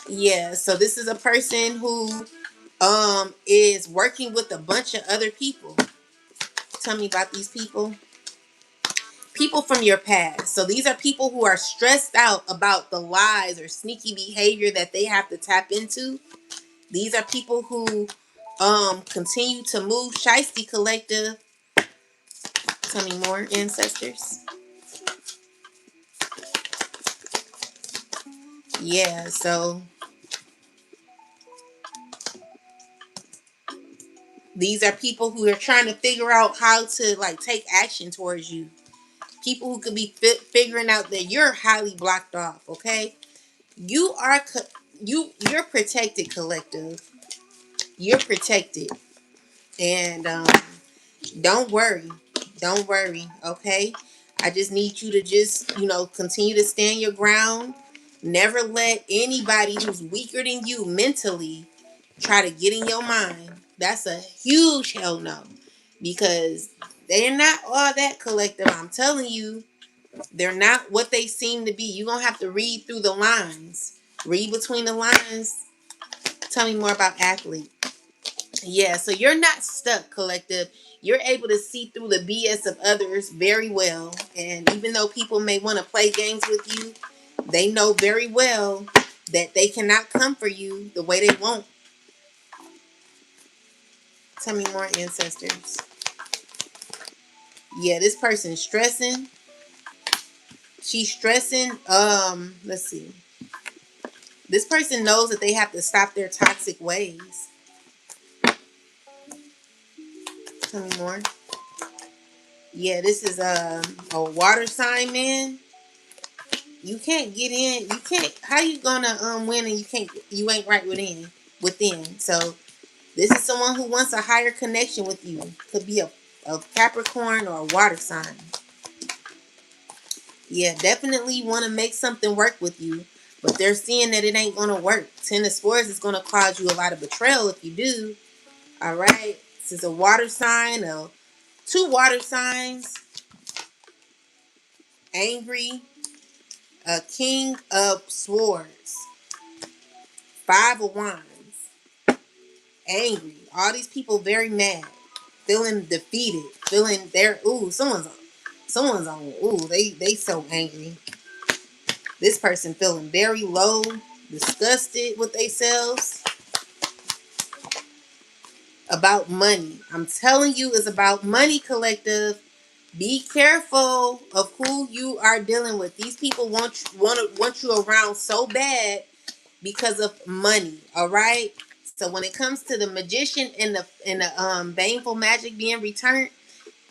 Yeah, so this is a person who is working with a bunch of other people. Tell me about these people. People from your past. So these are people who are stressed out about the lies or sneaky behavior that they have to tap into. These are people who continue to move. Shiesty, collective. Tell me more, ancestors. Yeah, so these are people who are trying to figure out how to take action towards you. People who could be figuring out that you're highly blocked off. Okay, you are you're protected, collective. You're protected, and don't worry, don't worry. Okay, I just need you to just continue to stand your ground. Never let anybody who's weaker than you mentally try to get in your mind. That's a huge hell no, because they're not all that, collective. I'm telling you. They're not what they seem to be. You're going to have to read through the lines. Read between the lines. Tell me more about athlete. Yeah, so you're not stuck, collective. You're able to see through the BS of others very well. And even though people may want to play games with you, they know very well that they cannot come for you the way they want. Tell me more, ancestors. Yeah, this person's stressing. She's stressing. Let's see. This person knows that they have to stop their toxic ways. Tell me more. Yeah, this is a water sign, man. You can't get in. You can't. How you gonna win and you can't? You ain't right within. Within. So this is someone who wants a higher connection with you. Could be a Capricorn or a water sign. Yeah, definitely want to make something work with you, but they're seeing that it ain't gonna work. Ten of Swords is gonna cause you a lot of betrayal if you do. All right. This is a water sign. Two water signs. Angry. A King of Swords. Five of Wands. Angry. All these people very mad. Feeling defeated. Feeling they're someone's on they so angry. This person feeling very low, disgusted with themselves. About money. I'm telling you, it's about money, collective. Be careful of who you are dealing with. These people want you around so bad because of money. All right. So when it comes to the magician and the baneful magic being returned,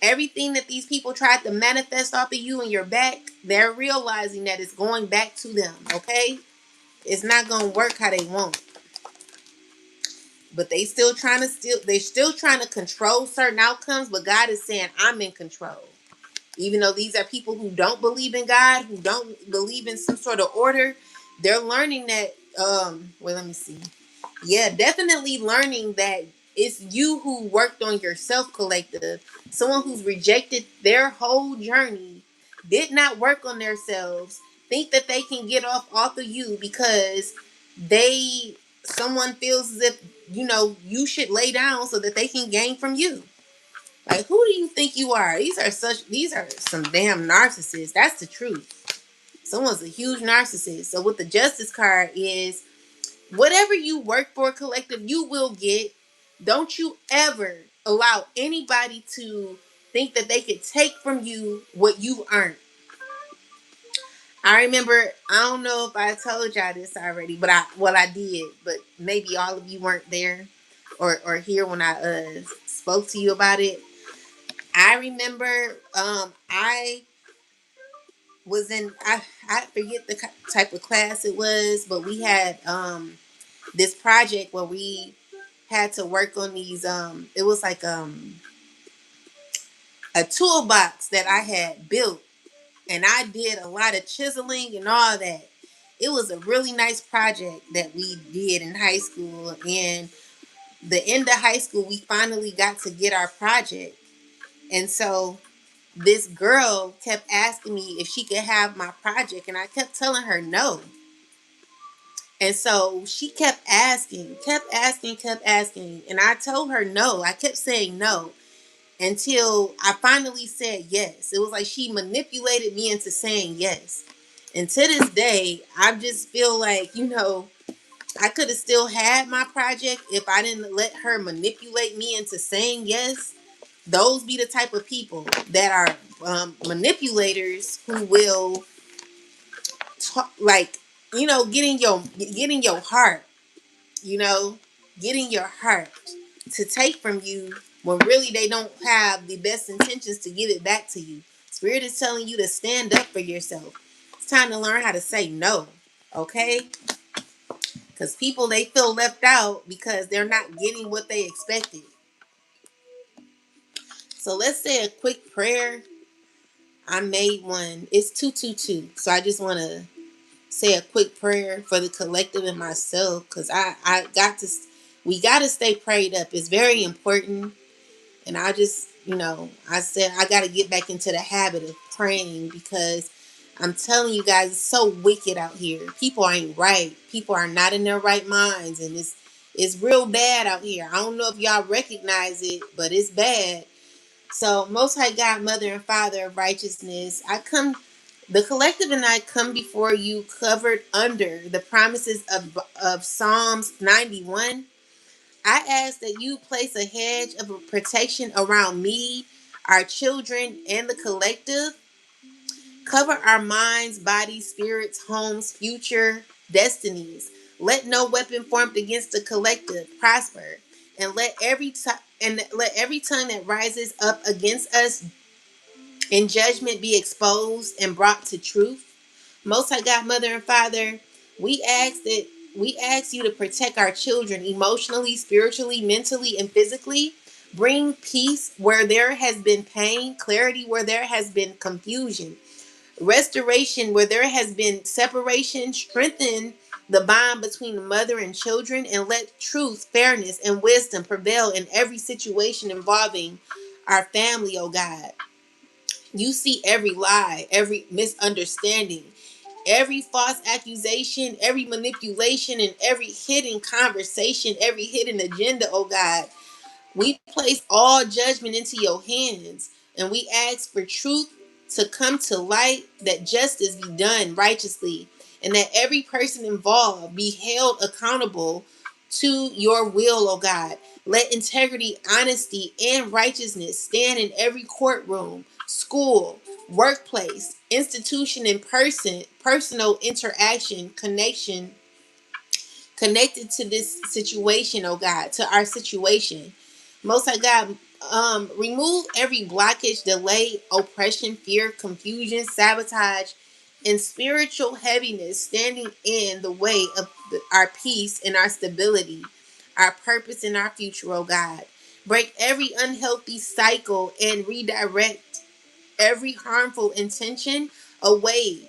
everything that these people tried to manifest off of you and your back, they're realizing that it's going back to them. Okay, it's not gonna work how they want. But they're still trying to control certain outcomes. But God is saying, I'm in control. Even though these are people who don't believe in God, who don't believe in some sort of order, they're learning that. Well, let me see. Yeah, definitely learning that it's you who worked on yourself, collective. Someone who's rejected their whole journey, did not work on themselves, think that they can get off of you because they someone feels as if you should lay down so that they can gain from you. Like, who do you think you are? These are some damn narcissists. That's the truth. Someone's a huge narcissist. So with the Justice card is whatever you work for, collective, you will get. Don't you ever allow anybody to think that they could take from you what you earned. I remember, I don't know if I told y'all this already, but I did, but maybe all of you weren't there or here when I spoke to you about it. I remember I was in I forget the type of class it was, but we had this project where we had to work on these it was like a toolbox that I had built, and I did a lot of chiseling and all that. It was a really nice project that we did in high school, and the end of high school we finally got to get our project. And so this girl kept asking me if she could have my project, and I kept telling her no. And so she kept asking, and I told her no. I kept saying no until I finally said yes. It was like she manipulated me into saying yes. And to this day, I just feel like, I could have still had my project if I didn't let her manipulate me into saying yes. Those be the type of people that are manipulators who will talk, like, getting your heart, you know, getting your heart to take from you when really they don't have the best intentions to give it back to you. Spirit is telling you to stand up for yourself. It's time to learn how to say no, okay? Because people, they feel left out because they're not getting what they expected. So let's say a quick prayer. I made one. It's 222. So I just want to say a quick prayer for the collective and myself, because we got to stay prayed up. It's very important. And I just, I said I got to get back into the habit of praying, because I'm telling you guys, it's so wicked out here. People ain't right. People are not in their right minds, and it's real bad out here. I don't know if y'all recognize it, but it's bad. So, Most High God, Mother and Father of righteousness, the collective and I come before you covered under the promises of Psalms 91. I ask that you place a hedge of protection around me, our children, and the collective. Cover our minds, bodies, spirits, homes, future destinies. Let no weapon formed against the collective prosper, and let every tongue that rises up against us in judgment be exposed and brought to truth. Most High God, Mother and Father, we ask that we ask you to protect our children emotionally, spiritually, mentally, and physically. Bring peace where there has been pain, clarity where there has been confusion, restoration where there has been separation. Strengthen the bond between the mother and children, and let truth, fairness, and wisdom prevail in every situation involving our family, oh God. You see every lie, every misunderstanding, every false accusation, every manipulation, and every hidden conversation, every hidden agenda, oh God. We place all judgment into your hands, and we ask for truth to come to light, that justice be done righteously, and that every person involved be held accountable to your will, oh God. Let integrity, honesty, and righteousness stand in every courtroom, school, workplace, institution, and personal interaction, connection connected to this situation, oh God, to our situation. Most High God, remove every blockage, delay, oppression, fear, confusion, sabotage, and spiritual heaviness standing in the way of our peace and our stability, our purpose and our future, oh God. Break every unhealthy cycle and redirect every harmful intention away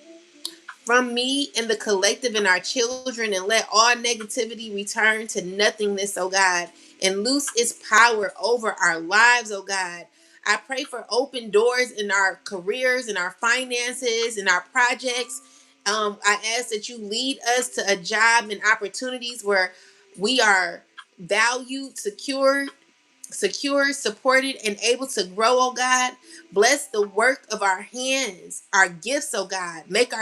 from me and the collective and our children, and let all negativity return to nothingness, oh God, and loose its power over our lives, oh God. I pray for open doors in our careers, in our finances, in our projects. I ask that you lead us to a job and opportunities where we are valued, secure, supported, and able to grow, oh God. Bless the work of our hands, our gifts, oh God. Make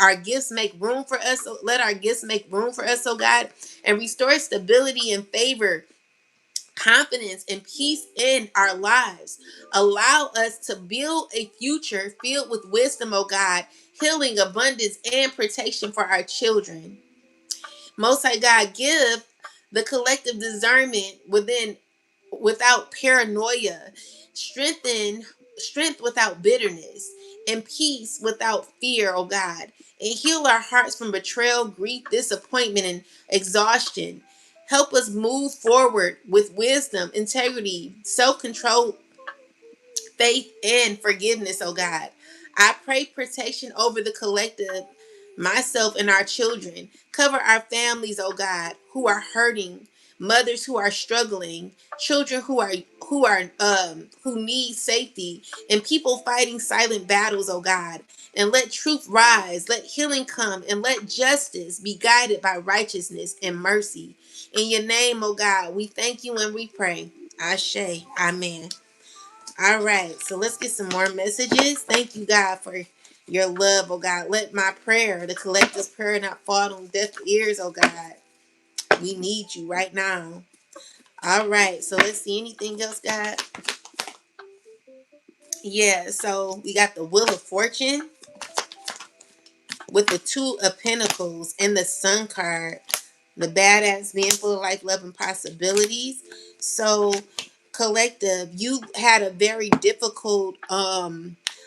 our gifts make room for us. Let our gifts make room for us, oh God, and restore stability and favor, confidence and peace in our lives. Allow us to build a future filled with wisdom, oh God, healing, abundance, and protection for our children. Most High God, give the collective discernment without paranoia, strengthen strength without bitterness, and peace without fear, oh God. And heal our hearts from betrayal, grief, disappointment, and exhaustion. Help us move forward with wisdom, integrity, self-control, faith, and forgiveness, oh God. I pray protection over the collective, myself and our children. Cover our families, oh God, who are hurting, mothers who are struggling, children who need safety, and people fighting silent battles, oh God. And let truth rise, let healing come, and let justice be guided by righteousness and mercy. In your name, oh God, we thank you and we pray. Ashe. Amen. All right, so let's get some more messages. Thank you, God, for your love, oh God. Let my prayer, the collective's prayer, not fall on deaf ears, oh God. We need you right now. All right, so let's see anything else, God. Yeah, so we got the Wheel of Fortune with the Two of Pentacles and the Sun card. The badass being full of life, love, and possibilities. So, collective, you had a very difficult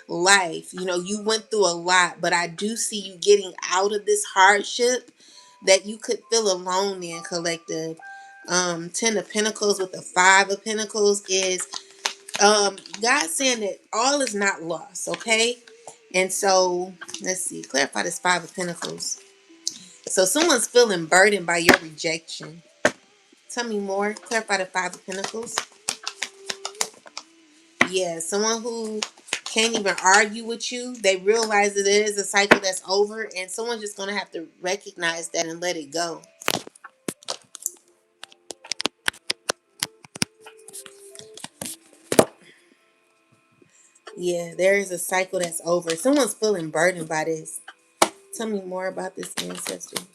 life. You know, you went through a lot, but I do see you getting out of this hardship that you could feel alone in, collective. Ten of Pentacles with the Five of Pentacles is God saying that all is not lost, okay? And so let's see, clarify this Five of Pentacles. So someone's feeling burdened by your rejection. Tell me more. Clarify the Five of Pentacles. Yeah, someone who can't even argue with you. They realize that it is a cycle that's over, and someone's just going to have to recognize that and let it go. Yeah, there is a cycle that's over. Someone's feeling burdened by this. Tell me more about this, ancestors.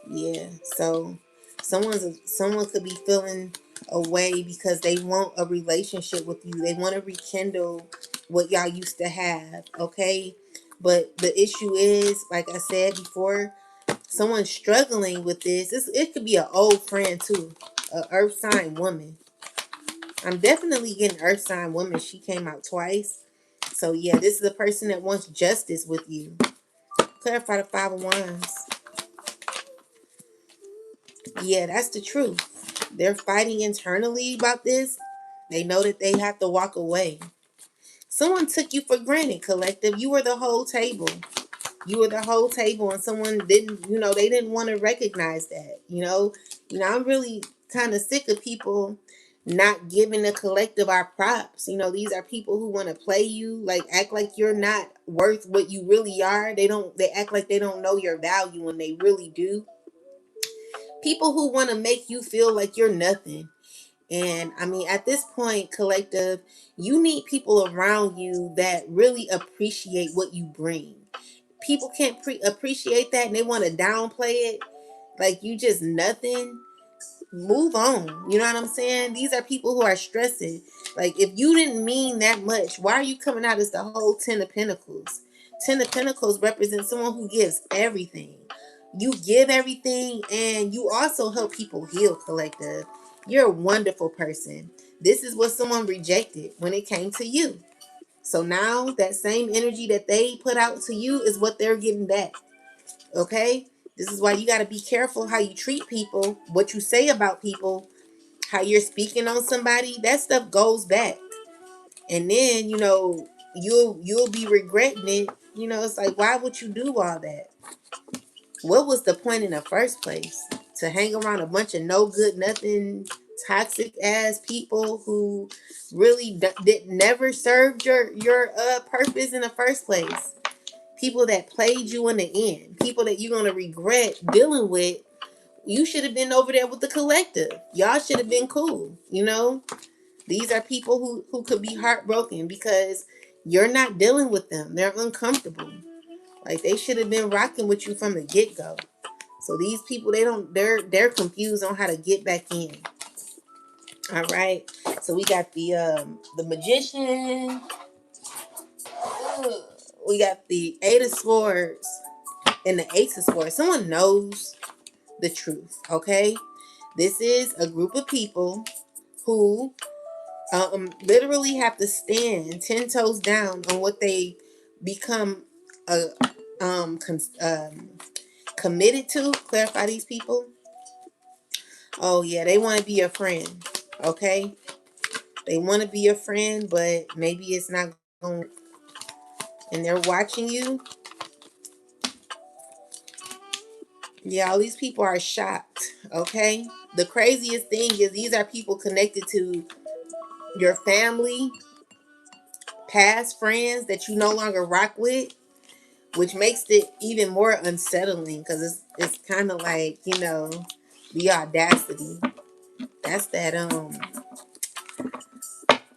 Yeah, so someone could be feeling away because they want a relationship with you. They want to rekindle what y'all used to have, okay? But the issue is, like I said before, someone struggling with this. It could be an old friend too, a earth sign woman. I'm definitely getting earth sign woman. She came out twice. So yeah, this is a person that wants justice with you. Clarify the Five of Wands. Yeah, that's the truth. They're fighting internally about this. They know that they have to walk away. Someone took you for granted, collective. You were the whole table. You were the whole table, and someone didn't, they didn't want to recognize that. I'm really kind of sick of people not giving the collective our props. These are people who want to play you, like act like you're not worth what you really are. They act like they don't know your value when they really do. People who want to make you feel like you're nothing. And I mean, at this point, collective, you need people around you that really appreciate what you bring. People can't appreciate that, and they want to downplay it like you just nothing. Move on. You know what I'm saying? These are people who are stressing. Like, if you didn't mean that much, why are you coming out as the whole Ten of Pentacles? Ten of Pentacles represents someone who gives everything. You give everything, and you also help people heal, collective. You're a wonderful person. This is what someone rejected when it came to you. So now that same energy that they put out to you is what they're getting back. Okay? This is why you got to be careful how you treat people, what you say about people, how you're speaking on somebody. That stuff goes back. And then, you'll be regretting it. It's like, why would you do all that? What was the point in the first place? To hang around a bunch of no good nothing toxic ass people who really did never served your purpose in the first place. People that played you in the end. People that you're gonna regret dealing with. You should have been over there with the collective. Y'all should have been cool. These are people who could be heartbroken because you're not dealing with them. They're uncomfortable. Like, they should have been rocking with you from the get-go. So these people, they're confused on how to get back in. All right. So we got the Magician. We got the Eight of Swords and the Ace of Swords. Someone knows the truth. Okay. This is a group of people who literally have to stand 10 toes down on what they become committed to. Clarify these people. Oh yeah, they want to be your friend. Okay, they want to be your friend, but maybe it's not going. And they're watching you. Yeah, all these people are shocked. Okay, the craziest thing is these are people connected to your family, past friends that you no longer rock with, which makes it even more unsettling because it's kind of like, the audacity. That's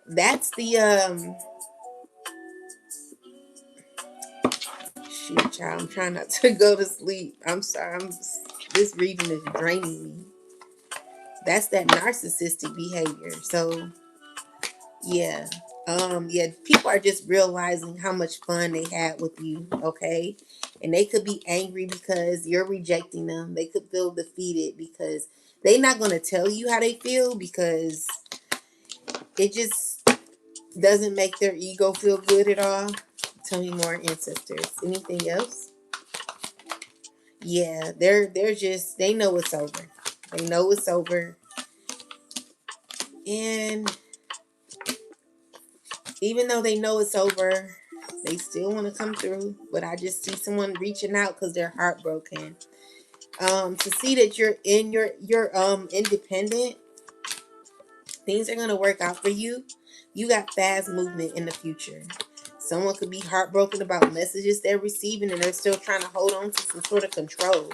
that's the shoot, child, I'm trying not to go to sleep. I'm sorry. This reading is draining me. That's that narcissistic behavior. So yeah. Yeah, people are just realizing how much fun they had with you, okay? And they could be angry because you're rejecting them. They could feel defeated because they're not going to tell you how they feel because it just doesn't make their ego feel good at all. Tell me more, ancestors. Anything else? Yeah, they're just, they know it's over. They know it's over. And even though they know it's over, they still want to come through. But I just see someone reaching out because they're heartbroken. To see that you're in your independent, things are gonna work out for you. You got fast movement in the future. Someone could be heartbroken about messages they're receiving and they're still trying to hold on to some sort of control.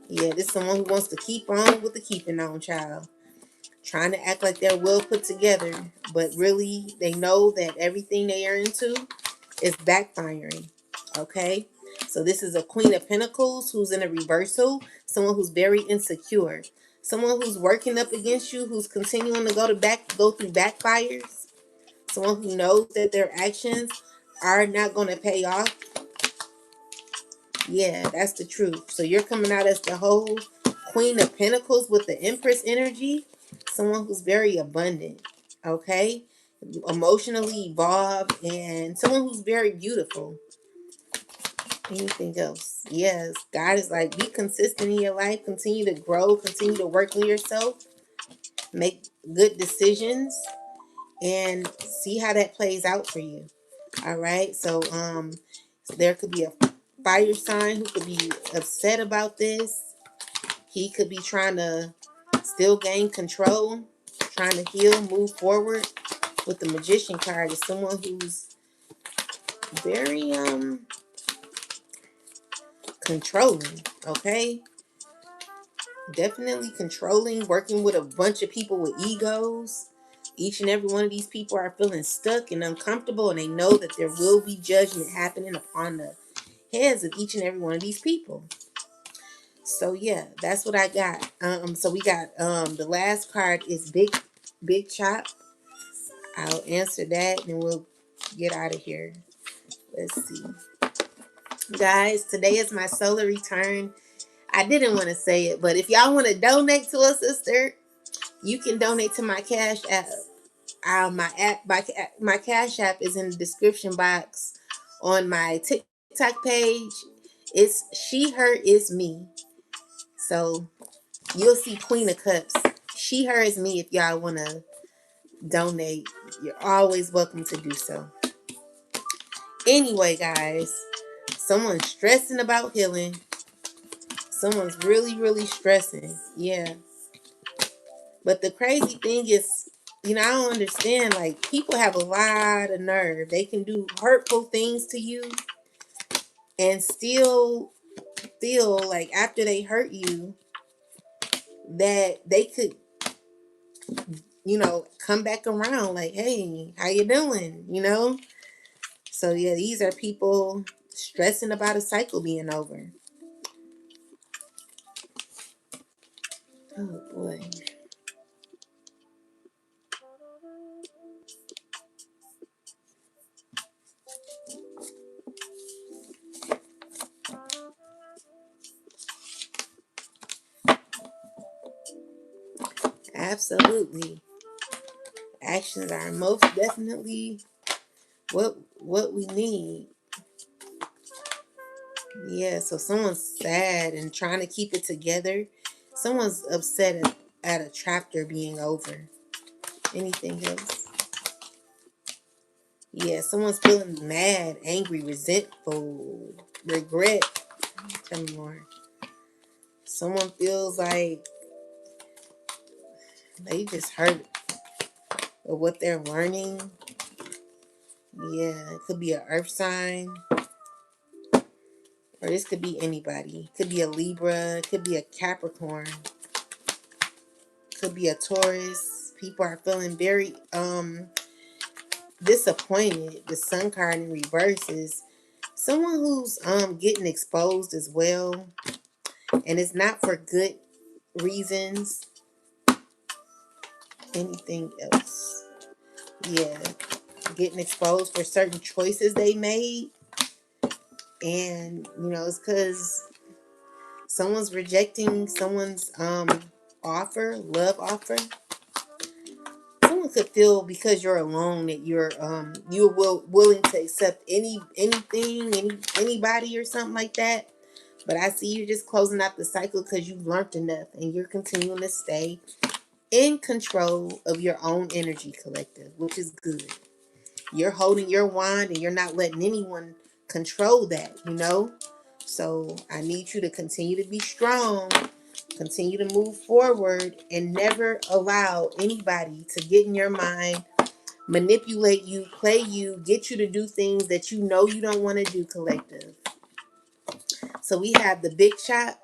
Yeah, this is someone who wants to keep on with the keeping on, child. Trying to act like they're well put together, but really they know that everything they are into is backfiring. Okay? So this is a Queen of Pentacles who's in a reversal, someone who's very insecure, someone who's working up against you, who's continuing to go through backfires. Someone who knows that their actions are not going to pay off. Yeah, that's the truth. So you're coming out as the whole Queen of Pentacles with the Empress energy. Someone who's very abundant, okay? Emotionally evolved, and someone who's very beautiful. Anything else? Yes, God is like, be consistent in your life. Continue to grow. Continue to work on yourself. Make good decisions. And see how that plays out for you. All right. So there could be a fire sign who could be upset about this. He could be trying to still gain control, trying to heal, move forward. With the Magician card is someone who's very controlling, okay? Definitely controlling, working with a bunch of people with egos. Each and every one of these people are feeling stuck and uncomfortable, and they know that there will be judgment happening upon the heads of each and every one of these people. So yeah, that's what I got. So we got the last card is Big Chop. I'll answer that and we'll get out of here. Let's see. Guys, today is my solar return. I didn't want to say it, but if y'all want to donate to a sister, you can donate to my Cash App. My Cash App is in the description box on my TikTok page. It's she, her, is me. So you'll see Queen of Cups. She, her, is me. If y'all want to donate, you're always welcome to do so. Anyway, guys, someone's stressing about healing. Someone's really, really stressing. Yeah. But the crazy thing is, I don't understand. Like, people have a lot of nerve. They can do hurtful things to you and still feel like after they hurt you that they could, come back around like, hey, how you doing? So yeah, these are people stressing about a cycle being over. Oh boy. Absolutely. Actions are most definitely what we need. Yeah, so someone's sad and trying to keep it together. Someone's upset at a chapter being over. Anything else? Yeah, someone's feeling mad, angry, resentful, regret. Tell me more. Someone feels like they just hurt of what they're learning. Yeah, it could be an earth sign. Or this could be anybody. It could be a Libra. It could be a Capricorn. It could be a Taurus. People are feeling very disappointed. The Sun card in reverse is someone who's getting exposed as well. And it's not for good reasons. Anything else? Yeah. Getting exposed for certain choices they made. And, it's because someone's rejecting someone's love offer. Someone could feel because you're alone that you're willing to accept anybody or something like that. But I see you just closing out the cycle because you've learned enough and you're continuing to stay in control of your own energy, collective, which is good. You're holding your wand and you're not letting anyone control that, So I need you to continue to be strong, continue to move forward, and never allow anybody to get in your mind, manipulate you, play you, get you to do things that you know you don't want to do, collective. So we have the Big Chop.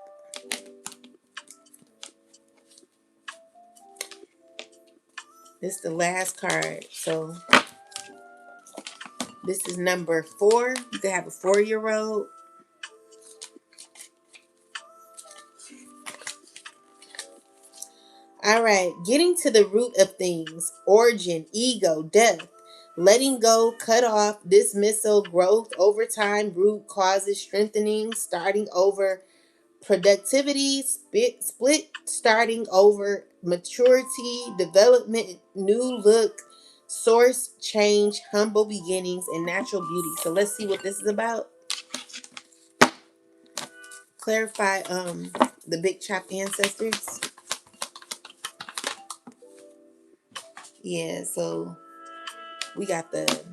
This is the last card. So this is number 4. You can have a 4-year-old. All right, getting to the root of things, origin, ego, death. letting go, cut off, dismissal, growth, overtime, root causes, strengthening, starting over, productivity, split, starting over, maturity, development, new look, source, change, humble beginnings, and natural beauty. So let's see what this is about. Clarify the big chop ancestors. Yeah, so we got the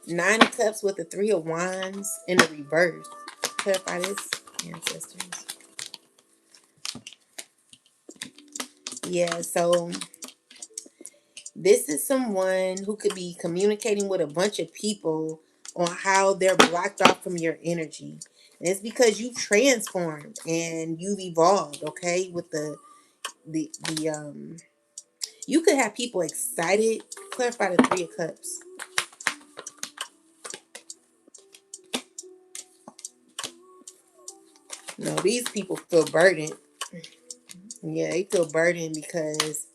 9 of Cups with the 3 of Wands in the reverse. Clarify this, ancestors. Yeah, so this is someone who could be communicating with a bunch of people on how they're blocked off from your energy. And it's because you've transformed and you've evolved, okay? With the you could have people excited. Clarify the 3 of Cups. No, these people feel burdened. Yeah, they feel burdened because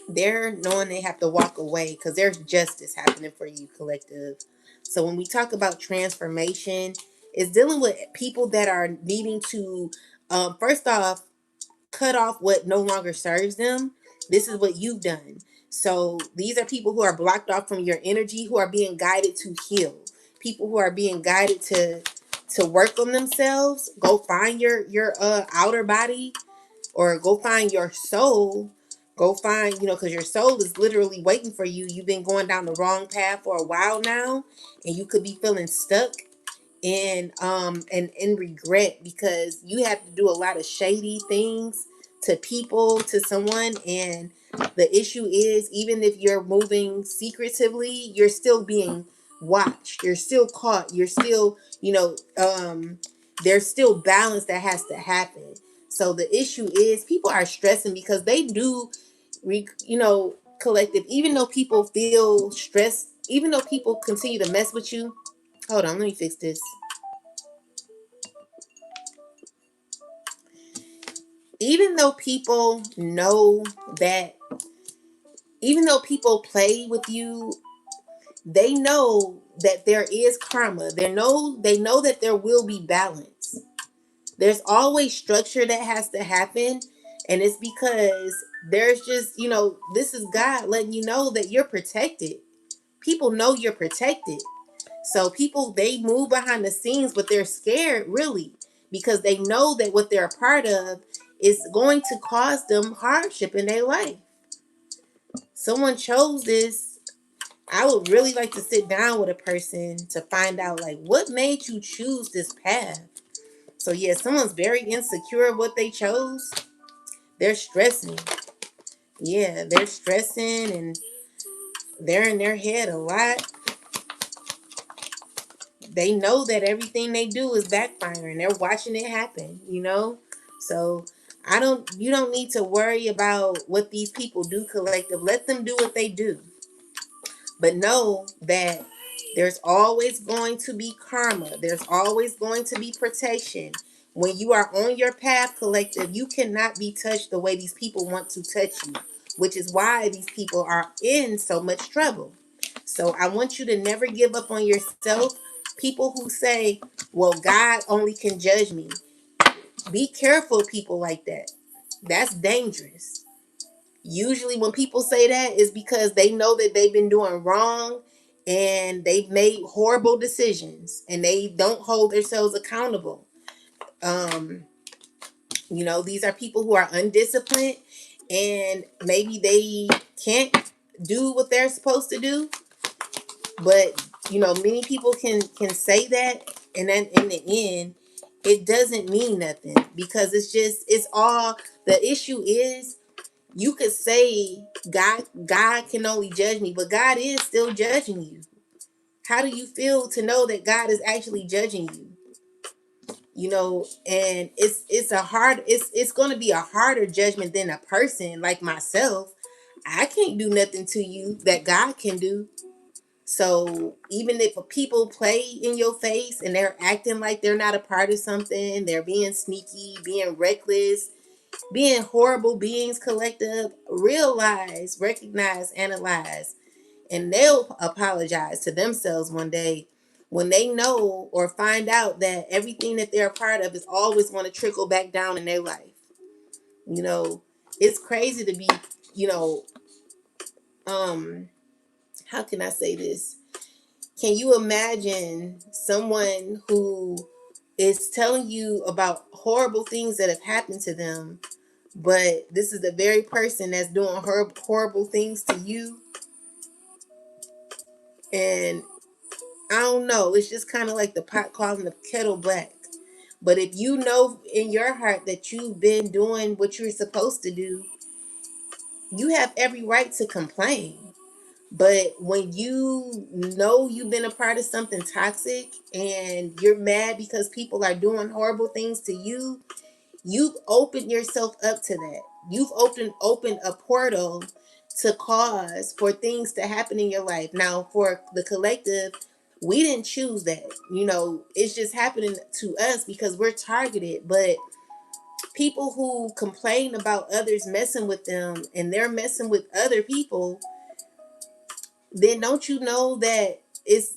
they're knowing they have to walk away because there's justice happening for you, collective. So when we talk about transformation, it's dealing with people that are needing to, first off, cut off what no longer serves them. This is what you've done. So these are people who are blocked off from your energy, who are being guided to heal. People who are being guided to work on themselves. Go find your outer body, or go find your soul. Go find, because your soul is literally waiting for you. You've been going down the wrong path for a while now, and you could be feeling stuck and in regret because you have to do a lot of shady things to people, to someone. And the issue is, even if you're moving secretively, you're still being watched, you're still caught, you're still, there's still balance that has to happen. So the issue is, people are stressing because they do, collective, even though people feel stressed, even though people continue to mess with you. Hold on, let me fix this. Even though people know that, even though people play with you, they know that there is karma. They know that there will be balance. There's always structure that has to happen. And it's because there's just, this is God letting you know that you're protected. People know you're protected. So people, they move behind the scenes, but they're scared, really, because they know that what they're a part of is going to cause them hardship in their life. Someone chose this. I would really like to sit down with a person to find out, like, what made you choose this path. So yeah, someone's very insecure of what they chose. They're stressing. Yeah, they're stressing and they're in their head a lot. They know that everything they do is backfiring. They're watching it happen. So you don't need to worry about what these people do, collective. Let them do what they do. But know that there's always going to be karma. There's always going to be protection. When you are on your path, collective, you cannot be touched the way these people want to touch you, which is why these people are in so much trouble. So I want you to never give up on yourself. People who say, well, God only can judge me. Be careful, people like that. That's dangerous. Usually when people say that, is because they know that they've been doing wrong and they've made horrible decisions and they don't hold themselves accountable. These are people who are undisciplined and maybe they can't do what they're supposed to do. But many people can say that, and then in the end, it doesn't mean nothing, because it's all, the issue is, you could say God can only judge me, but God is still judging you. How do you feel to know that God is actually judging you? And it's going to be a harder judgment than a person like myself. I can't do nothing to you that God can do. So even if people play in your face and they're acting like they're not a part of something, they're being sneaky, being reckless, being horrible beings, collective, realize, recognize, analyze, and they'll apologize to themselves one day when they know or find out that everything that they're a part of is always going to trickle back down in their life. You know, it's crazy to be, you know, how can I say this? Can you imagine someone who is telling you about horrible things that have happened to them, but this is the very person that's doing horrible things to you? And I don't know, it's just kind of like the pot calling the kettle black. But if you know in your heart that you've been doing what you're supposed to do, you have every right to complain. But when you know you've been a part of something toxic and you're mad because people are doing horrible things to you, you've opened yourself up to that. You've opened a portal to cause for things to happen in your life. Now, for the collective, we didn't choose that. You know, it's just happening to us because we're targeted. But people who complain about others messing with them and they're messing with other people, then don't you know that it's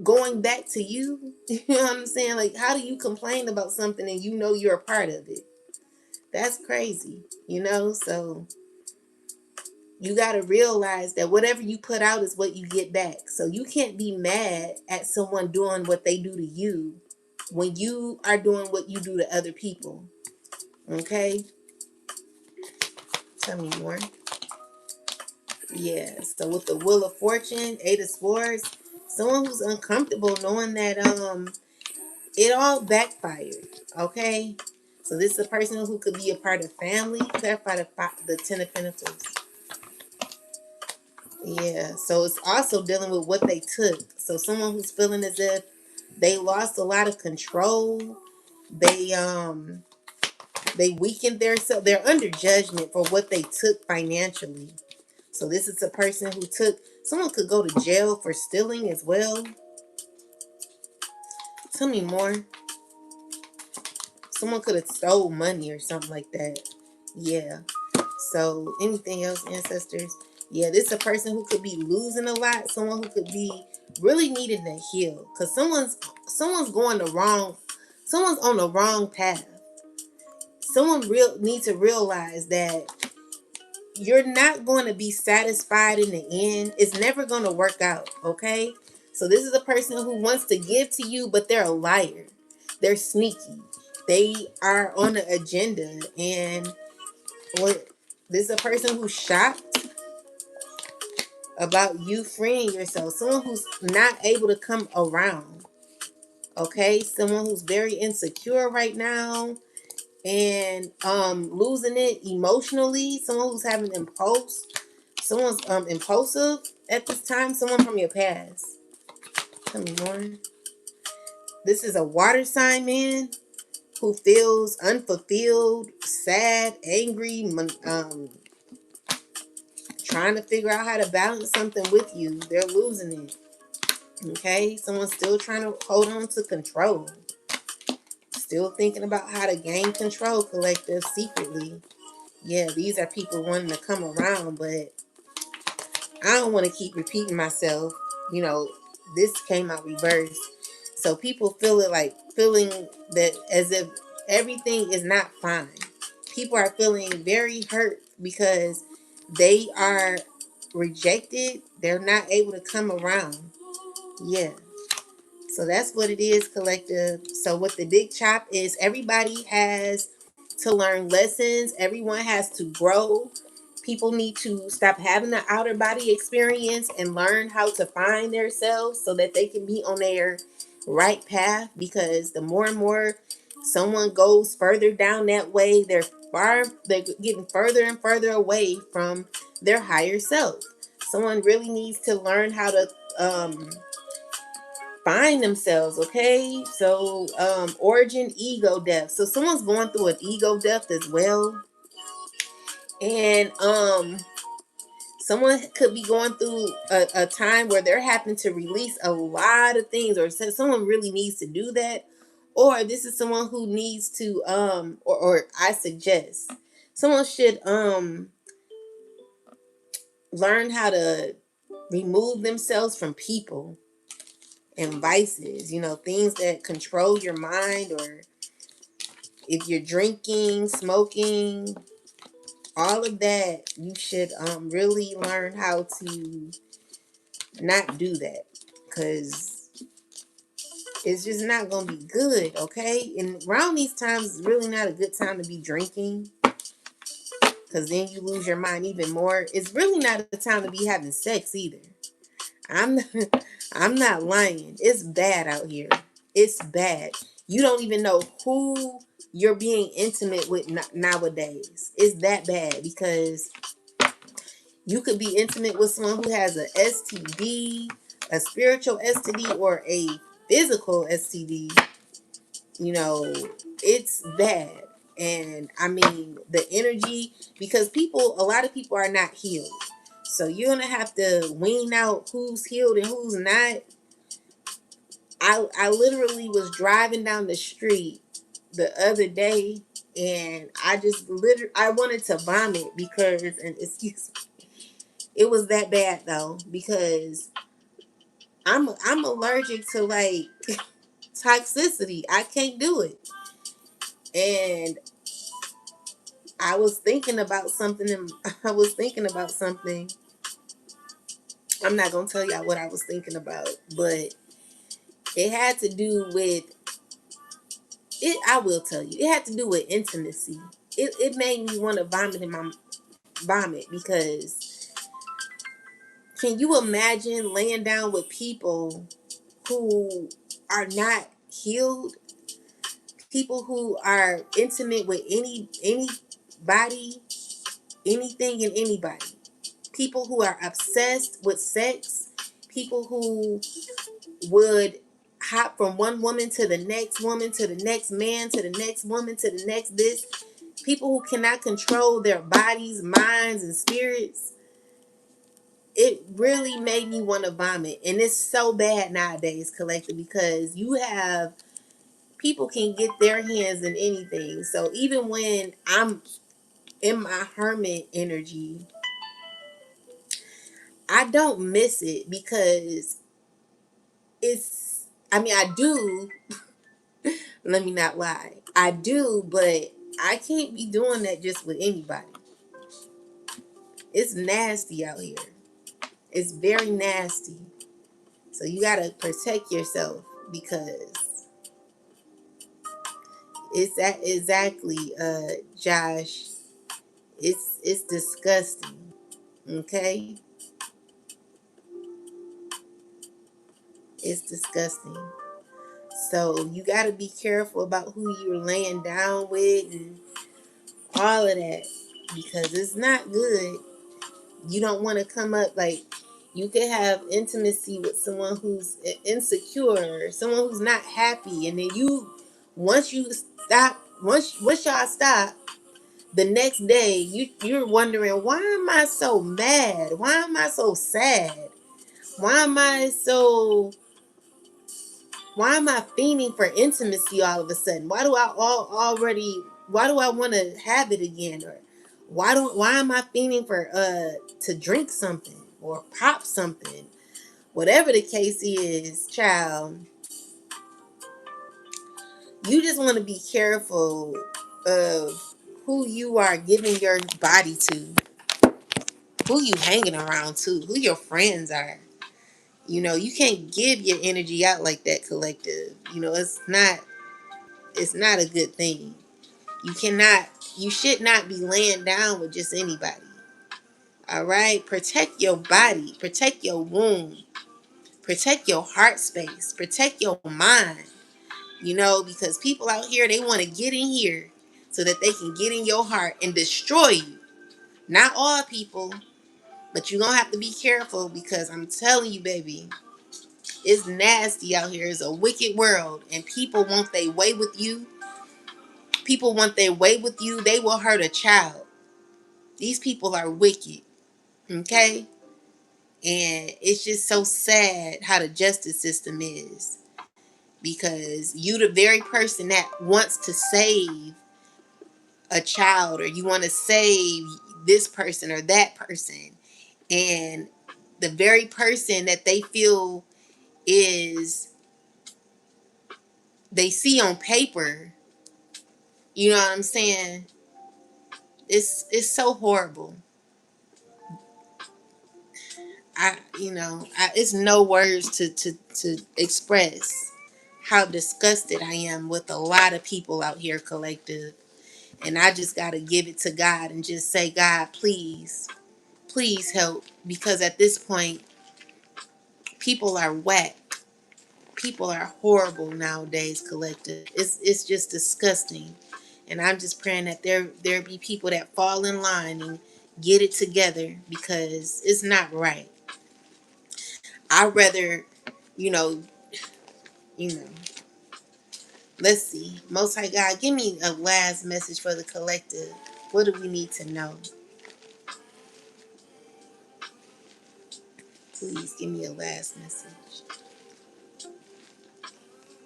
going back to you? You know what I'm saying? Like, how do you complain about something and you know you're a part of it? That's crazy, you know? So you got to realize that whatever you put out is what you get back. So you can't be mad at someone doing what they do to you when you are doing what you do to other people. Okay? Tell me more. Yeah. So with the Wheel of Fortune, Eight of Swords, someone who's uncomfortable knowing that it all backfired. Okay? So this is a person who could be a part of family. Clarify the Ten of Pentacles. Yeah, so it's also dealing with what they took. So someone who's feeling as if they lost a lot of control. They weakened their self. They're under judgment for what they took financially. So this is a person who took, someone could go to jail for stealing as well. Tell me more. Someone could have stole money or something like that. Yeah. So anything else, ancestors? Yeah, this is a person who could be losing a lot. Someone who could be really needing to heal. Because someone's going the wrong, someone's on the wrong path. Someone needs to realize that you're not going to be satisfied in the end. It's never going to work out, okay? So this is a person who wants to give to you, but they're a liar. They're sneaky. They are on an agenda. And what this is a person who's shocked about you freeing yourself. Someone who's not able to come around. Okay? Someone who's very insecure right now and losing it emotionally. Someone who's having impulse. Someone's impulsive at this time. Someone from your past. Tell me more. This is a water sign man who feels unfulfilled, sad, angry, trying to figure out how to balance something with you. They're losing it. Okay? Someone's still trying to hold on to control. Still thinking about how to gain control, collective, secretly. Yeah, these are people wanting to come around, but I don't want to keep repeating myself. You know, this came out reversed. So people feel it like feeling that as if everything is not fine. People are feeling very hurt because they are rejected. They're not able to come around. Yeah. So that's what it is, collective. So what the big chop is, everybody has to learn lessons. Everyone has to grow. People need to stop having the outer body experience and learn how to find themselves so that they can be on their right path. Because the more and more someone goes further down that way, they're getting further and further away from their higher self. Someone really needs to learn how to find themselves. Okay, so origin, ego death. So someone's going through an ego death as well. And someone could be going through a time where they're having to release a lot of things, or someone really needs to do that. Or this is someone who needs to or I suggest someone should learn how to remove themselves from people and vices, things that control your mind, or if you're drinking, smoking, all of that, you should really learn how to not do that, because it's just not going to be good, okay? And around these times, it's really not a good time to be drinking, because then you lose your mind even more. It's really not a time to be having sex either. I'm I'm not lying. It's bad out here. It's bad. You don't even know who you're being intimate with nowadays. It's that bad, because you could be intimate with someone who has a STD, a spiritual STD, or a physical STD. It's bad. And I mean, the energy, because a lot of people are not healed. So you're going to have to wean out who's healed and who's not. I literally was driving down the street the other day, and I wanted to vomit, because, and excuse me, it was that bad though, because I'm allergic to like toxicity. I can't do it. And I was thinking about something, and I was thinking about something. I'm not gonna tell y'all what I was thinking about, but it had to do with it. I will tell you, it had to do with intimacy. It made me want to vomit, because can you imagine laying down with people who are not healed, people who are intimate with anybody, anything and anybody, people who are obsessed with sex, people who would hop from one woman to the next woman, to the next man, to the next woman, to the next this, people who cannot control their bodies, minds, and spirits. It really made me want to vomit. And it's so bad nowadays, collective, because you have people can get their hands in anything. So even when I'm in my hermit energy, I don't miss it, because I mean, I do. Let me not lie. I do, but I can't be doing that just with anybody. It's nasty out here. It's very nasty. So you got to protect yourself, because it's that exactly, Josh. It's disgusting. Okay? It's disgusting. So you got to be careful about who you're laying down with and all of that, because it's not good. You don't want to come up like, you could have intimacy with someone who's insecure, someone who's not happy, and then once y'all stop, the next day you're wondering, why am I so mad? Why am I so sad? Why am I so Why am I fiending for intimacy all of a sudden? Why do I want to have it again? Or why am I fiending for to drink something or pop something? Whatever the case is, child, you just want to be careful of who you are giving your body to, who you hanging around to, who your friends are. You can't give your energy out like that, collective. It's not a good thing. You should not be laying down with just anybody. All right? Protect your body, protect your womb, protect your heart space, protect your mind. Because people out here, they want to get in here so that they can get in your heart and destroy you. Not all people, but you're going to have to be careful, because I'm telling you, baby, it's nasty out here. It's a wicked world, and people want their way with you. People want their way with you. They will hurt a child. These people are wicked. Okay? And it's just so sad how the justice system is, because you the very person that wants to save a child, or you want to save this person or that person, and the very person that they feel is, they see on paper, you know what I'm saying? It's so horrible. It's no words to express how disgusted I am with a lot of people out here, collective. And I just got to give it to God and just say, God, please, please help. Because at this point, people are whack. People are horrible nowadays, collective. It's just disgusting. And I'm just praying that there be people that fall in line and get it together, because it's not right. I'd rather, you know, you know, let's see. Most High God, give me a last message for the collective. What do we need to know? Please give me a last message.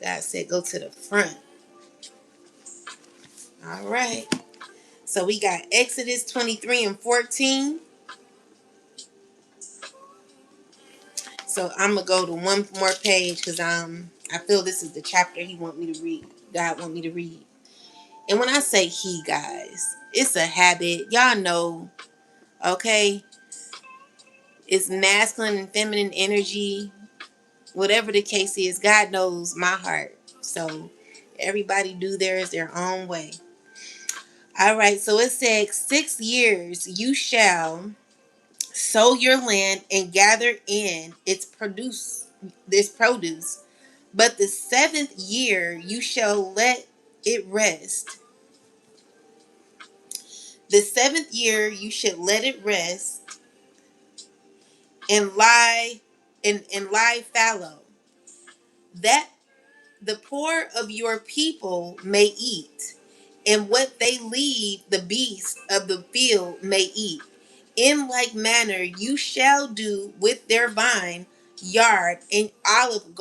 God said go to the front. All right. So we got Exodus 23 and 14. So I'm gonna go to one more page because I feel this is the chapter he want me to read. God want me to read. And when I say he, guys, it's a habit. Y'all know, okay? It's masculine and feminine energy. Whatever the case is, God knows my heart. So everybody do theirs their own way. All right, so it said 6 years you shall sow your land and gather in this produce. But the 7th year you shall let it rest. The 7th year you should let it rest and lie fallow, that the poor of your people may eat, and what they leave the beasts of the field may eat. In like manner you shall do with their vine yard and olive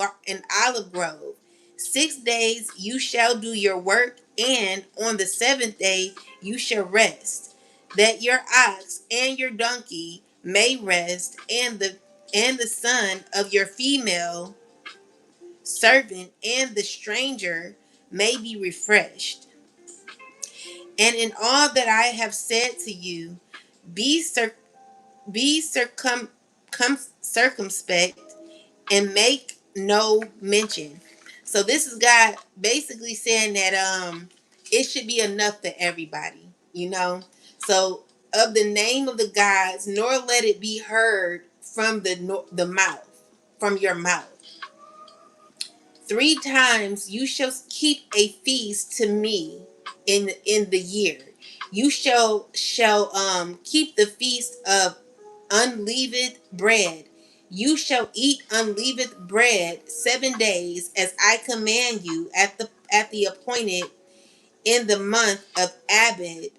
grove. 6 days you shall do your work, and on the 7th day you shall rest, that your ox and your donkey may rest, and the son of your female servant and the stranger may be refreshed. And in all that I have said to you, be circumspect and make no mention. So this is God basically saying that it should be enough for everybody, you know. So of the name of the gods, nor let it be heard from the mouth, from your mouth. 3 times you shall keep a feast to me in the year. You shall keep the feast of unleavened bread. You shall eat unleavened bread 7 days, as I command you at the appointed in the month of Abib.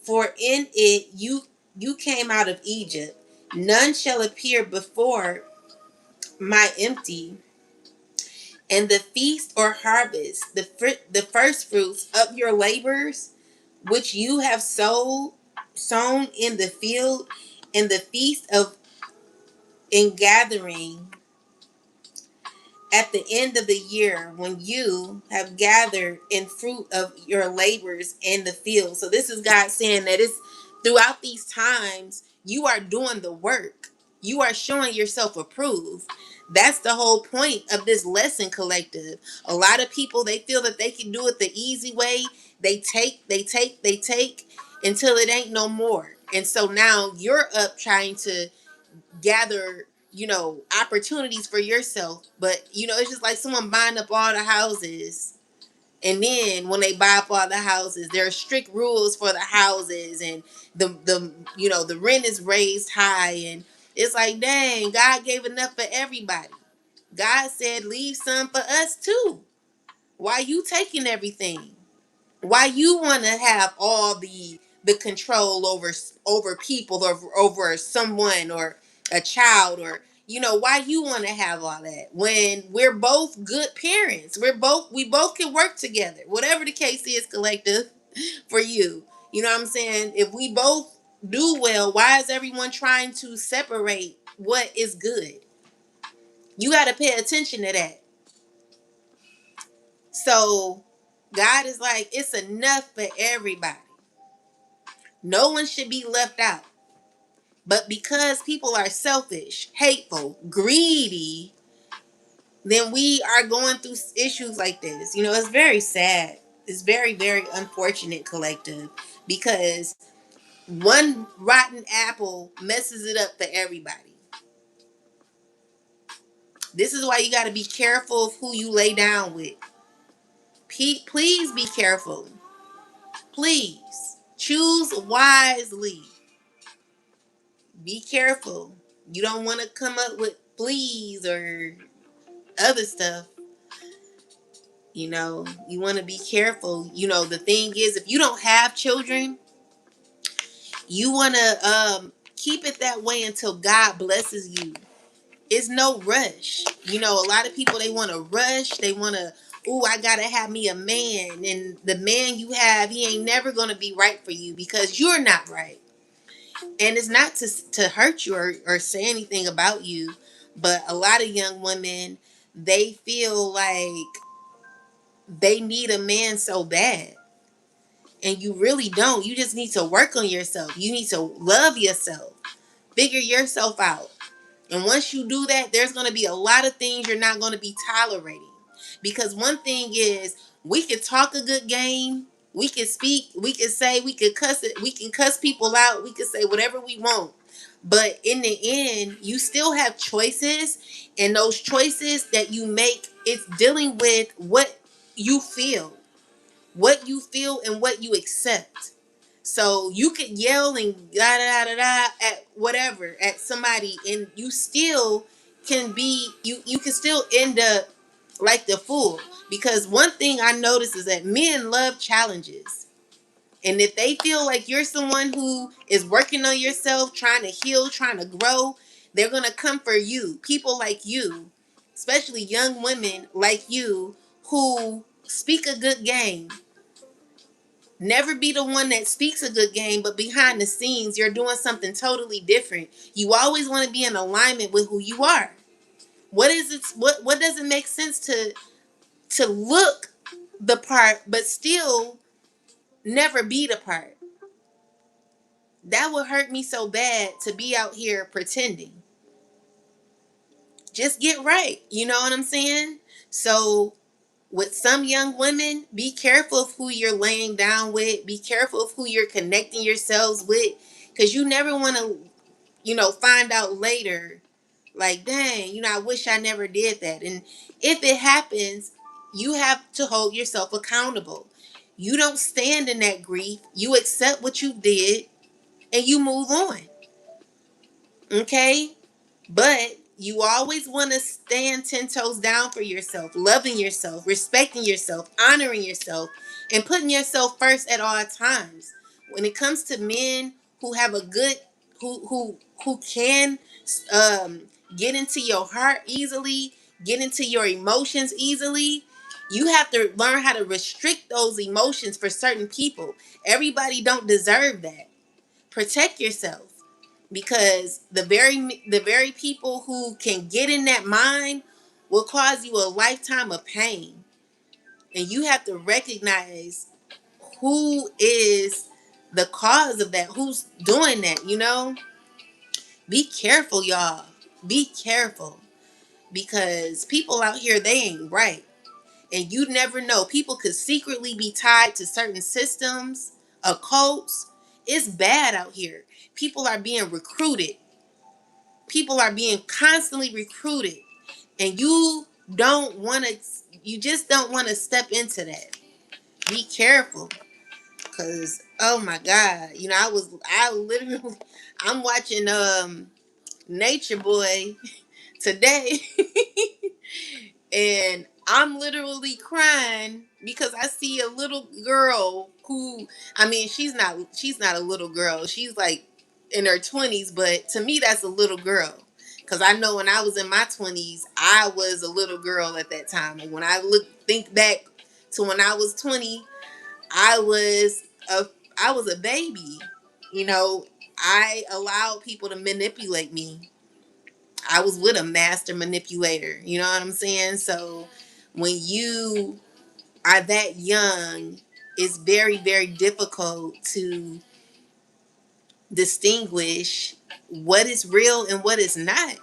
For in it you came out of Egypt. None shall appear before my empty. And the feast or harvest, the first fruits of your labors, which you have sown in the field, and the feast of ingathering at the end of the year, when you have gathered in fruit of your labors in the field. So this is God saying that it's throughout these times you are doing the work. You are showing yourself approved. That's the whole point of this lesson, collective. A lot of people, they feel that they can do it the easy way. They take until it ain't no more. And so now you're up trying to gather, opportunities for yourself. But it's just like someone buying up all the houses, and then when they buy up all the houses, there are strict rules for the houses, and the rent is raised high, and it's like, dang, God gave enough for everybody. God said leave some for us too. Why you taking everything? Why you want to have all the control over people, or over someone, or a child, or why you want to have all that when we're both good parents? We both can work together, whatever the case is, collective, for you. You know what I'm saying? If we both do well, why is everyone trying to separate what is good. You got to pay attention to that. So God is like, it's enough for everybody. No one should be left out. But because people are selfish, hateful, greedy, then we are going through issues like this. You know, it's very sad. It's very, very unfortunate, collective, because one rotten apple messes it up for everybody. This is why you got to be careful of who you lay down with. Please be careful. Please choose wisely. Be careful. You don't want to come up with please or other stuff. You know, you want to be careful. You know, the thing is, if you don't have children, you want to keep it that way until God blesses you. It's no rush. You know, a lot of people, they want to rush. They want to, oh, I got to have me a man. And the man you have, he ain't never going to be right for you because you're not right. And it's not to hurt you or say anything about you, but a lot of young women, they feel like they need a man so bad. And you really don't. You just need to work on yourself. You need to love yourself. Figure yourself out. And once you do that, there's going to be a lot of things you're not going to be tolerating. Because one thing is, we can talk a good game. We can speak. We can say, we can cuss it. We can cuss people out. We can say whatever we want. But in the end, you still have choices. And those choices that you make, it's dealing with what you feel. What you feel and what you accept. So you could yell and da da da da at whatever at somebody, and you still can be you can still end up like the fool. Because one thing I noticed is that men love challenges, and if they feel like you're someone who is working on yourself, trying to heal, trying to grow, they're gonna come for you. People like you, especially young women like you who speak a good game. Never be the one that speaks a good game, but behind the scenes, you're doing something totally different. You always want to be in alignment with who you are. What is it? What doesn't make sense to look the part, but still never be the part? That would hurt me so bad to be out here pretending. Just get right. You know what I'm saying? So with some young women, be careful of who you're laying down with. Be careful of who you're connecting yourselves with. Because you never want to, find out later, like, dang, I wish I never did that. And if it happens, you have to hold yourself accountable. You don't stand in that grief. You accept what you did and you move on. Okay? But you always want to stand 10 toes down for yourself, loving yourself, respecting yourself, honoring yourself, and putting yourself first at all times. When it comes to men who have a good, who can um, get into your heart easily, get into your emotions easily, you have to learn how to restrict those emotions for certain people. Everybody don't deserve that. Protect yourself. Because the very people who can get in that mind will cause you a lifetime of pain. And you have to recognize who is the cause of that, who's doing that. Be careful, y'all. Be careful. Because people out here, they ain't right. And you never know. People could secretly be tied to certain systems, occults. It's bad out here. People are being recruited. People are being constantly recruited, and you just don't want to step into that. Be careful, because oh my God, I'm watching Nature Boy today. And I'm literally crying because I see a little girl who, I mean, she's not a little girl. She's like in her 20s, but to me that's a little girl. Cuz I know when I was in my 20s, I was a little girl at that time. And when I think back to when I was 20, I was I was a baby. I allowed people to manipulate me. I was with a master manipulator. You know what I'm saying? So when you are that young, it's very, very difficult to distinguish what is real and what is not.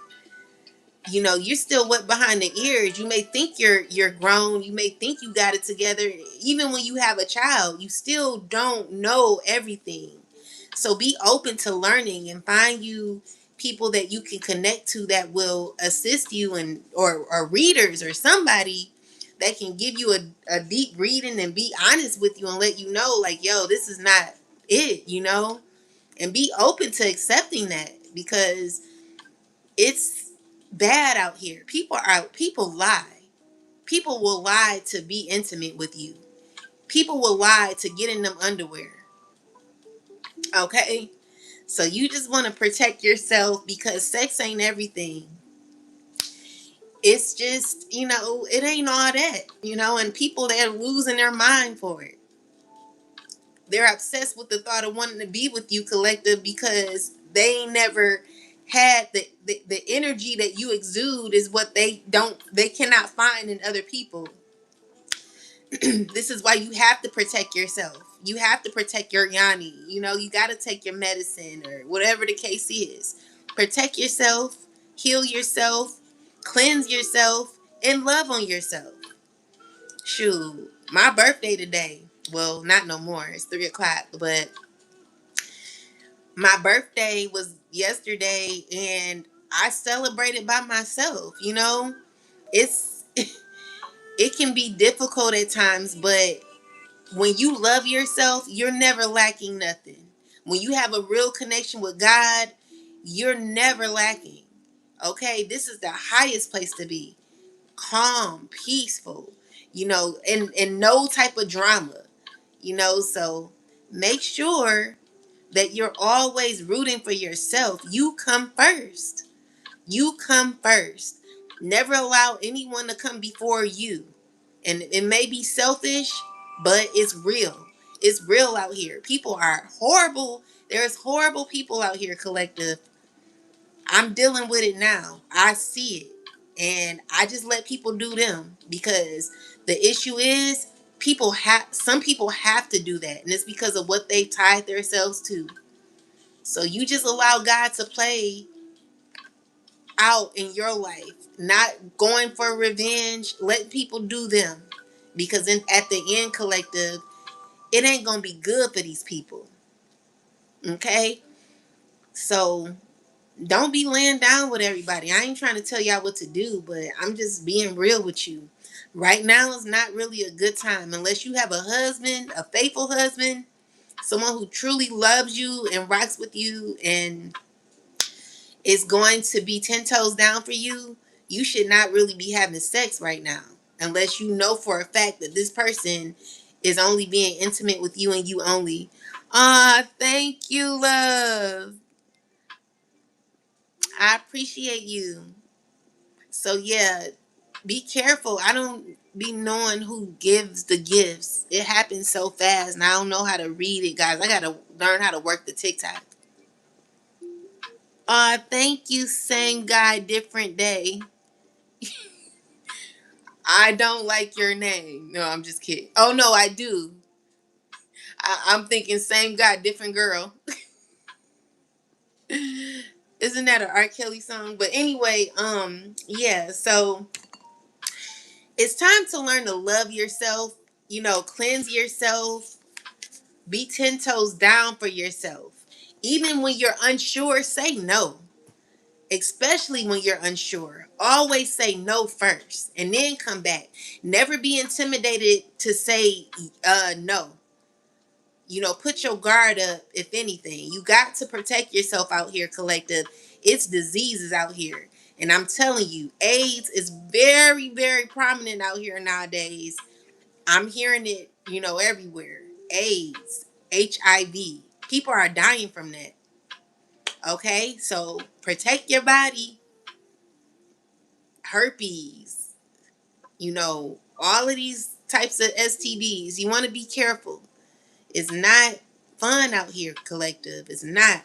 You know, you're still wet behind the ears. You may think you're grown. You may think you got it together. Even when you have a child, you still don't know everything. So be open to learning and find you people that you can connect to that will assist you, and or readers or somebody that can give you a deep reading and be honest with you and let you know, like, yo, this is not it, you know? And be open to accepting that, because it's bad out here. People lie. People will lie to be intimate with you. People will lie to get in them underwear. Okay? So you just want to protect yourself, because sex ain't everything. It's just, it ain't all that, and people, they're losing their mind for it. They're obsessed with the thought of wanting to be with you, collective, because they ain't never had the energy that you exude is what they cannot find in other people. This is why you have to protect yourself. You have to protect your yoni. You got to take your medicine or whatever the case is. Protect yourself, heal yourself, cleanse yourself, and love on yourself. Shoot, my birthday today. Well, not no more. It's 3:00, but my birthday was yesterday, and I celebrated by myself. It's it can be difficult at times, but when you love yourself, you're never lacking nothing. When you have a real connection with God, you're never lacking. Okay, this is the highest place to be. Calm, peaceful, and no type of drama, so make sure that you're always rooting for yourself. You come first. You come first. Never allow anyone to come before you. And it may be selfish, but it's real. It's real out here. People are horrible. There's horrible people out here, collective. I'm dealing with it now. I see it. And I just let people do them, because the issue is some people have to do that. And it's because of what they tied themselves to. So you just allow God to play out in your life, not going for revenge. Let people do them, because at the end, collective, it ain't gonna be good for these people. Okay, so don't be laying down with everybody. I ain't trying to tell y'all what to do, but I'm just being real with you. Right now is not really a good time unless you have a husband, a faithful husband, someone who truly loves you and rocks with you and is going to be 10 toes down for you. You should not really be having sex right now unless you know for a fact that this person is only being intimate with you and you only. Thank you, love. I appreciate you. So yeah, be careful. I don't be knowing who gives the gifts. It happens so fast and I don't know how to read it, guys. I gotta learn how to work the TikTok. Thank you, same guy, different day. I don't like your name. No, I'm just kidding. Oh no, I do. I'm thinking same guy, different girl. Isn't that an R. Kelly song? But anyway, yeah, so it's time to learn to love yourself, cleanse yourself, be 10 toes down for yourself. Even when you're unsure, say no. Especially when you're unsure. Always say no first and then come back. Never be intimidated to say no. Put your guard up, if anything. You got to protect yourself out here, collective. It's diseases out here. And I'm telling you, AIDS is very, very prominent out here nowadays. I'm hearing it, everywhere. AIDS, HIV. People are dying from that. Okay? So protect your body. Herpes, all of these types of STDs. You want to be careful. It's not fun out here, collective. It's not.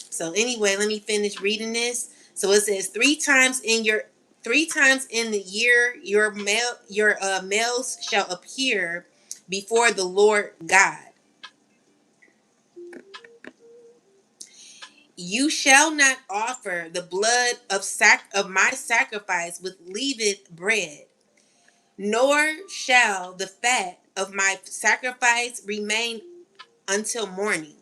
So anyway, let me finish reading this. So it says 3 times in the year your males shall appear before the Lord God. You shall not offer the blood of my sacrifice with leavened bread, nor shall the fat of my sacrifice remain until morning.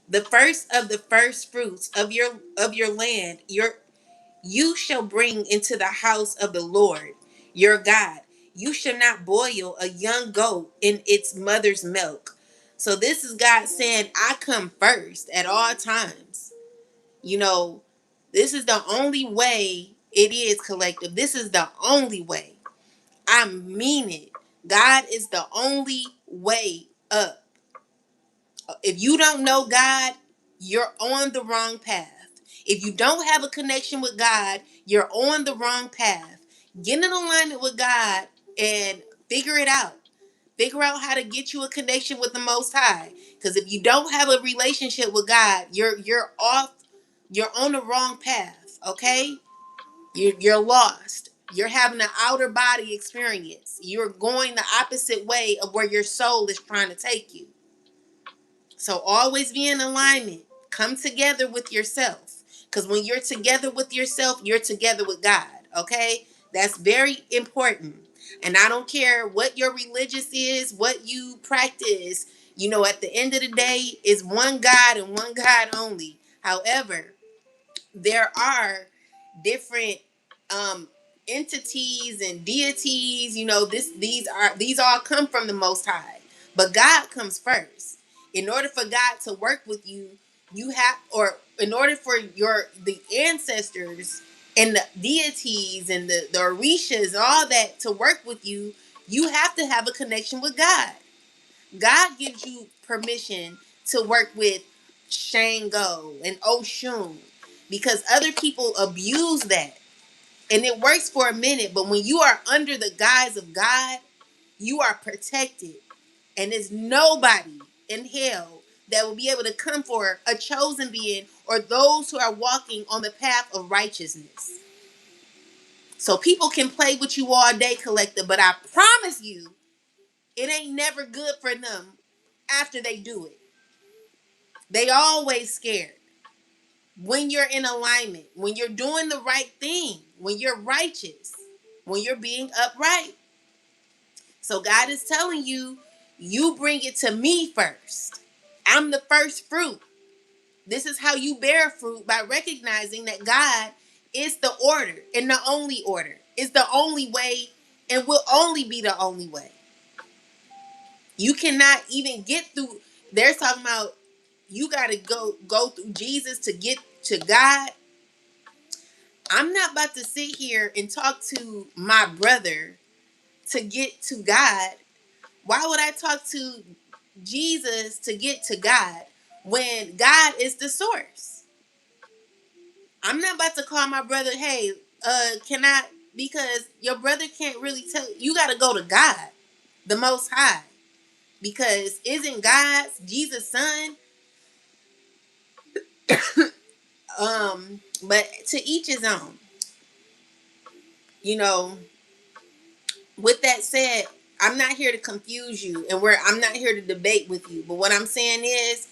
The first of the first fruits of your land, you shall bring into the house of the Lord your God. You shall not boil a young goat in its mother's milk. So this is God saying, I come first at all times. You know, this is the only way it is, collective. This is the only way. I mean it. God is the only way up. If you don't know God, you're on the wrong path. If you don't have a connection with God, you're on the wrong path. Get in alignment with God and figure it out. Figure out how to get you a connection with the Most High. Because if you don't have a relationship with God, you're off. You're on the wrong path. Okay, you're lost. You're having an outer body experience. You're going the opposite way of where your soul is trying to take you. So always be in alignment. Come together with yourself. Because when you're together with yourself, you're together with God. Okay? That's very important. And I don't care what your religious is, what you practice. You know, at the end of the day, is one God and one God only. However, there are different um entities and deities. You know, these all come from the Most High, but God comes first. In order for God to work with you, you have, or in order for the ancestors and the deities and the orishas and all that to work with you, you have to have a connection with God. God gives you permission to work with Shango and Oshun, because other people abuse that. And it works for a minute, but when you are under the guise of God, you are protected. And there's nobody in hell that will be able to come for a chosen being or those who are walking on the path of righteousness. So people can play with you all day, collector, but I promise you, it ain't never good for them after they do it. They always scared. When you're in alignment, when you're doing the right thing, when you're righteous, when you're being upright. So God is telling you, you bring it to me first. I'm the first fruit. This is how you bear fruit, by recognizing that God is the order and the only order. Is the only way and will only be the only way. You cannot even get through. They're talking about you got to go through Jesus to get to God. I'm not about to sit here and talk to my brother to get to God. Why would I talk to Jesus to get to God when God is the source? I'm not about to call my brother, hey, can I, because your brother can't really tell. You got to go to God, the Most High, because isn't God Jesus' son? But to each his own. You know, with that said, I'm not here to confuse you, and I'm not here to debate with you. But what I'm saying is,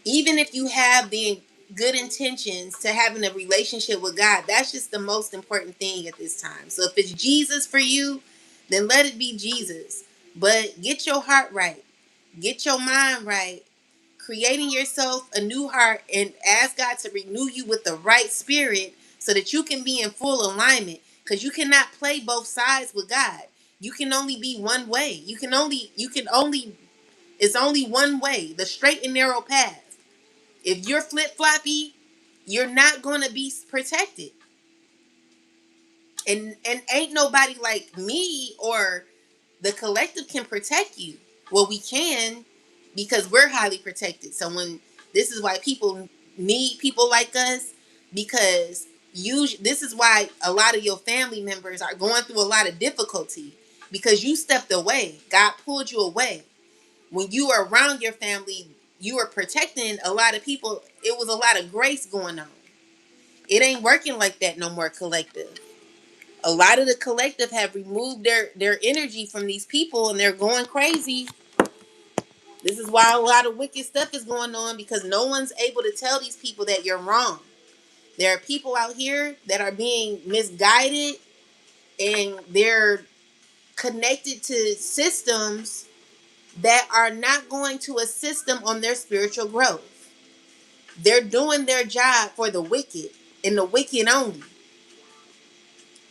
even if you have the good intentions to having a relationship with God, that's just the most important thing at this time. So if it's Jesus for you, then let it be Jesus. But get your heart right. Get your mind right. Creating yourself a new heart and ask God to renew you with the right spirit so that you can be in full alignment. Because you cannot play both sides with God. You can only be one way. It's only one way, the straight and narrow path. If you're flip-floppy, you're not going to be protected. And ain't nobody like me or the collective can protect you. Well, we can, because we're highly protected. So when this is why people need people like us, because this is why a lot of your family members are going through a lot of difficulty, because you stepped away. God pulled you away. When you are around your family, you are protecting a lot of people it was a lot of grace going on. It ain't working like that no more, collective. A lot of the collective have removed their energy from these people, and they're going crazy. This is why a lot of wicked stuff is going on, because no one's able to tell these people that you're wrong. There are people out here that are being misguided, and they're connected to systems that are not going to assist them on their spiritual growth. They're doing their job for the wicked and the wicked only.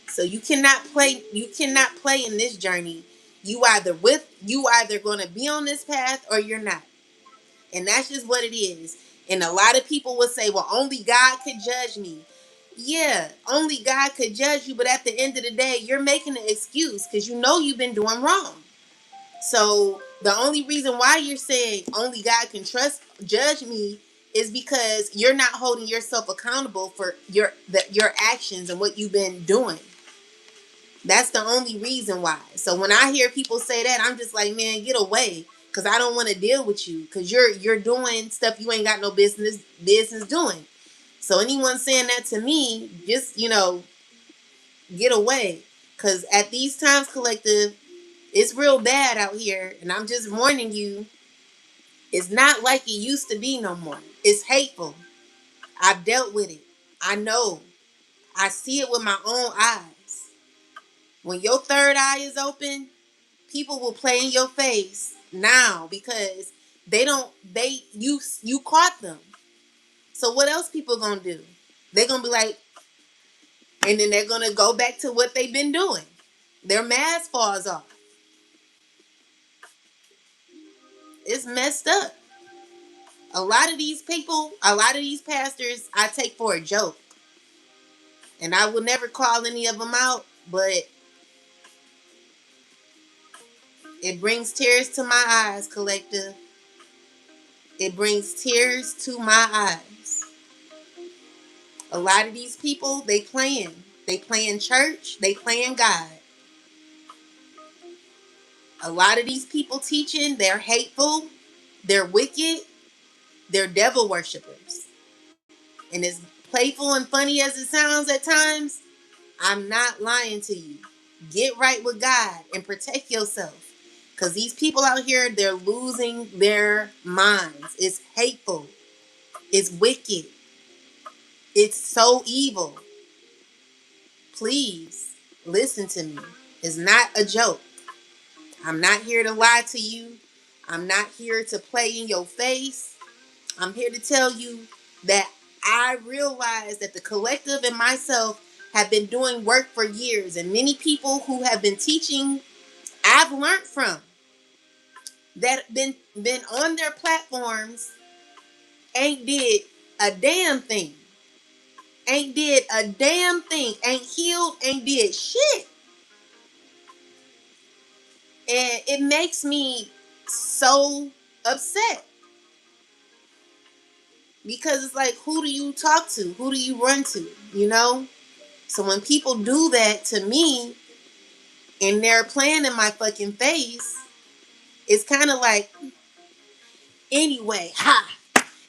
So you cannot play in this journey. You either going to be on this path or you're not. And that's just what it is. And a lot of people will say, well, only God could judge me. Yeah, only God could judge you, but at the end of the day, you're making an excuse because you know you've been doing wrong. So the only reason why you're saying only God can judge me is because you're not holding yourself accountable for your actions and what you've been doing. That's the only reason why. So when I hear people say that, I'm just like, man, get away, because I don't want to deal with you, because you're doing stuff you ain't got no business doing. So anyone saying that to me, just get away, because at these times, collective, it's real bad out here, and I'm just warning you. It's not like it used to be no more. It's hateful. I've dealt with it. I know. I see it with my own eyes. When your third eye is open, people will play in your face now because you caught them. So what else people gonna do? They're gonna be like, and then they're gonna go back to what they've been doing. Their mask falls off. It's messed up. A lot of these people, a lot of these pastors, I take for a joke. And I will never call any of them out, but it brings tears to my eyes, collective. It brings tears to my eyes. A lot of these people, they playing. They playing church. They playing God. A lot of these people teaching, they're hateful. They're wicked. They're devil worshippers. And as playful and funny as it sounds at times, I'm not lying to you. Get right with God and protect yourself. Because these people out here, they're losing their minds. It's hateful. It's wicked. It's so evil. Please listen to me. It's not a joke. I'm not here to lie to you. I'm not here to play in your face. I'm here to tell you that I realize that the collective and myself have been doing work for years, and many people who have been teaching I've learned from that been on their platforms ain't did a damn thing. Ain't did a damn thing. Ain't healed, ain't did shit. And it makes me so upset. Because it's like, who do you talk to? Who do you run to? You know? So when people do that to me and they're playing in my fucking face, it's kind of like, anyway, ha.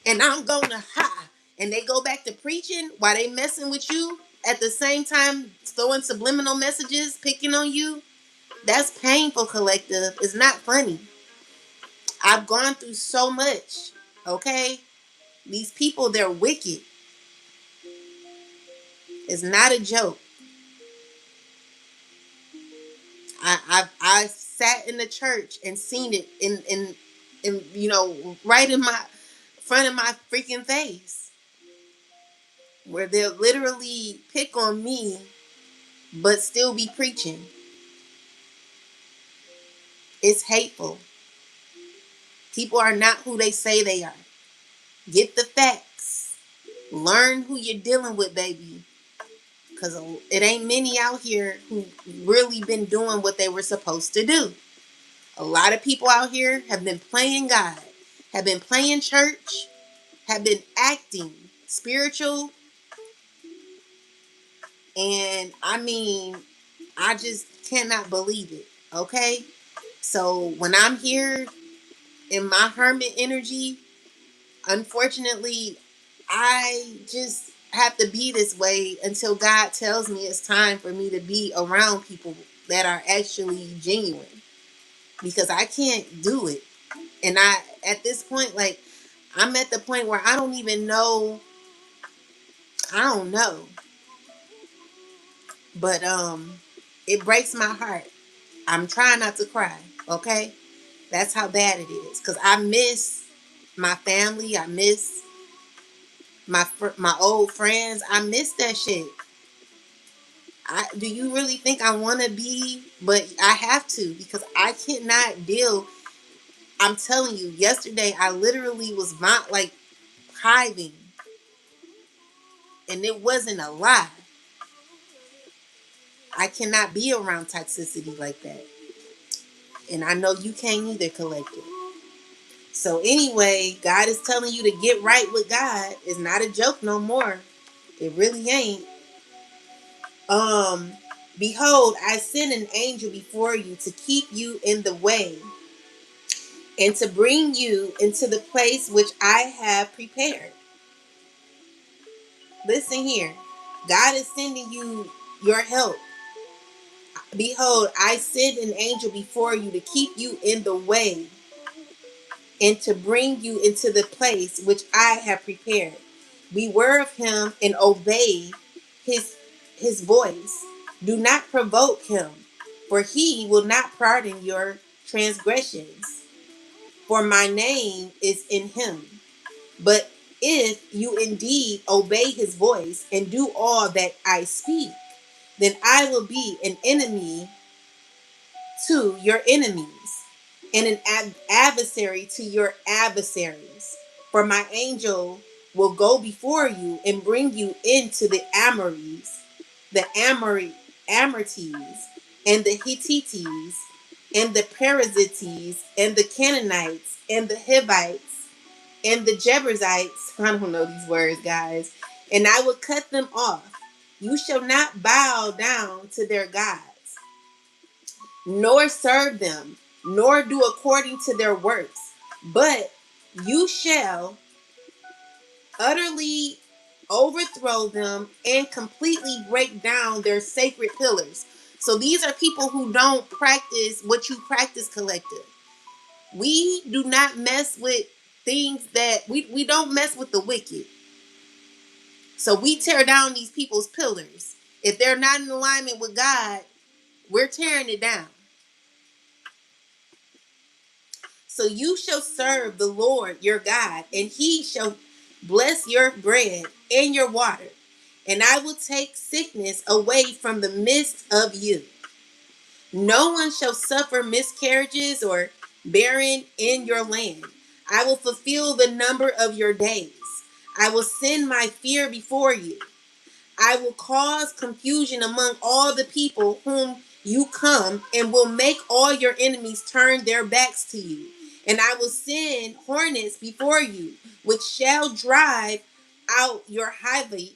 And I'm gonna ha. And they go back to preaching while they messing with you at the same time throwing subliminal messages, picking on you. That's painful, collective. It's not funny. I've gone through so much. Okay? These people, they're wicked. It's not a joke. I sat in the church and seen it in right in my front of my freaking face, where they'll literally pick on me but still be preaching. It's hateful. People are not who they say they are. Get the facts. Learn who you're dealing with, baby. Because it ain't many out here who really been doing what they were supposed to do. A lot of people out here have been playing God, have been playing church, have been acting spiritual. And I mean, I just cannot believe it. Okay? So when I'm here in my hermit energy, unfortunately, I just have to be this way until God tells me it's time for me to be around people that are actually genuine, because I can't do it. And at this point, like, I'm at the point where I don't even know. I don't know. But it breaks my heart. I'm trying not to cry, okay? That's how bad it is. Cause I miss my family. I miss my old friends. I miss that shit. Do you really think I want to be? But I have to, because I cannot deal. I'm telling you, yesterday I literally was not like hiving, and it wasn't a lie. I cannot be around toxicity like that, and I know you can't either, collective. So anyway, God is telling you to get right with God. It's not a joke no more. It really ain't. Um, Behold, I send an angel before you to keep you in the way and to bring you into the place which I have prepared. Listen here. God is sending you your help. Behold, I send an angel before you to keep you in the way and to bring you into the place which I have prepared. Beware of him and obey his voice. Do not provoke him, for he will not pardon your transgressions. For my name is in him. But if you indeed obey his voice and do all that I speak, then I will be an enemy to your enemies and an adversary to your adversaries. For my angel will go before you and bring you into the Amorites, and the Hittites, and the Perizzites, and the Canaanites, and the Hivites, and the Jebusites. I don't know these words, guys. And I will cut them off. You shall not bow down to their gods, nor serve them, nor do according to their works. But you shall utterly overthrow them and completely break down their sacred pillars. So these are people who don't practice what you practice, collective. We do not mess with things that we don't mess with the wicked. So we tear down these people's pillars. If they're not in alignment with God, we're tearing it down. So you shall serve the Lord your God, and he shall bless your bread and your water. And I will take sickness away from the midst of you. No one shall suffer miscarriages or barren in your land. I will fulfill the number of your days. I will send my fear before you. I will cause confusion among all the people whom you come, and will make all your enemies turn their backs to you. And I will send hornets before you, which shall drive out your Hivite,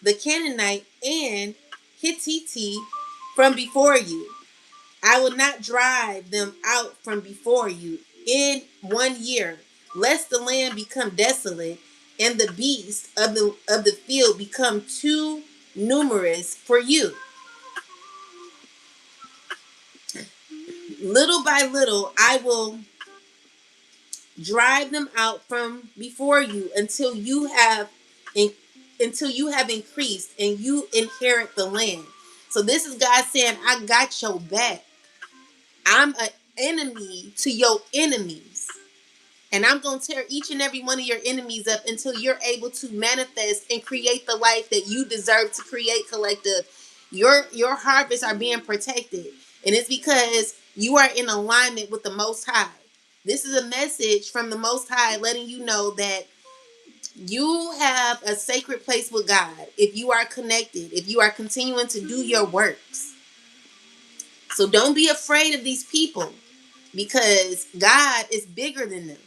the Canaanite, and Hittite from before you. I will not drive them out from before you in 1 year, lest the land become desolate and the beasts of the field become too numerous for you. Little by little, I will drive them out from before you in, until you have increased and you inherit the land. So this is God saying, I got your back. I'm an enemy to your enemies. And I'm going to tear each and every one of your enemies up until you're able to manifest and create the life that you deserve to create, collective. Your harvests are being protected. And it's because you are in alignment with the Most High. This is a message from the Most High letting you know that you have a sacred place with God. If you are connected, if you are continuing to do your works. So don't be afraid of these people, because God is bigger than them.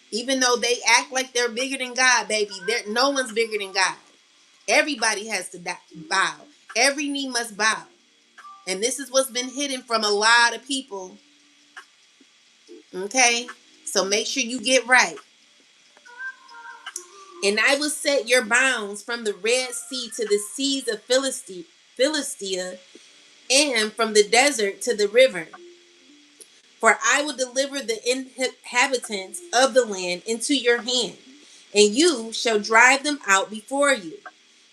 Even though they act like they're bigger than God, baby, no one's bigger than God. Everybody has to bow. Every knee must bow. And this is what's been hidden from a lot of people. Okay? So make sure you get right. And I will set your bounds from the Red Sea to the seas of Philistia, and from the desert to the river. For I will deliver the inhabitants of the land into your hand, and you shall drive them out before you.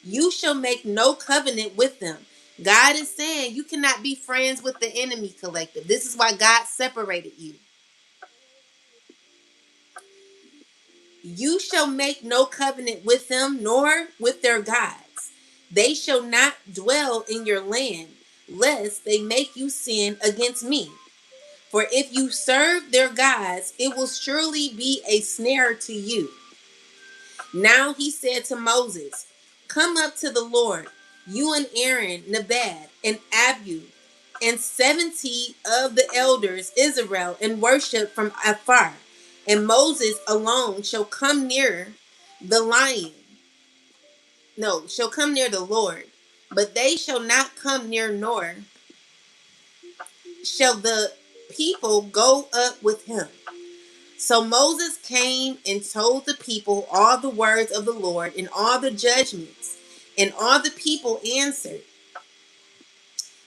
You shall make no covenant with them. God is saying you cannot be friends with the enemy, collective. This is why God separated you. You shall make no covenant with them, nor with their gods. They shall not dwell in your land, lest they make you sin against me. For if you serve their gods, it will surely be a snare to you. Now he said to Moses, come up to the Lord, you and Aaron, Nadab, and Abihu, and 70 of the elders Israel, and worship from afar. And Moses alone shall come near the lion. No, shall come near the Lord. But they shall not come near, nor shall the people go up with him. So Moses came and told the people all the words of the Lord and all the judgments. And all the people answered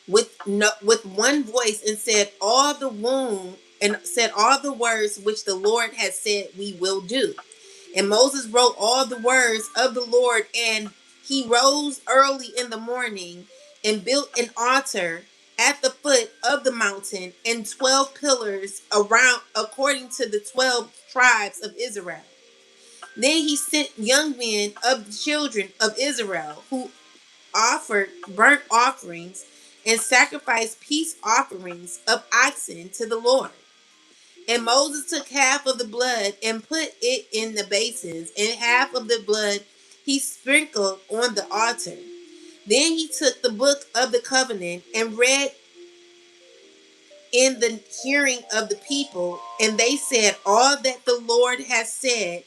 with one voice and said all the words which the Lord had said we will do. And Moses wrote all the words of the Lord, and he rose early in the morning and built an altar at the foot of the mountain and 12 pillars around according to the 12 tribes of Israel. Then he sent young men of the children of Israel who offered burnt offerings and sacrificed peace offerings of oxen to the Lord. And Moses took half of the blood and put it in the basins, and half of the blood he sprinkled on the altar. Then he took the book of the covenant and read in the hearing of the people, and they said, all that the Lord has said,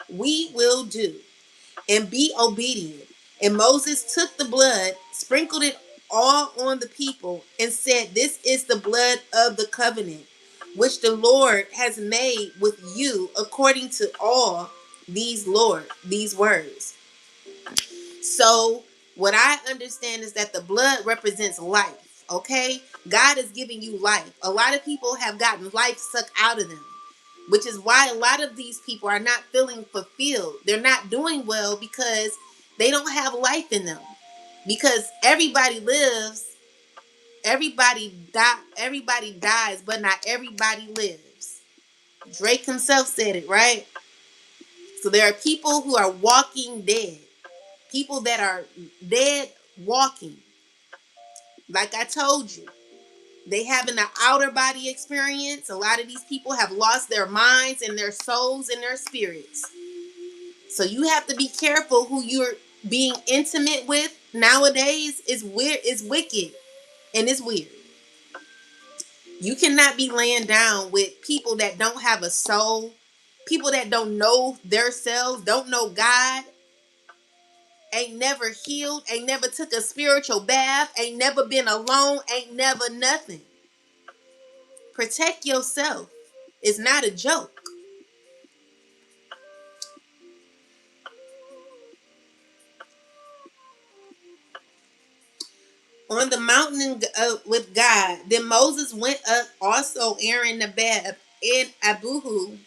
we will do, and be obedient. And Moses took the blood, sprinkled it all on the people, and said, this is the blood of the covenant, which the Lord has made with you according to all these words. So what I understand is that the blood represents life, okay? God is giving you life. A lot of people have gotten life sucked out of them, which is why a lot of these people are not feeling fulfilled. They're not doing well because they don't have life in them. Because everybody lives, everybody dies, but not everybody lives. Drake himself said it, right? So there are people who are walking dead. People that are dead walking. Like I told you, they having an outer body experience. A lot of these people have lost their minds and their souls and their spirits. So you have to be careful who you're being intimate with nowadays. Is weird, it's wicked, and it's weird. You cannot be laying down with people that don't have a soul, people that don't know themselves, don't know God, ain't never healed, ain't never took a spiritual bath, ain't never been alone, ain't never nothing. Protect yourself. It's not a joke. On the mountain with God, then Moses went up, also Aaron, Nadab, and Abihu,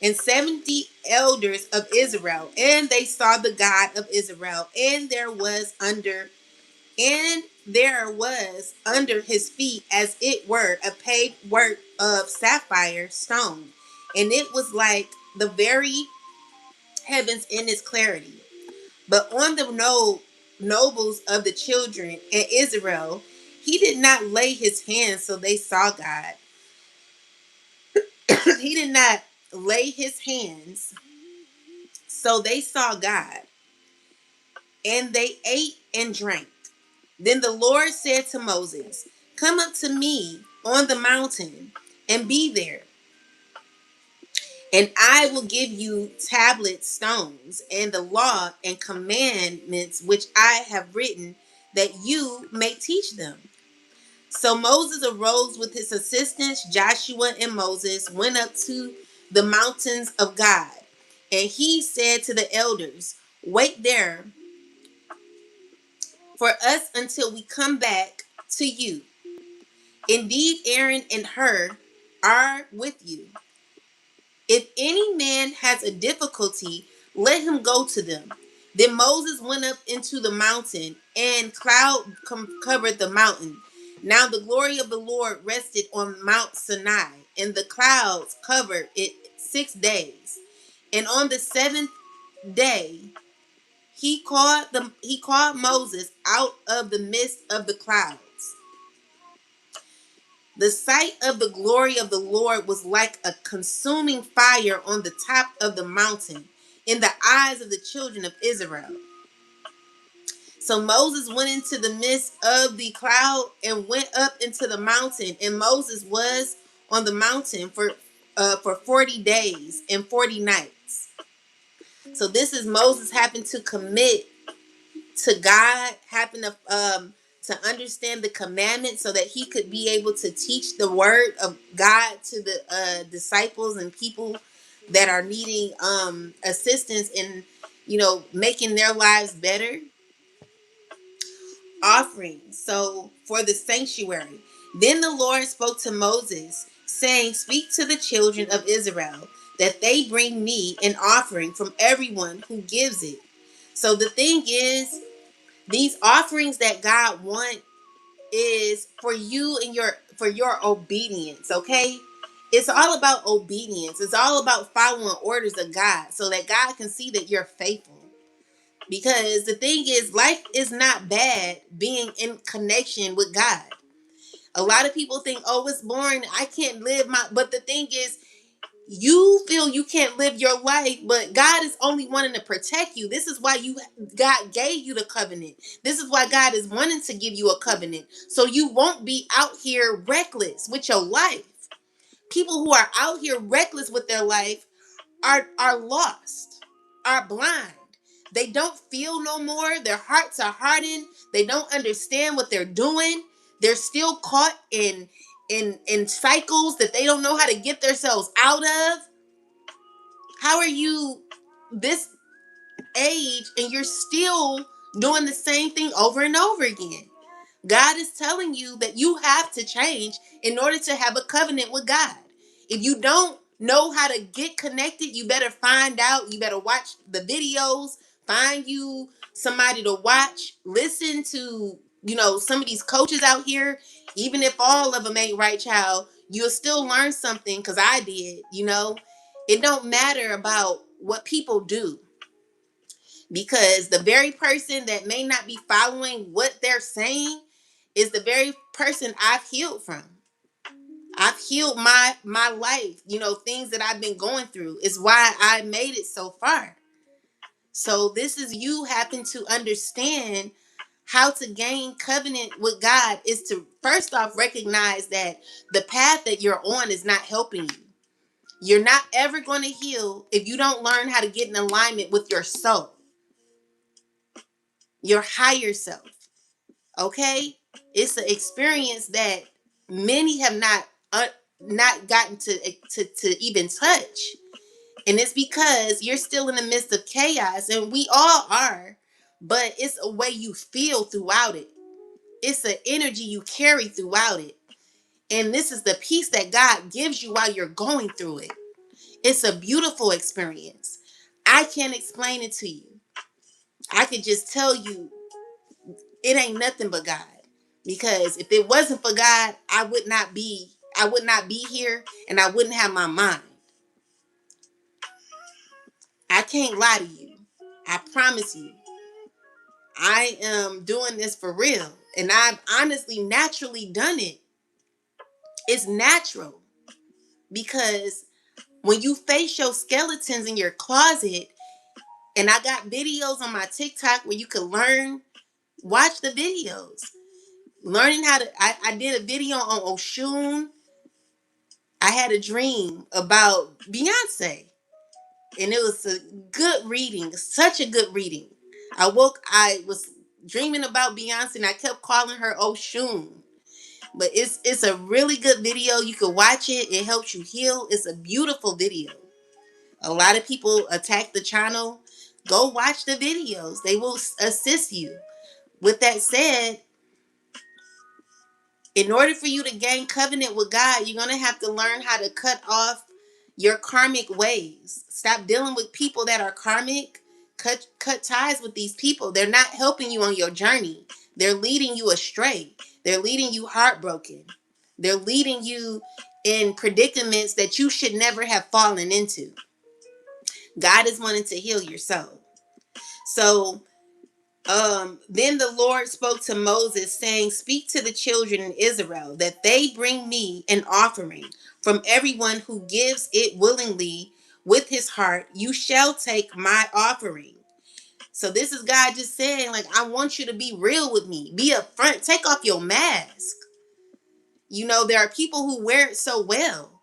and 70 elders of Israel, and they saw the God of Israel, and there was under his feet as it were a paved work of sapphire stone, and it was like the very heavens in its clarity. But on the nobles of the children in Israel, he did not lay his hands, so they saw God. He did not lay his hands, so they saw God, and they ate and drank. Then the Lord said to Moses, come up to me on the mountain and be there. And I will give you tablet stones and the law and commandments which I have written, that you may teach them. So Moses arose with his assistants, Joshua and Moses, went up to the mountains of God. And he said to the elders, "Wait there for us until we come back to you. Indeed, Aaron and Hur are with you. If any man has a difficulty, let him go to them." Then Moses went up into the mountain, and cloud covered the mountain. Now the glory of the Lord rested on Mount Sinai, and the clouds covered it 6 days. And on the seventh day, he called Moses out of the midst of the clouds. The sight of the glory of the Lord was like a consuming fire on the top of the mountain in the eyes of the children of Israel. So Moses went into the midst of the cloud and went up into the mountain, and Moses was on the mountain for 40 days and 40 nights. So this is Moses having to commit to God, having to understand the commandments so that he could be able to teach the word of God to the disciples and people that are needing assistance in, making their lives better. Offering, so for the sanctuary. Then the Lord spoke to Moses, saying, "Speak to the children of Israel that they bring me an offering from everyone who gives it." So the thing is, these offerings that God wants is for you and your obedience, okay? It's all about obedience. It's all about following orders of God so that God can see that you're faithful. Because the thing is, life is not bad being in connection with God. A lot of people think, "Oh, it's boring. I can't live my..." But the thing is, you feel you can't live your life, but God is only wanting to protect you. This is why God gave you the covenant. This is why God is wanting to give you a covenant. So you won't be out here reckless with your life. People who are out here reckless with their life are lost, are blind. They don't feel no more. Their hearts are hardened. They don't understand what they're doing. They're still caught in cycles that they don't know how to get themselves out of. How are you this age and you're still doing the same thing over and over again? God is telling you that you have to change in order to have a covenant with God. If you don't know how to get connected, you better find out. You better watch the videos, find you somebody to watch, listen to, some of these coaches out here. Even if all of them ain't right, child, you'll still learn something, because I did. It don't matter about what people do, because the very person that may not be following what they're saying is the very person I've healed from. I've healed my life, things that I've been going through is why I made it so far. So this is you having to understand how to gain covenant with God is to first off recognize that the path that you're on is not helping you. You're not ever going to heal if you don't learn how to get in alignment with your soul, your higher self. Okay? It's an experience that many have not gotten to even touch. And it's because you're still in the midst of chaos, and we all are, but it's a way you feel throughout it. It's an energy you carry throughout it. And this is the peace that God gives you while you're going through it. It's a beautiful experience. I can't explain it to you. I could just tell you it ain't nothing but God. Because if it wasn't for God, I would not be here, and I wouldn't have my mind. I can't lie to you. I promise you. I am doing this for real. And I've honestly naturally done it. It's natural. Because when you face your skeletons in your closet, and I got videos on my TikTok where you can watch the videos. Learning how to, I did a video on Oshun. I had a dream about Beyonce. And it was a good reading, such a good reading. I was dreaming about Beyonce, and I kept calling her Oshun. But it's a really good video. You can watch it. It helps you heal. It's a beautiful video. A lot of people attack the channel. Go watch the videos. They will assist you. With that said, in order for you to gain covenant with God, you're going to have to learn how to cut off your karmic ways. Stop dealing with people that are karmic. Cut ties with these people. They're not helping you on your journey. They're leading you astray. They're leading you heartbroken. They're leading you in predicaments that you should never have fallen into. God is wanting to heal your soul. So then the Lord spoke to Moses, saying, speak to the children in Israel that they bring me an offering. From everyone who gives it willingly with his heart, you shall take my offering. So this is God just saying, like, I want you to be real with me. Be upfront. Take off your mask. You know, there are people who wear it so well.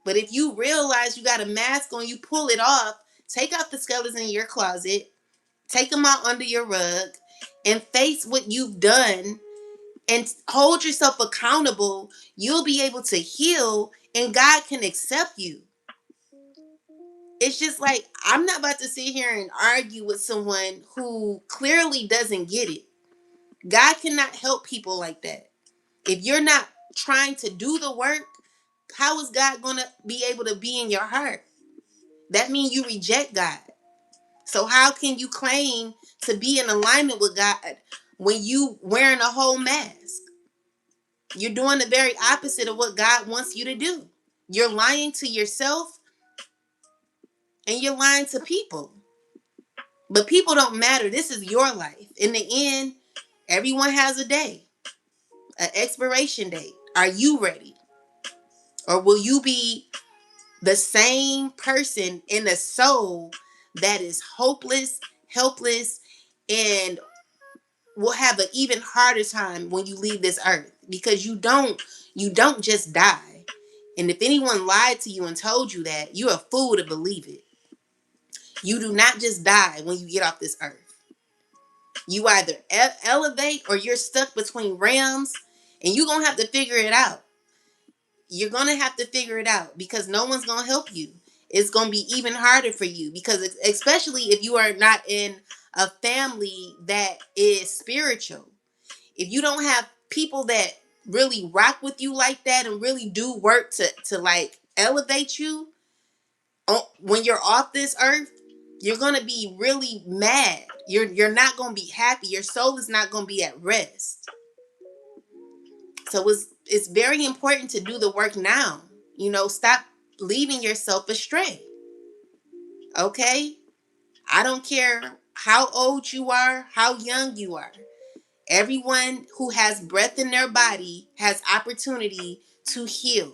But if you realize you got a mask on, you pull it off, take out the skeletons in your closet, take them out under your rug, and face what you've done and hold yourself accountable. You'll be able to heal and God can accept you. It's just like, I'm not about to sit here and argue with someone who clearly doesn't get it. God cannot help people like that. If you're not trying to do the work, how is God going to be able to be in your heart? That means you reject God. So how can you claim to be in alignment with God when you wearing a whole mask? You're doing the very opposite of what God wants you to do. You're lying to yourself and you're lying to people. But people don't matter. This is your life. In the end, everyone has a day, an expiration date. Are you ready? Or will you be the same person in a soul that is hopeless, helpless, and will have an even harder time when you leave this earth? Because you don't just die. And if anyone lied to you and told you that, you're a fool to believe it. You do not just die when you get off this earth. You either elevate or you're stuck between realms, and you're going to have to figure it out. You're going to have to figure it out because no one's going to help you. It's going to be even harder for you because especially if you are not in a family that is spiritual. If you don't have people that really rock with you like that and really do work to like elevate you when you're off this earth, you're going to be really mad. You're not going to be happy. Your soul is not going to be at rest. So it's very important to do the work now. You know, stop leaving yourself astray. Okay? I don't care how old you are, how young you are. Everyone who has breath in their body has opportunity to heal,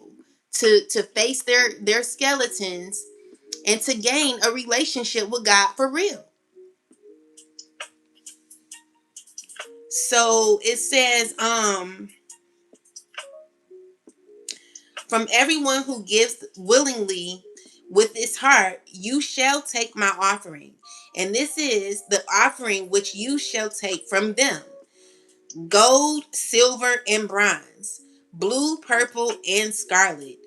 to face their skeletons, and to gain a relationship with God for real. So it says, from everyone who gives willingly with his heart, you shall take my offering. And this is the offering which you shall take from them: gold, silver, and bronze, blue, purple, and scarlet,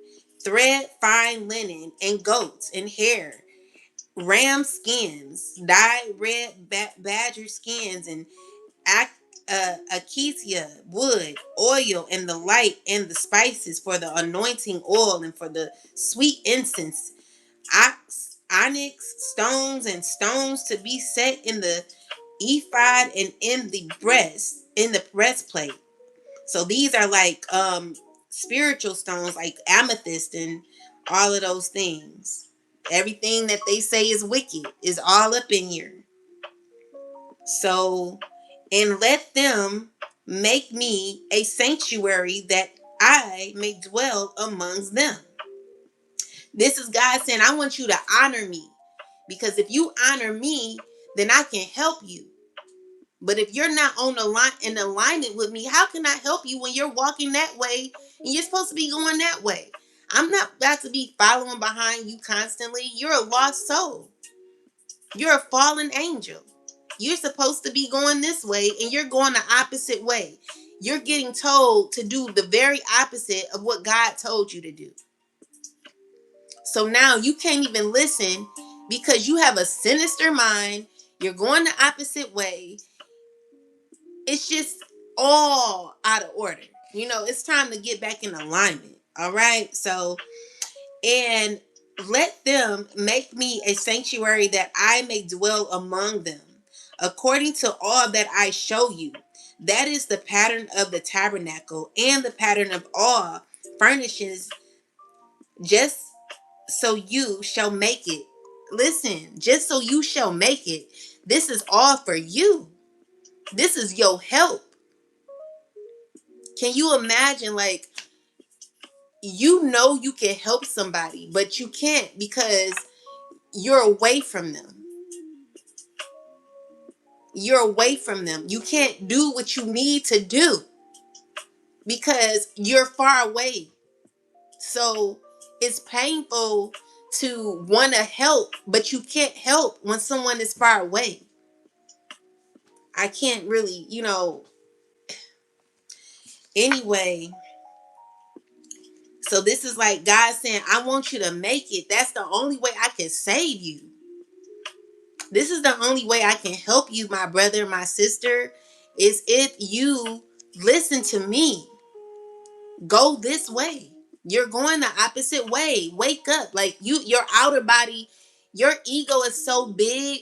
thread, fine linen, and goats and hair, ram skins, dyed red badger skins, and acacia wood, oil, and the light, and the spices for the anointing oil, and for the sweet incense, onyx stones, and stones to be set in the ephod and in the breastplate. So these are like spiritual stones, like amethyst and all of those things. Everything that they say is wicked is all up in here. So, and let them make me a sanctuary that I may dwell amongst them. This is God saying, I want you to honor me. Because if you honor me, then I can help you. But if you're not on the line in alignment with me, how can I help you when you're walking that way and you're supposed to be going that way? I'm not about to be following behind you constantly. You're a lost soul. You're a fallen angel. You're supposed to be going this way and you're going the opposite way. You're getting told to do the very opposite of what God told you to do. So now you can't even listen because you have a sinister mind. You're going the opposite way. It's just all out of order. It's time to get back in alignment. All right. So, and let them make me a sanctuary that I may dwell among them, according to all that I show you. That is the pattern of the tabernacle and the pattern of all furnishes, just so you shall make it. Listen, just so you shall make it. This is all for you. This is your help. Can you imagine, like, you can help somebody, but you can't because you're away from them. You're away from them. You can't do what you need to do because you're far away. So it's painful to want to help, but you can't help when someone is far away. I can't really, anyway. So this is like God saying, I want you to make it. That's the only way I can save you. This is the only way I can help you, my brother, my sister, is if you listen to me. Go this way. You're going the opposite way. Wake up. Like your outer body, your ego is so big.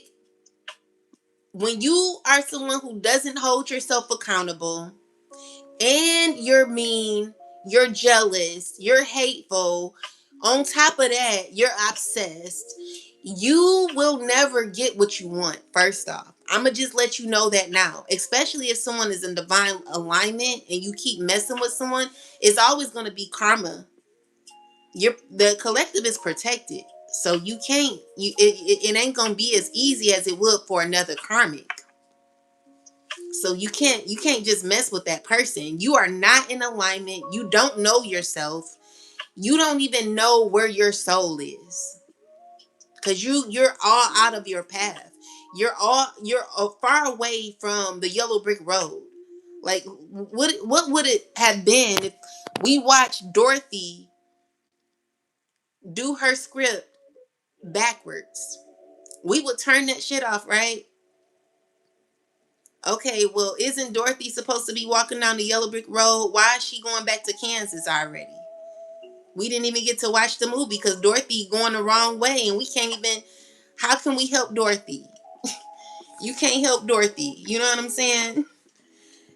When you are someone who doesn't hold yourself accountable, and you're mean, you're jealous, you're hateful, on top of that, you're obsessed, you will never get what you want. First off, I'm gonna just let you know that now, especially if someone is in divine alignment and you keep messing with someone, it's always going to be karma. The collective is protected, so you can't, it ain't gonna be as easy as it would for another karmic. So you can't just mess with that person. You are not in alignment. You don't know yourself. You don't even know where your soul is, because you're all out of your path. You're far away from the yellow brick road. Like, what would it have been if we watched Dorothy do her script backwards? We would turn that shit off, right? Okay, well, isn't Dorothy supposed to be walking down the yellow brick road? Why is she going back to Kansas already? We didn't even get to watch the movie because Dorothy going the wrong way, and we can't even. How can we help Dorothy? You can't help Dorothy. You know what I'm saying?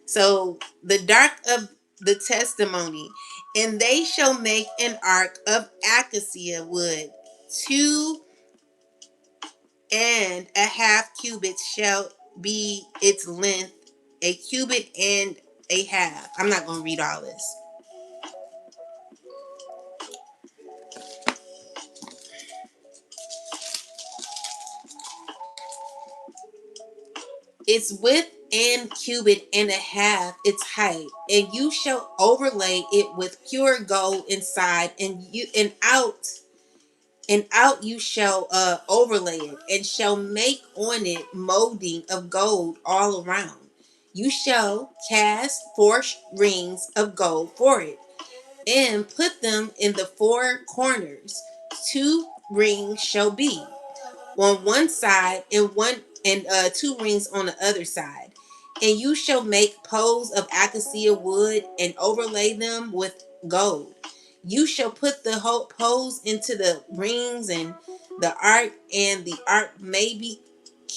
So the dark of the testimony, and they shall make an ark of acacia wood, 2.5 cubits shall be its length, a cubit and a half. I'm not going to read all this. Its width and cubit and a half its height, and you shall overlay it with pure gold inside, and out you shall overlay it, and shall make on it molding of gold all around. You shall cast 4 rings of gold for it, and put them in the 4 corners. 2 rings shall be on one side, and 2 rings on the other side. And you shall make poles of acacia wood and overlay them with gold. You shall put the whole poles into the rings and the ark may be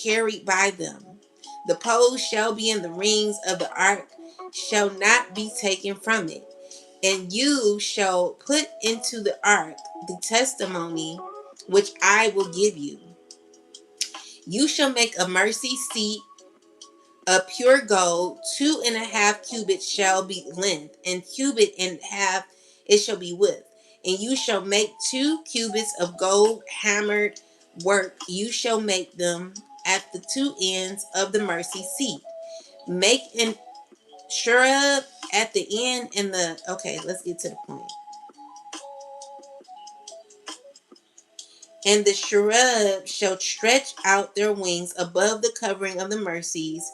carried by them. The poles shall be in the rings of the ark, shall not be taken from it. And you shall put into the ark the testimony which I will give you. You shall make a mercy seat of pure gold. 2.5 cubits shall be length, and cubit and half it shall be width. And you shall make 2 cubits of gold hammered work. You shall make them at the 2 ends of the mercy seat. Make an cherub at the end and the. Okay, let's get to the point. And the cherub shall stretch out their wings above the covering of the mercies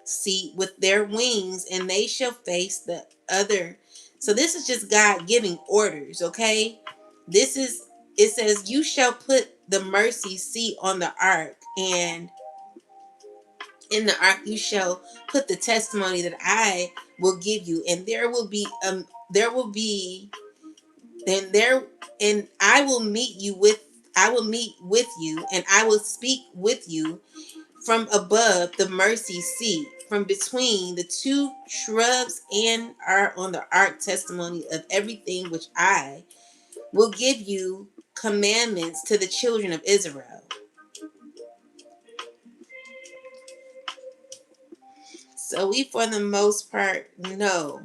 seat with their wings, and they shall face the other. So this is just God giving orders, okay? This is it says, you shall put the mercy seat on the ark, and in the ark you shall put the testimony that I will give you, and there will be then there and I will meet with you, and I will speak with you from above the mercy seat, from between the two shrubs, and are on the ark testimony of everything which I will give you commandments to the children of Israel. So we, for the most part, know.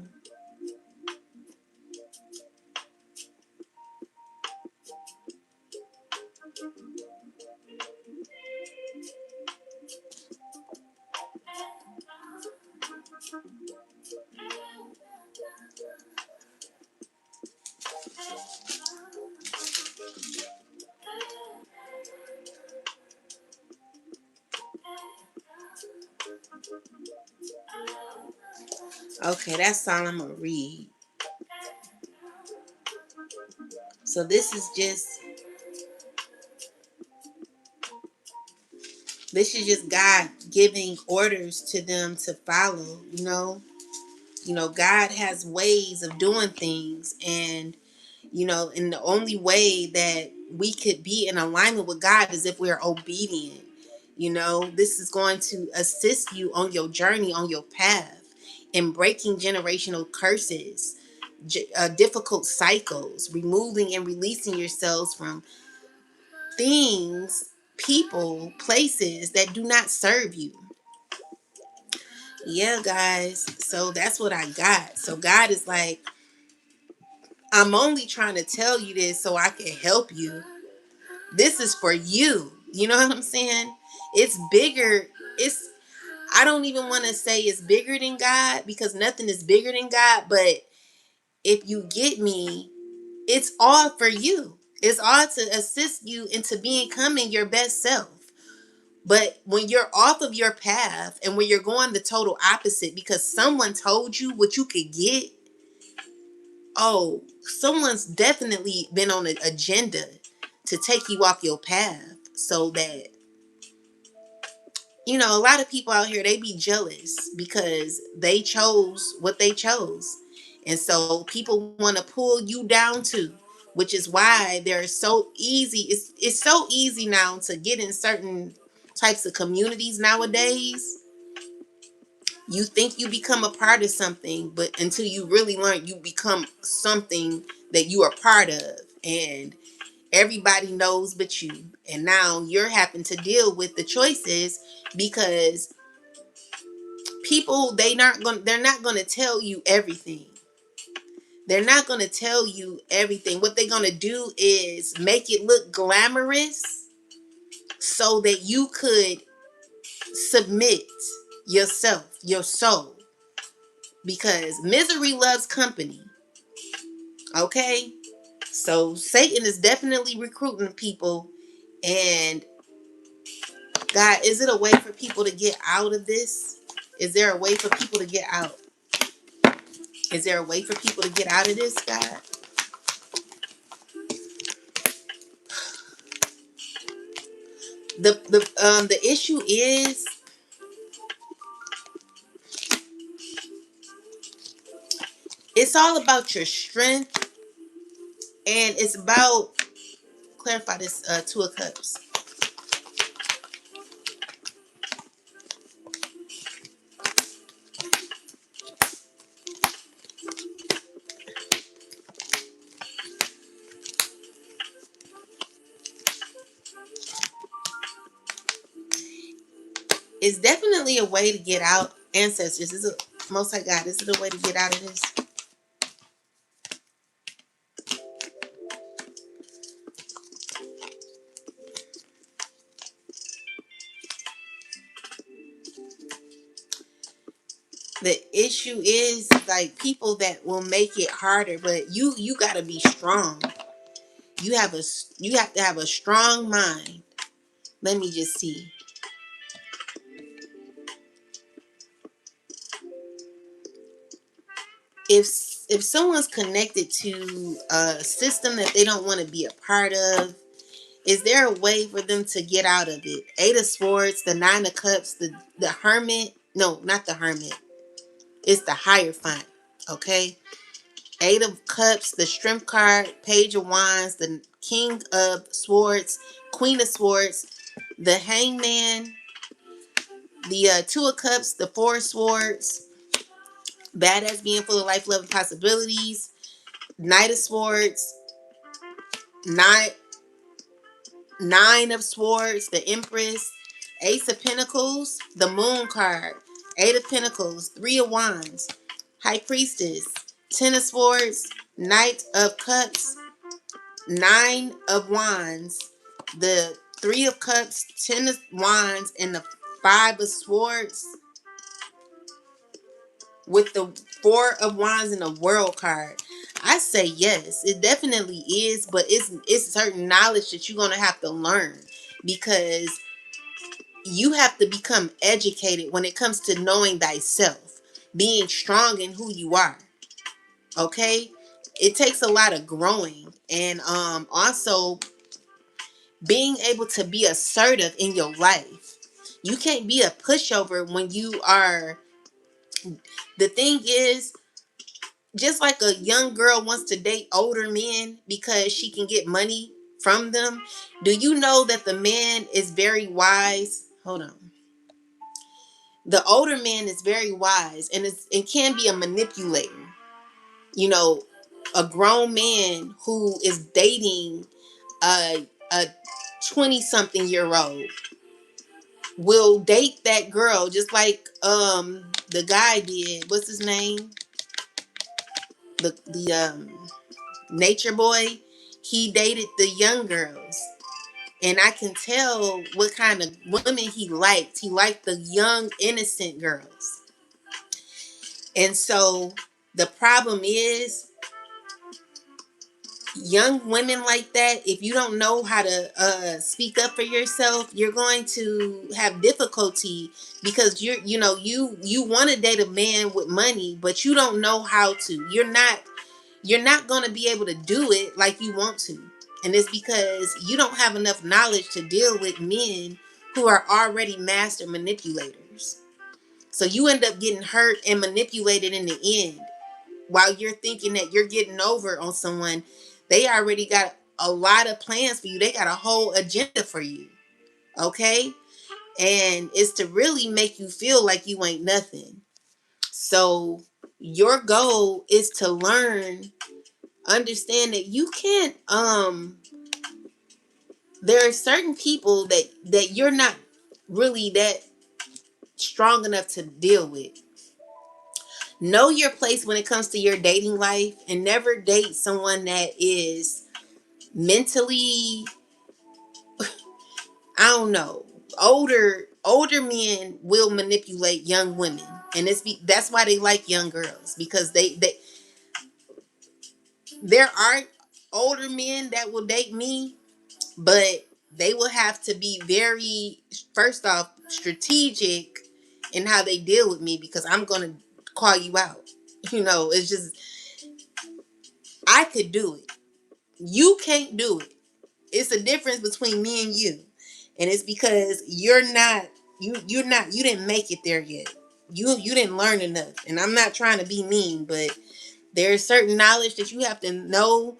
Okay, that's all I'm gonna read. So this is just God giving orders to them to follow. God has ways of doing things, and and the only way that we could be in alignment with God is if we're obedient. This is going to assist you on your journey, on your path, in breaking generational curses, difficult cycles, removing and releasing yourselves from things, people, places that do not serve you. Yeah, guys. So that's what I got. So God is like, I'm only trying to tell you this so I can help you. This is for you. You know what I'm saying? It's bigger. I don't even want to say it's bigger than God, because nothing is bigger than God. But if you get me, it's all for you. It's all to assist you into becoming your best self. But when you're off of your path, and when you're going the total opposite because someone told you what you could get, oh, someone's definitely been on an agenda to take you off your path, so that a lot of people out here, they be jealous because they chose what they chose. And so people want to pull you down too, which is why they're so easy. It's so easy now to get in certain types of communities nowadays. You think you become a part of something, but until you really learn, you become something that you are part of. And everybody knows but you. And now you're having to deal with the choices, because people, they're not going to tell you everything. They're not going to tell you everything. What they're going to do is make it look glamorous so that you could submit yourself, your soul, because misery loves company. Okay? So Satan is definitely recruiting people. And God, is it a way for people to get out of this? Is there a way for people to get out? Is there a way for people to get out of this, God? The issue is, it's all about your strength, and it's about, clarify this, Two of Cups. It's definitely a way to get out. Ancestors, is it Most High God? Is it a way to get out of this? The issue is, like, people that will make it harder, but you got to be strong. You have to have a strong mind. Let me just see. If if someone's connected to a system that they don't want to be a part of, is there a way for them to get out of it? Eight of Swords, the Nine of Cups, the Hermit. No, not the Hermit. It's the Hierophant. Okay. Eight of Cups, the Strength card, Page of Wands, the King of Swords, Queen of Swords, the Hangman, the Two of Cups, the Four of Swords, Badass being full of life, love, and possibilities, Knight of Swords, Nine Nine of Swords, the Empress, Ace of Pentacles, the Moon card, Eight of Pentacles, Three of Wands, High Priestess, Ten of Swords, Knight of Cups, Nine of Wands, the Three of Cups, Ten of Wands, and the Five of Swords with the Four of Wands and the World card. I say yes, it definitely is, but it's certain knowledge that you're gonna have to learn, because you have to become educated when it comes to knowing thyself, being strong in who you are. Okay, it takes a lot of growing, and also being able to be assertive in your life. You can't be a pushover when you are. The thing is, just like a young girl wants to date older men because she can get money from them, do you know that the man is very wise? Hold on. The older man is very wise, and it can be a manipulator. You know, a grown man who is dating a 20 something year old will date that girl just like the guy did. What's his name? The nature boy. He dated the young girls. And I can tell what kind of women he liked. He liked the young, innocent girls. And so the problem is, young women like that, if you don't know how to speak up for yourself, you're going to have difficulty, because you want to date a man with money, but you don't know how to. You're not going to be able to do it like you want to. And it's because you don't have enough knowledge to deal with men who are already master manipulators. So you end up getting hurt and manipulated in the end. While you're thinking that you're getting over on someone, they already got a lot of plans for you. They got a whole agenda for you. Okay? And it's to really make you feel like you ain't nothing. So your goal is to learn, understand that you can't there are certain people that you're not really that strong enough to deal with. Know your place when it comes to your dating life, and never date someone that is mentally, I don't know, older men will manipulate young women, and that's why they like young girls, because they there are older men that will date me, but they will have to be very, first off, strategic in how they deal with me, because I'm going to call you out. It's just, I could do it. You can't do it. It's a difference between me and you. And it's because you didn't make it there yet. You didn't learn enough. And I'm not trying to be mean, but there's certain knowledge that you have to know.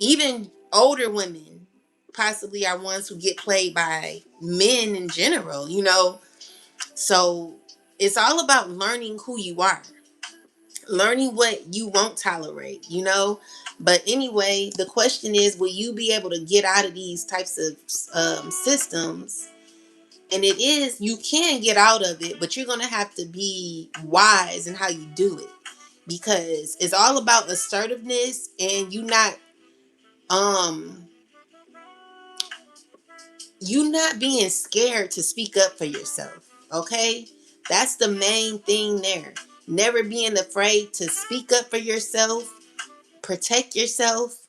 Even older women possibly are ones who get played by men in general. So it's all about learning who you are, learning what you won't tolerate. But anyway, the question is, will you be able to get out of these types of systems? And it is, you can get out of it, but you're going to have to be wise in how you do it, because it's all about assertiveness, and um you not being scared to speak up for yourself. Okay, that's the main thing there. Never being afraid to speak up for yourself, protect yourself,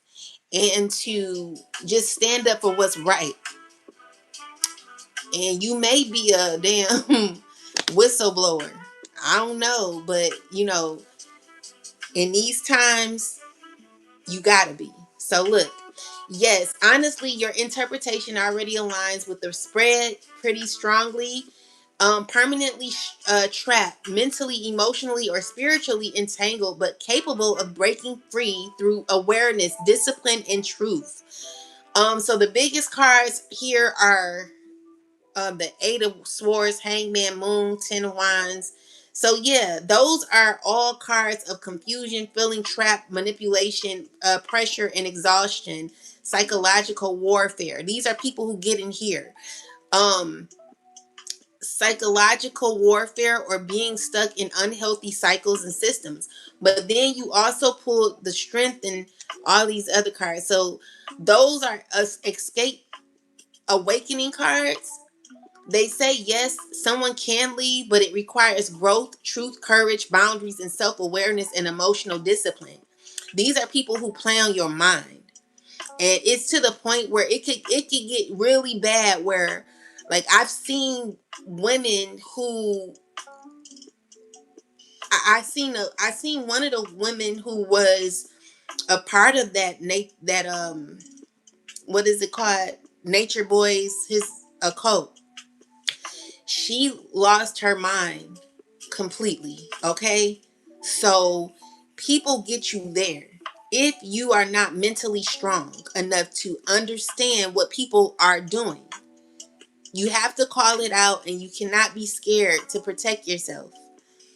and to just stand up for what's right. And you may be a damn whistleblower, I don't know, but In these times, you gotta be. So look, yes, honestly, your interpretation already aligns with the spread pretty strongly. Permanently trapped, mentally, emotionally, or spiritually entangled, but capable of breaking free through awareness, discipline, and truth. So the biggest cards here are the Eight of Swords, Hangman, Moon, Ten of Wands. So yeah, those are all cards of confusion, feeling trapped, manipulation, pressure, and exhaustion, psychological warfare. These are people who get in here. Um, Psychological warfare or being stuck in unhealthy cycles and systems. But then you also pull the strength and all these other cards. So those are escape awakening cards. They say yes, someone can leave, but it requires growth, truth, courage, boundaries, and self-awareness and emotional discipline. These are people who play on your mind. And it's to the point where it could get really bad where like I've seen women who I seen one of the women who was a part of that what is it called? Nature Boys, his a cult. She lost her mind completely. Okay. So people get you there. If you are not mentally strong enough to understand what people are doing, you have to call it out and you cannot be scared to protect yourself.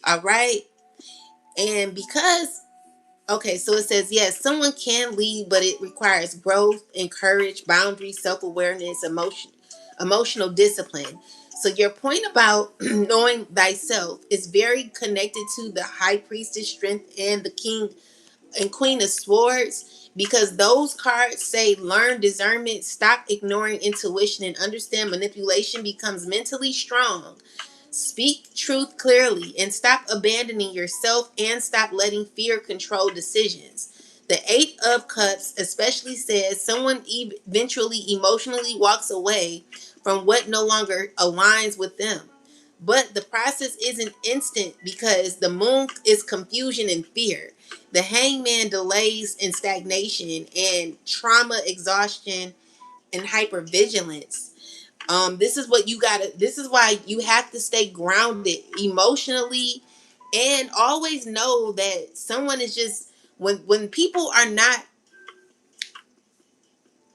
All right. And because okay, so it says, yes, someone can lead, but it requires growth, encourage, boundaries, self-awareness, emotional discipline. So your point about knowing thyself is very connected to the high priestess strength and the king and queen of swords, because those cards say learn discernment, stop ignoring intuition, and understand manipulation becomes mentally strong. Speak truth clearly and stop abandoning yourself and stop letting fear control decisions. The Eight of Cups especially says someone eventually emotionally walks away from what no longer aligns with them. But the process isn't instant because the moon is confusion and fear. The hangman delays and stagnation and trauma, exhaustion, and hypervigilance. This is what you gotta, this is why you have to stay grounded emotionally and always know that someone is just when people are not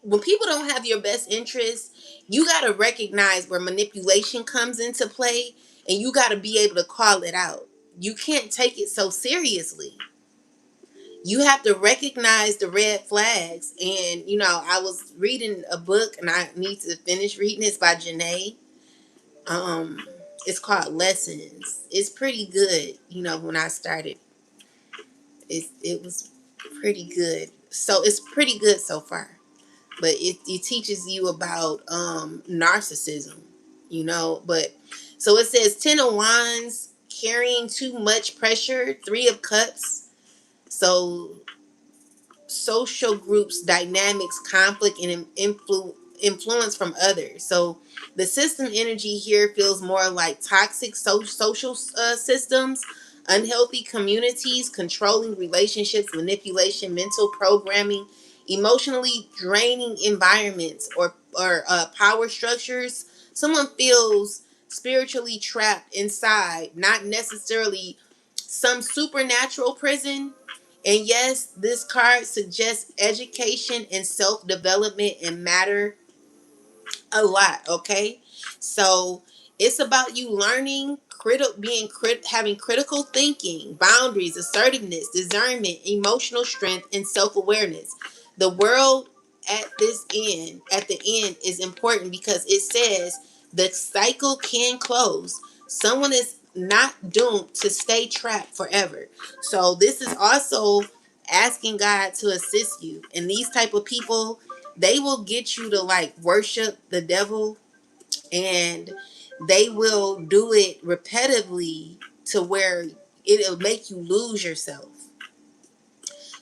when people don't have your best interest, you got to recognize where manipulation comes into play and you got to be able to call it out. You can't take it so seriously. You have to recognize the red flags. And, you know, I was reading a book and I need to finish reading it. It's by Janae. Um, it's called Lessons. It's pretty good. You know, when I started, it was pretty good. So it's pretty good so far. But it teaches you about narcissism, you know. But so it says Ten of Wands, carrying too much pressure, Three of Cups. So social groups, dynamics, conflict, and influence from others. So the system energy here feels more like toxic social systems, unhealthy communities, controlling relationships, manipulation, mental programming, emotionally draining environments, or power structures. Someone feels spiritually trapped inside, not necessarily some supernatural prison. And yes, this card suggests education and self-development and matter a lot, okay? So it's about you learning, having critical thinking, boundaries, assertiveness, discernment, emotional strength, and self-awareness. The world at the end is important because it says the cycle can close. Someone is not doomed to stay trapped forever. So this is also asking God to assist you. And these type of people, they will get you to like worship the devil, and they will do it repetitively to where it'll make you lose yourself.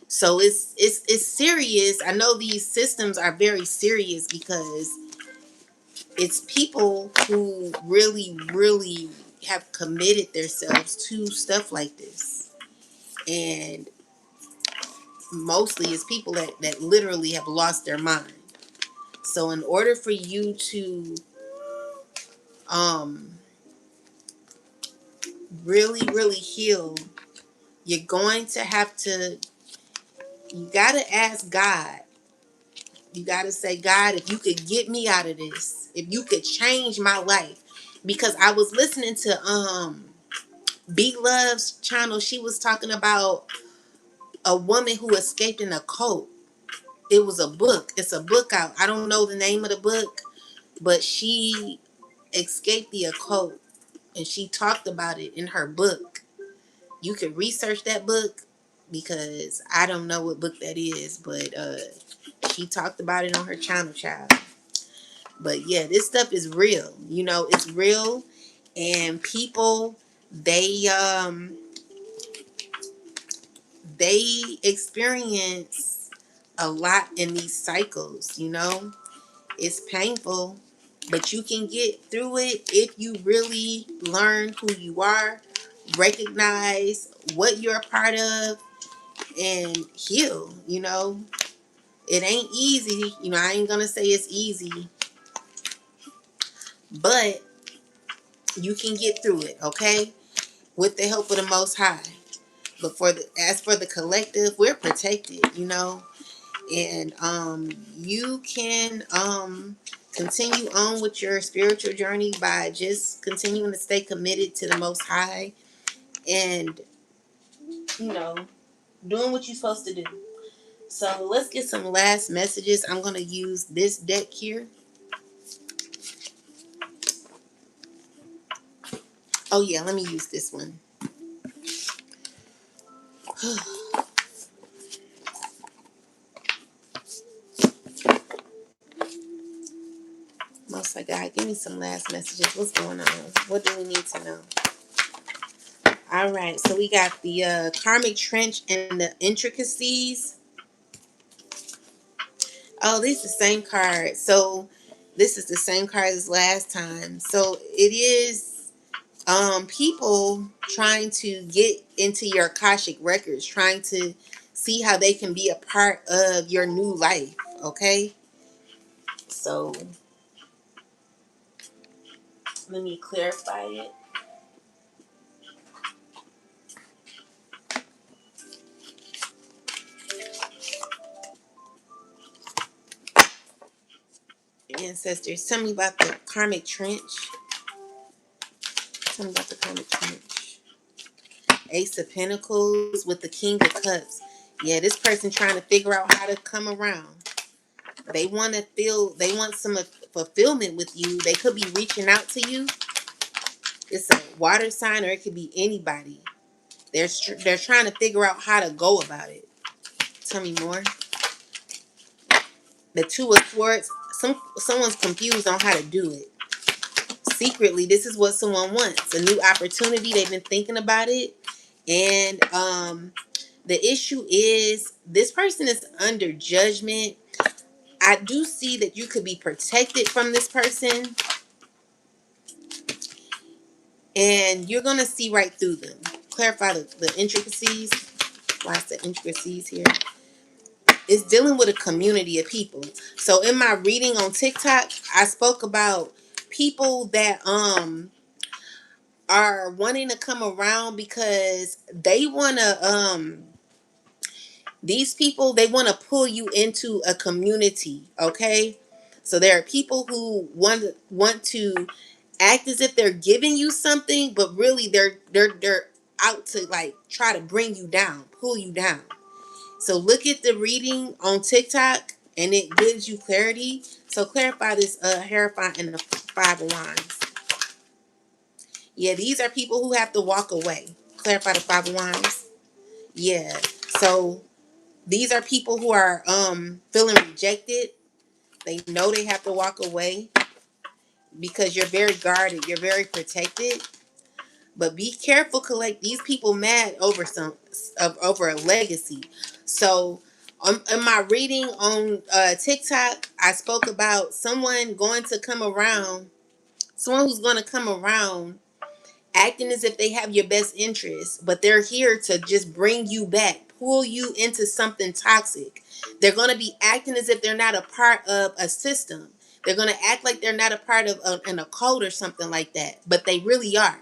So it's serious. I know these systems are very serious because it's people who really have committed themselves to stuff like this. And mostly is people that literally have lost their mind. So in order for you to um really, really heal, you're going to have to, you got to ask God. You got to say, God, if you could get me out of this, if you could change my life. Because I was listening to B Love's channel. She was talking about a woman who escaped in a cult. It was a book. It's a book out. I don't know the name of the book, but she escaped the occult and she talked about it in her book. You could research that book because I don't know what book that is, but she talked about it on her channel, child. But yeah, this stuff is real. You know, it's real, and people, they experience a lot in these cycles. You know, it's painful, but you can get through it if you really learn who you are, recognize what you're a part of, and heal. You know, it ain't easy. You know, I ain't gonna say it's easy, but you can get through it, okay? With the help of the Most High. But as for the collective, we're protected, you know, and you can continue on with your spiritual journey by just continuing to stay committed to the Most High, and you know, doing what you're supposed to do. So let's get some last messages. I'm gonna use this deck here. Oh yeah, let me use this one. Most High God, give me some last messages. What's going on? What do we need to know? All right, so we got the karmic trench and the intricacies. Oh, this is the same card. So this is the same card as last time. So it is people trying to get into your Akashic records, trying to see how they can be a part of your new life. Okay, so let me clarify it. Ancestors, tell me about the karmic trench. Tell me about the karmic trench. Ace of Pentacles with the King of Cups. Yeah, this person trying to figure out how to come around. They want to feel, they want some fulfillment with you. They could be reaching out to you. It's a water sign, or it could be anybody. They're trying to figure out how to go about it. Tell me more. The Two of Swords. Someone's confused on how to do it. Secretly, this is what someone wants. A new opportunity. They've been thinking about it. And the issue is this person is under judgment. I do see that you could be protected from this person, and you're going to see right through them. Clarify the intricacies. Why is the intricacies here? It's dealing with a community of people. So in my reading on TikTok, I spoke about people that are wanting to come around because they want to these people, they want to pull you into a community, okay? So there are people who want to act as if they're giving you something, but really they're out to like try to bring you down, pull you down. So look at the reading on TikTok and it gives you clarity. So clarify this Hierophant and the Five of Wands. Yeah, these are people who have to walk away. Clarify the Five of Wands. Yeah. So these are people who are feeling rejected. They know they have to walk away because you're very guarded, you're very protected. But be careful, collect these people mad over over a legacy. So in my reading on TikTok, I spoke about someone going to come around, someone who's going to come around acting as if they have your best interest, but they're here to just bring you back, pull you into something toxic. They're going to be acting as if they're not a part of a system. They're going to act like they're not a part of an occult or something like that, but they really are.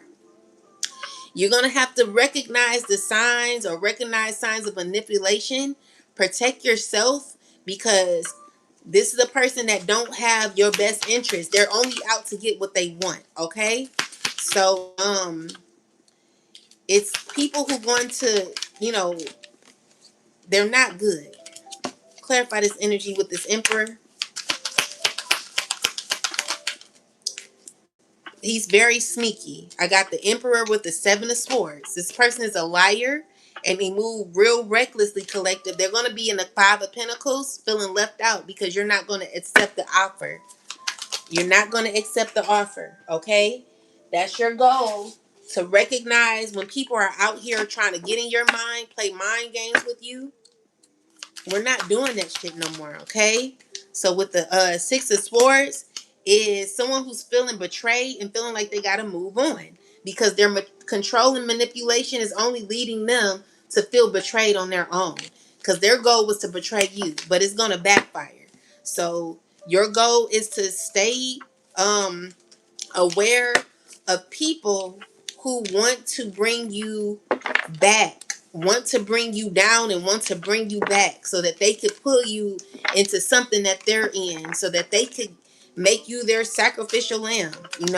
You're going to have to recognize the signs or recognize signs of manipulation. Protect yourself, because this is a person that don't have your best interest. They're only out to get what they want, okay? So, it's people who going to, they're not good. Clarify this energy with this emperor. He's very sneaky. I got the emperor with the 7 of swords. This person is a liar, and they move real recklessly, collective. They're going to be in the 5 of pentacles feeling left out because you're not going to accept the offer. You're not going to accept the offer, okay? That's your goal, to recognize when people are out here trying to get in your mind, play mind games with you. We're not doing that shit no more, okay? So with the 6 of swords is someone who's feeling betrayed and feeling like they got to move on, because their control and manipulation is only leading them to feel betrayed on their own, because their goal was to betray you, but it's going to backfire. So your goal is to stay aware of people who want to bring you back, want to bring you down, and want to bring you back so that they could pull you into something that they're in, so that they could make you their sacrificial lamb, and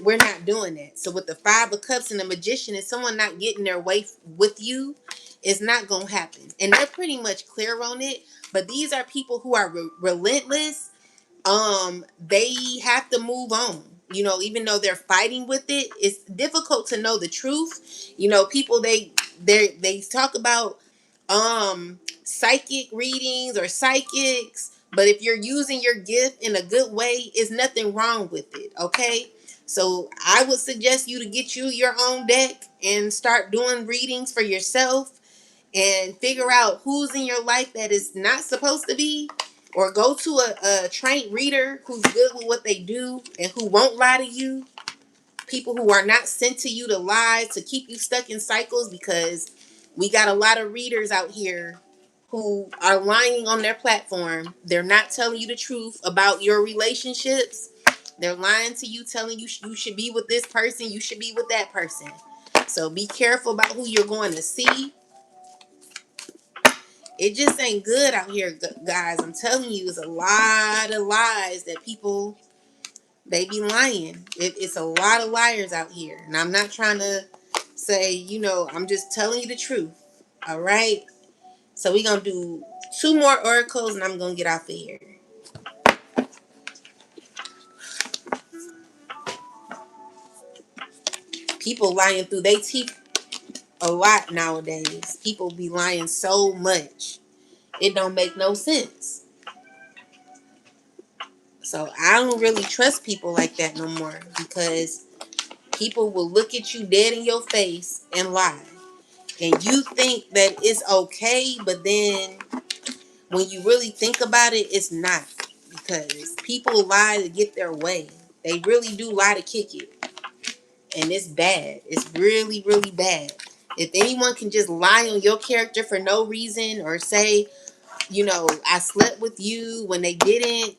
we're not doing that. So with the 5 of cups and the magician, is someone not getting their way with you, it's not gonna happen, and they're pretty much clear on it. But these are people who are relentless. They have to move on, even though they're fighting with it. It's difficult to know the truth. People, they talk about psychic readings or psychics, but if you're using your gift in a good way, there's nothing wrong with it, okay? So I would suggest you to get you your own deck and start doing readings for yourself, and figure out who's in your life that is not supposed to be, or go to a trained reader who's good with what they do and who won't lie to you. People who are not sent to you to lie, to keep you stuck in cycles, because we got a lot of readers out here who are lying on their platform. They're not telling you the truth about your relationships. They're lying to you, telling you you should be with this person, you should be with that person. So be careful about who you're going to see. It just ain't good out here, guys. I'm telling you, it's a lot of lies that people, they be lying. It's a lot of liars out here. And I'm not trying to say, I'm just telling you the truth. All right? So we're going to do 2 more oracles, and I'm going to get off of here. People lying through their teeth a lot nowadays. People be lying so much. It don't make no sense. So I don't really trust people like that no more, because people will look at you dead in your face and lie. And you think that it's okay, but then when you really think about it, it's not. Because people lie to get their way. They really do lie to kick it. And it's bad. It's really, really bad. If anyone can just lie on your character for no reason, or say, I slept with you when they didn't,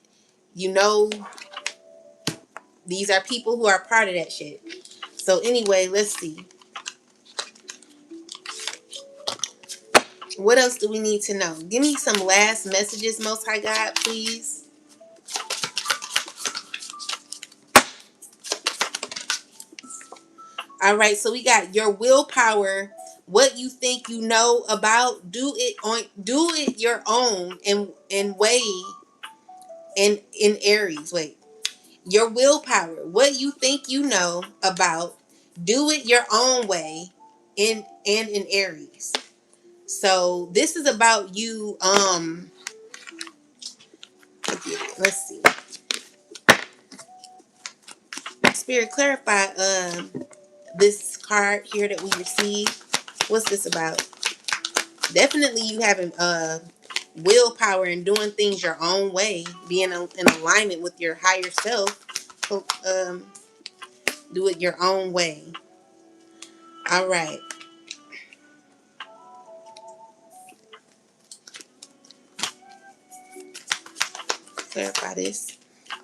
these are people who are part of that shit. So anyway, let's see. What else do we need to know? Give me some last messages, Most High God, please. All right, so we got your willpower. What you think you know about, do it your own, and way in Aries. Wait. Your willpower. What you think you know about, do it your own way in Aries. So this is about you. Let's see. Spirit, clarify this card here that we received. What's this about? Definitely you having willpower and doing things your own way, being in alignment with your higher self. So, do it your own way. All right. clarify this.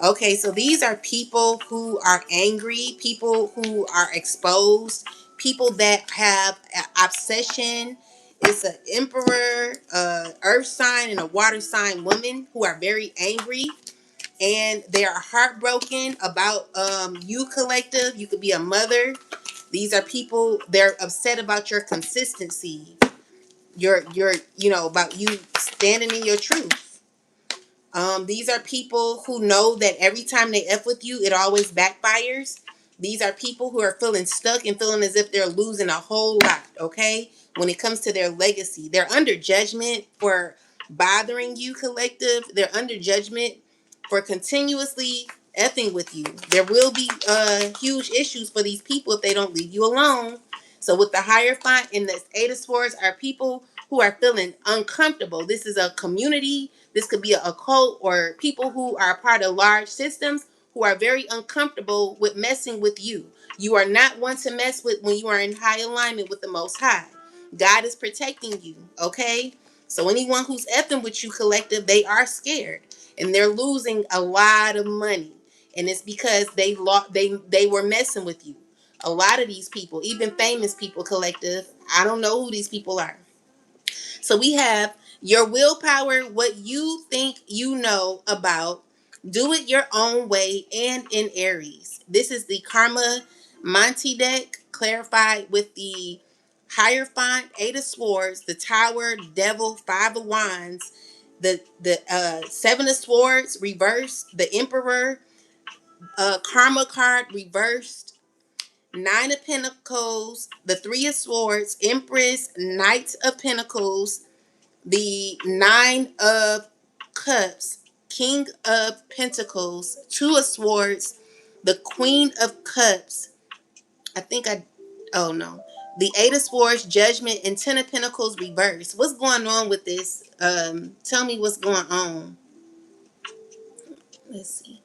Okay, so these are people who are angry, people who are exposed, people that have an obsession. It's an emperor, earth sign, and a water sign woman who are very angry, and they are heartbroken about you, collective. You could be a mother. These are people, they're upset about your consistency, your about you standing in your truth. These are people who know that every time they F with you, it always backfires. These are people who are feeling stuck and feeling as if they're losing a whole lot, okay? When it comes to their legacy, they're under judgment for bothering you, collective. They're under judgment for continuously effing with you. There will be huge issues for these people if they don't leave you alone. So with the Hierophant and the Eight of Swords are people who are feeling uncomfortable. This is a community. This could be a cult or people who are part of large systems who are very uncomfortable with messing with you. You are not one to mess with when you are in high alignment with the Most High. God is protecting you, okay? So anyone who's effing with you, collective, they are scared and they're losing a lot of money, and it's because they were messing with you. A lot of these people, even famous people, collective, I don't know who these people are. So we have your willpower, what you think you know about, do it your own way, and in Aries. This is the Karma Monty deck, clarified with the Hierophant, Eight of Swords, the Tower, Devil, Five of Wands, the Seven of Swords reversed, the Emperor, Karma card reversed, Nine of Pentacles, the Three of Swords, Empress, Knight of Pentacles, the Nine of Cups, King of Pentacles, Two of Swords, the Queen of Cups. I think I, oh no. The Eight of Swords, Judgment, and Ten of Pentacles reversed. What's going on with this? Tell me what's going on. Let's see.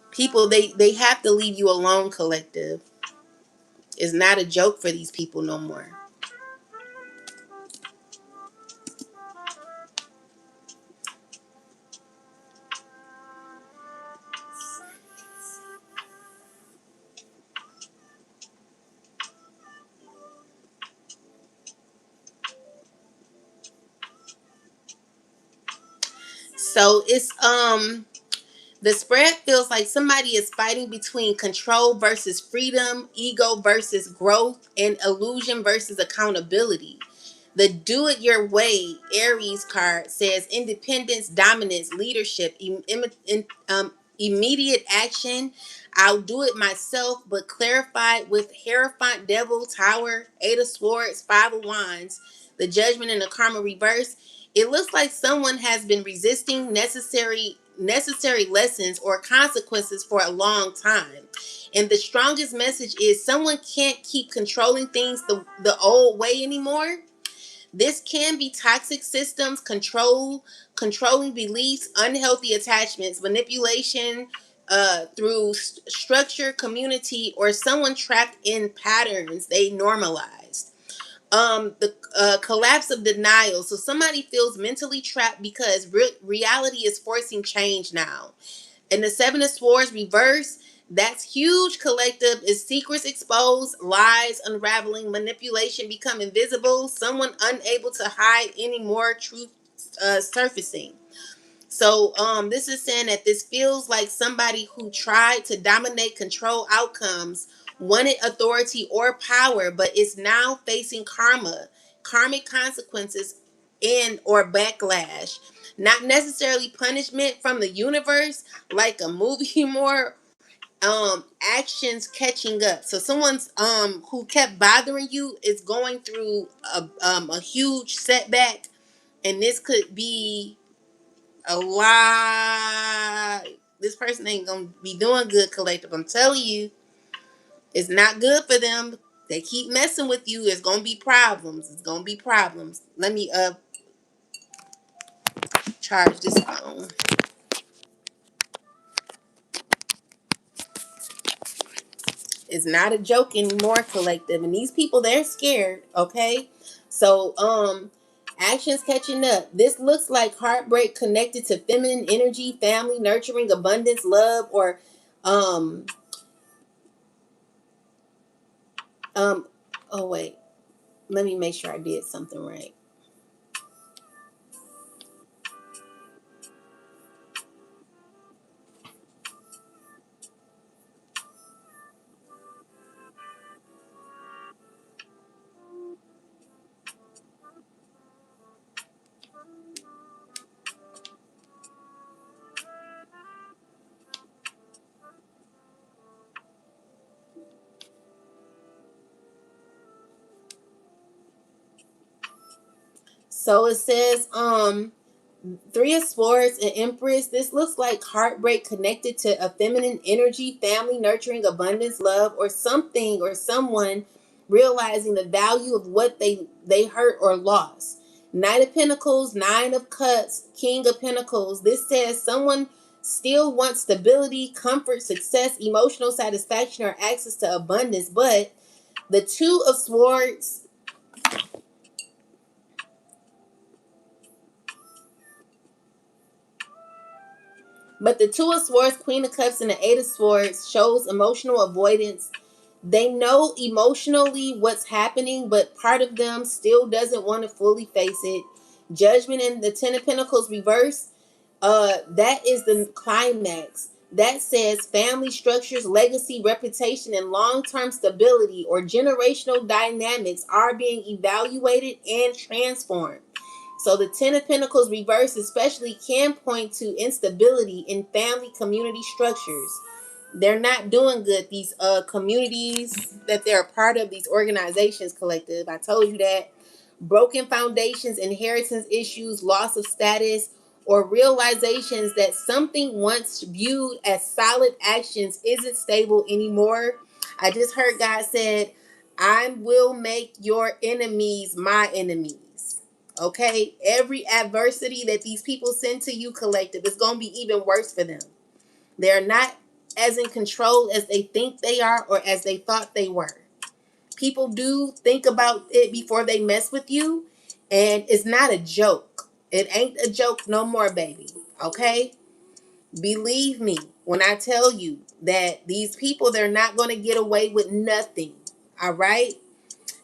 People, they have to leave you alone, collective. It's not a joke for these people no more. So it's the spread feels like somebody is fighting between control versus freedom, ego versus growth, and illusion versus accountability. The do it your way Aries card says independence, dominance, leadership, immediate action. I'll do it myself, but clarified with Hierophant, Devil, Tower, Eight of Swords, Five of Wands, the Judgment, and the Karma reverse. It looks like someone has been resisting necessary lessons or consequences for a long time. And the strongest message is someone can't keep controlling things the old way anymore. This can be toxic systems, controlling beliefs, unhealthy attachments, manipulation through structure, community, or someone trapped in patterns they normalized. The collapse of denial. So somebody feels mentally trapped because reality is forcing change now. And the Seven of Swords reverse, that's huge, collective, is secrets exposed, lies unraveling, manipulation becoming visible, someone unable to hide any more truth surfacing. So this is saying that this feels like somebody who tried to dominate, control outcomes, wanted authority or power, but is now facing karmic consequences and or backlash. Not necessarily punishment from the universe, like a movie more actions catching up. So someone's who kept bothering you is going through a huge setback, and this could be a lot. This person ain't gonna be doing good, collective. I'm telling you, it's not good for them. They keep messing with you. It's gonna be problems. It's gonna be problems. Let me charge this phone. It's not a joke anymore, collective. And these people, they're scared, okay? So, actions catching up. This looks like heartbreak connected to feminine energy, family, nurturing, abundance, love, or um um oh wait. Let me make sure I did something right. So it says Three of Swords and Empress. This looks like heartbreak connected to a feminine energy, family, nurturing, abundance, love, or something or someone realizing the value of what they hurt or lost. Knight of Pentacles, Nine of Cups, King of Pentacles. This says someone still wants stability, comfort, success, emotional satisfaction, or access to abundance, but the Two of Swords. But the Two of Swords, Queen of Cups, and the Eight of Swords shows emotional avoidance. They know emotionally what's happening, but part of them still doesn't want to fully face it. Judgment and the Ten of Pentacles reverse. That is the climax. That says family structures, legacy, reputation, and long-term stability or generational dynamics are being evaluated and transformed. So the Ten of Pentacles reverse especially can point to instability in family community structures. They're not doing good. These communities that they're a part of, these organizations, collective. I told you that. Broken foundations, inheritance issues, loss of status, or realizations that something once viewed as solid actions isn't stable anymore. I just heard God said, I will make your enemies my enemies. Okay? Every adversity that these people send to you, collective, is going to be even worse for them. They're not as in control as they think they are or as they thought they were. People do think about it before they mess with you, and it's not a joke. It ain't a joke no more, baby. Okay? Believe me when I tell you that these people, they're not going to get away with nothing. All right?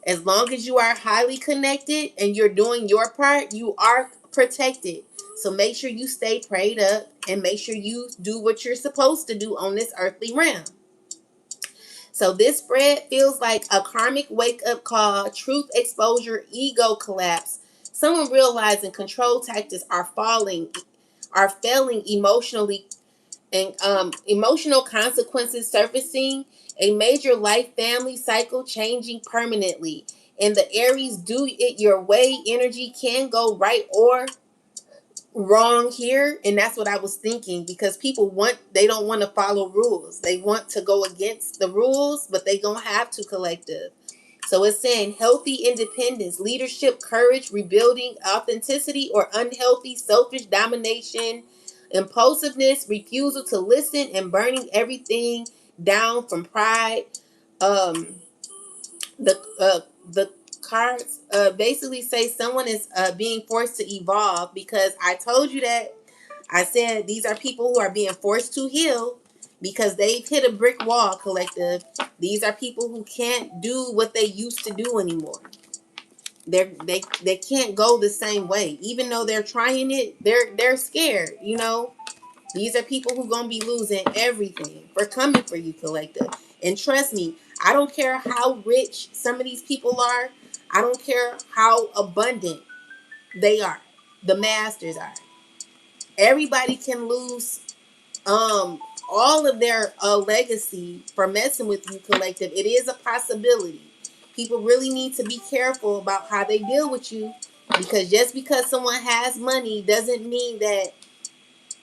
As long as you are highly connected and you're doing your part, you are protected. So make sure you stay prayed up and make sure you do what you're supposed to do on this earthly realm. So this spread feels like a karmic wake-up call, truth exposure, ego collapse. Someone realizing control tactics are failing emotionally, and emotional consequences surfacing, a major life family cycle changing permanently. And the Aries do it your way energy can go right or wrong here, and that's what I was thinking, because people they don't want to follow rules. They want to go against the rules, but they gonna have to, collective. So it's saying healthy independence, leadership, courage, rebuilding, authenticity, or unhealthy selfish domination, impulsiveness, refusal to listen, and burning everything down from pride. Um, the cards basically say someone is being forced to evolve, because I told you that. I said these are people who are being forced to heal because they've hit a brick wall, collective. These are people who can't do what they used to do anymore. They can't go the same way. Even though they're trying it, they're scared, you know. These are people who gonna be losing everything for coming for you, collective. And trust me, I don't care how rich some of these people are. I don't care how abundant they are. The masters are. Everybody can lose all of their legacy for messing with you, collective. It is a possibility. People really need to be careful about how they deal with you, because just because someone has money doesn't mean that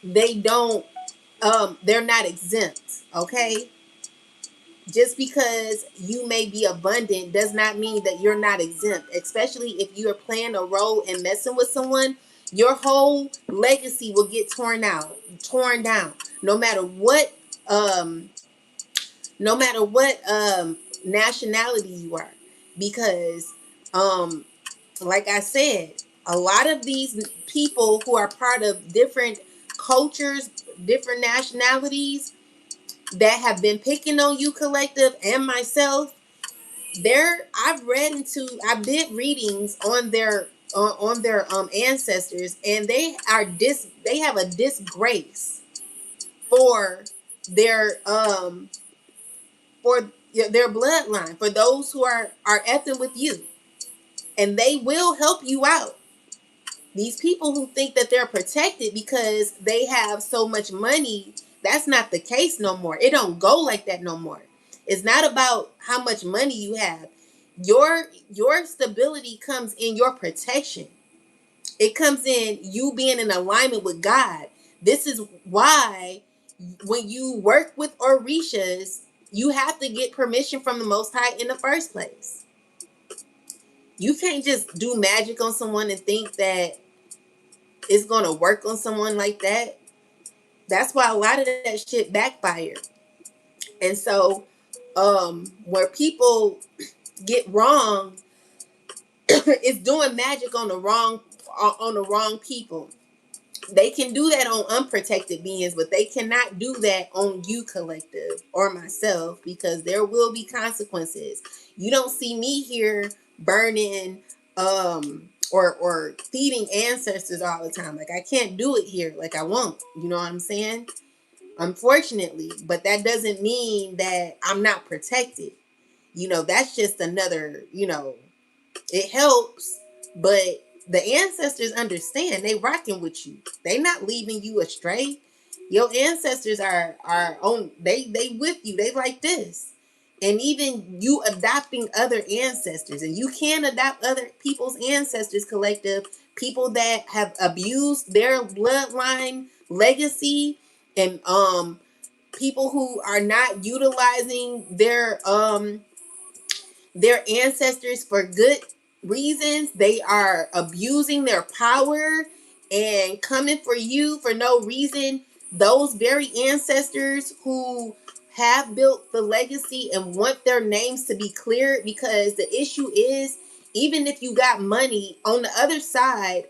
they don't they're not exempt. Okay? Just because you may be abundant does not mean that you're not exempt, especially if you are playing a role in messing with someone. Your whole legacy will get torn down, no matter what um no matter what nationality you are, because like I said, a lot of these people who are part of different cultures, different nationalities that have been picking on you, collective, and myself, I did readings on their ancestors, and they have a disgrace for their for their bloodline, for those who are effing with you, and they will help you out. These people who think that they're protected because they have so much money, that's not the case no more. It don't go like that no more. It's not about how much money you have. Your stability comes in your protection. It comes in you being in alignment with God. This is why when you work with Orishas, you have to get permission from the Most High in the first place. You can't just do magic on someone and think that it's going to work on someone like that. That's why a lot of that shit backfired. And so, where people get wrong is doing magic on the wrong people. They can do that on unprotected beings, but they cannot do that on you, collective, or myself, because there will be consequences. You don't see me here burning or feeding ancestors all the time. Like, I can't do it here. Like, I won't. You know what I'm saying? Unfortunately, but that doesn't mean that I'm not protected. That's just another, it helps, but the ancestors understand. They rocking with you. They not leaving you astray. Your ancestors are on. They with you. They like this, and even you adopting other ancestors, and you can adopt other people's ancestors. Collective people that have abused their bloodline legacy, and people who are not utilizing their ancestors for good reasons. They are abusing their power and coming for you for no reason. Those very ancestors who have built the legacy and want their names to be cleared, because the issue is, even if you got money on the other side,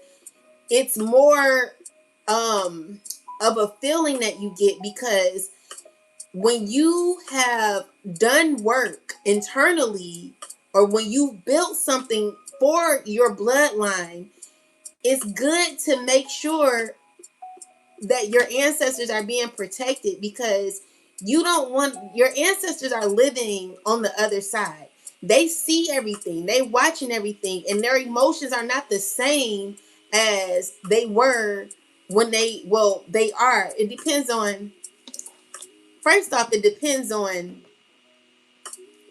it's more of a feeling that you get, because when you have done work internally, or when you built something for your bloodline, it's good to make sure that your ancestors are being protected, because you don't want your ancestors are living on the other side. They see everything, they watching everything, and their emotions are not the same as they were when they are. It depends on, first off, it depends on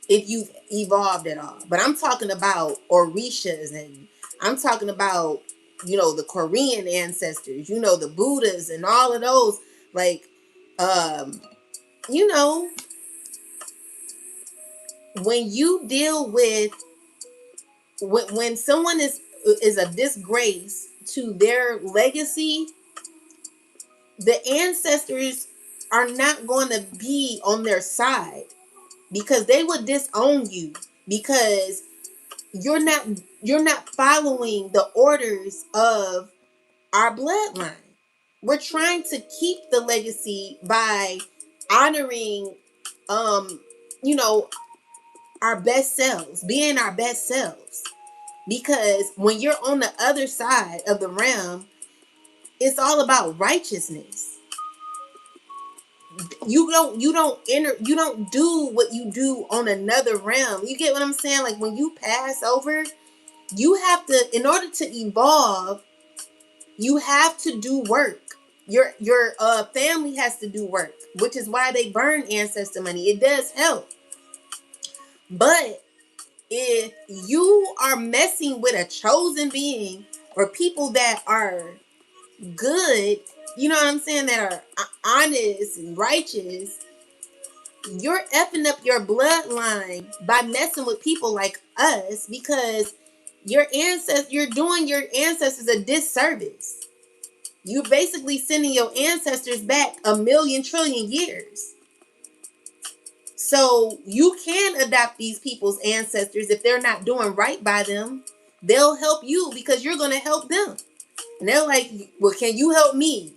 if you've evolved at all. But I'm talking about Orishas, and I'm talking about, the Korean ancestors, the Buddhas and all of those. Like, you know, when you deal with, when someone is a disgrace to their legacy, the ancestors are not going to be on their side, because they would disown you, because you're not following the orders of our bloodline. We're trying to keep the legacy by honoring you know our best selves, being our best selves, because when you're on the other side of the realm, it's all about righteousness. You don't do what you do on another realm. You get what I'm saying? Like, when you pass over, you have to, in order to evolve, you have to do work. Your family has to do work, which is why they burn ancestor money. It does help. But if you are messing with a chosen being, or people that are good, you know what I'm saying, that are honest and righteous, you're effing up your bloodline by messing with people like us, because you're doing your ancestors a disservice. You're basically sending your ancestors back 1,000,000,000,000,000,000 years. So you can adopt these people's ancestors if they're not doing right by them. They'll help you because you're going to help them. And they're like, well, can you help me?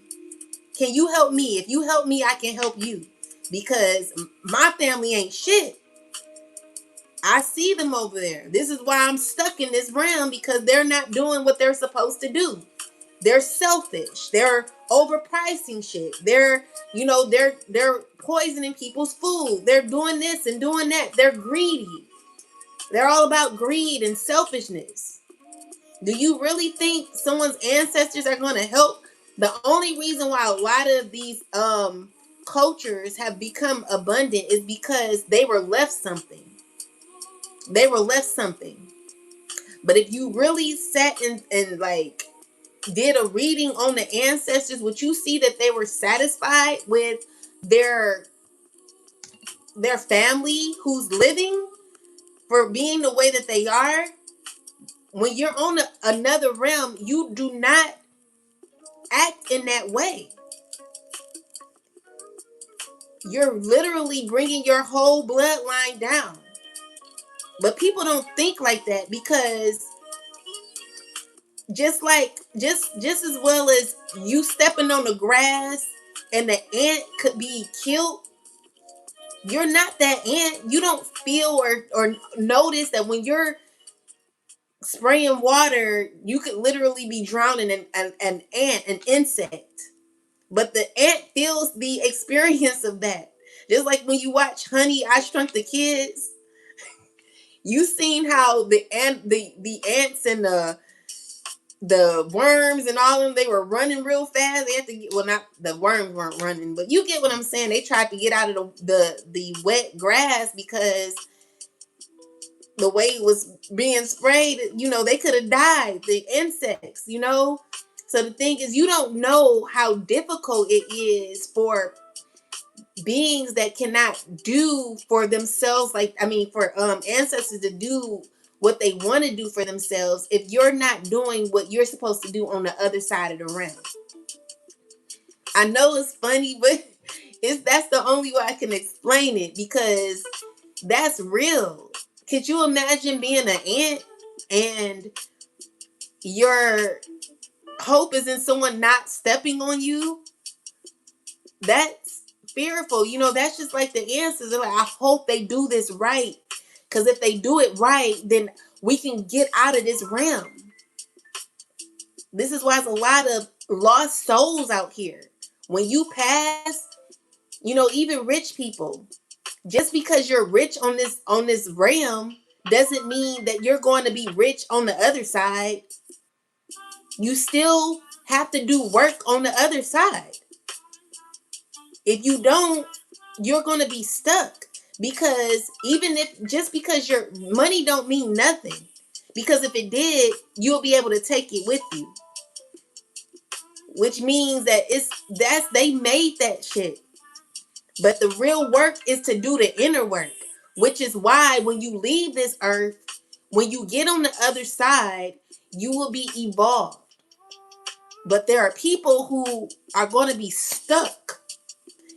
Can you help me? If you help me, I can help you. Because my family ain't shit. I see them over there. This is why I'm stuck in this realm, because they're not doing what they're supposed to do. They're selfish. They're overpricing shit. They're poisoning people's food. They're doing this and doing that. They're greedy. They're all about greed and selfishness. Do you really think someone's ancestors are going to help? The only reason why a lot of these cultures have become abundant is because they were left something. They were left something. But if you really sat and like did a reading on the ancestors, would you see that they were satisfied with their family who's living for being the way that they are? When you're on another realm, you do not act in that way. You're literally bringing your whole bloodline down. But people don't think like that, because just as well as you stepping on the grass and the ant could be killed, you're not that ant. You don't feel or notice that when you're spraying water, you could literally be drowning an ant, an insect. But the ant feels the experience of that. Just like when you watch Honey, I Shrunk the Kids, you seen how the ants and the worms and all of them, they were running real fast. They had to get, well, not the worms weren't running, but you get what I'm saying. They tried to get out of the wet grass because the way it was being sprayed, they could have died. The insects, So the thing is, you don't know how difficult it is for beings that cannot do for themselves, for ancestors to do what they want to do for themselves, if you're not doing what you're supposed to do on the other side of the realm. I know it's funny, but that's the only way I can explain it, because that's real. Could you imagine being an ant and your hope is in someone not stepping on you? That's fearful. That's just like the answers. They're like, I hope they do this right. Because if they do it right, then we can get out of this realm. This is why there's a lot of lost souls out here. When you pass, even rich people, just because you're rich on this realm doesn't mean that you're going to be rich on the other side. You still have to do work on the other side. If you don't, you're going to be stuck, because just because your money don't mean nothing, because if it did, you'll be able to take it with you, which means that they made that shit. But the real work is to do the inner work, which is why when you leave this earth, when you get on the other side, you will be evolved. But there are people who are going to be stuck.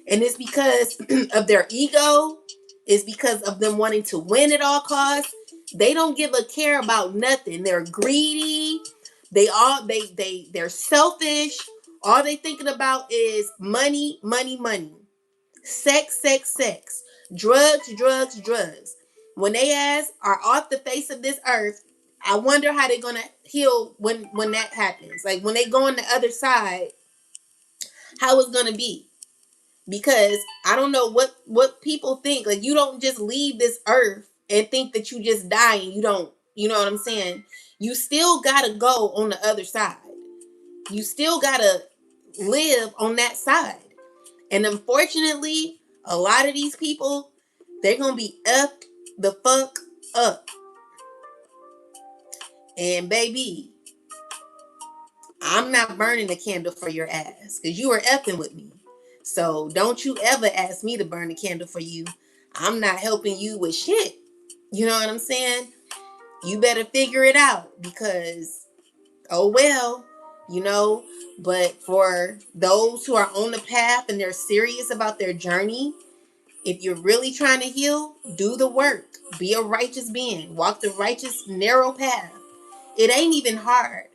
And it's because of their ego. It's because of them wanting to win at all costs. They don't give a care about nothing. They're greedy. They're selfish. All they thinking about is money, money, money. Sex, sex, sex. Drugs, drugs, drugs. When they are off the face of this earth, I wonder how they're gonna heal when that happens. Like when they go on the other side, how it's gonna be. Because I don't know what people think. Like, you don't just leave this earth and think that you just die and you don't, you know what I'm saying? You still gotta go on the other side. You still gotta live on that side. And unfortunately, a lot of these people, they're gonna be effed the fuck up. And baby, I'm not burning the candle for your ass, because you are effing with me. So don't you ever ask me to burn the candle for you. I'm not helping you with shit. You know what I'm saying? You better figure it out, because, oh well, But for those who are on the path and they're serious about their journey, If you're really trying to heal, do the work. Be a righteous being. Walk the righteous, narrow path. It ain't even hard.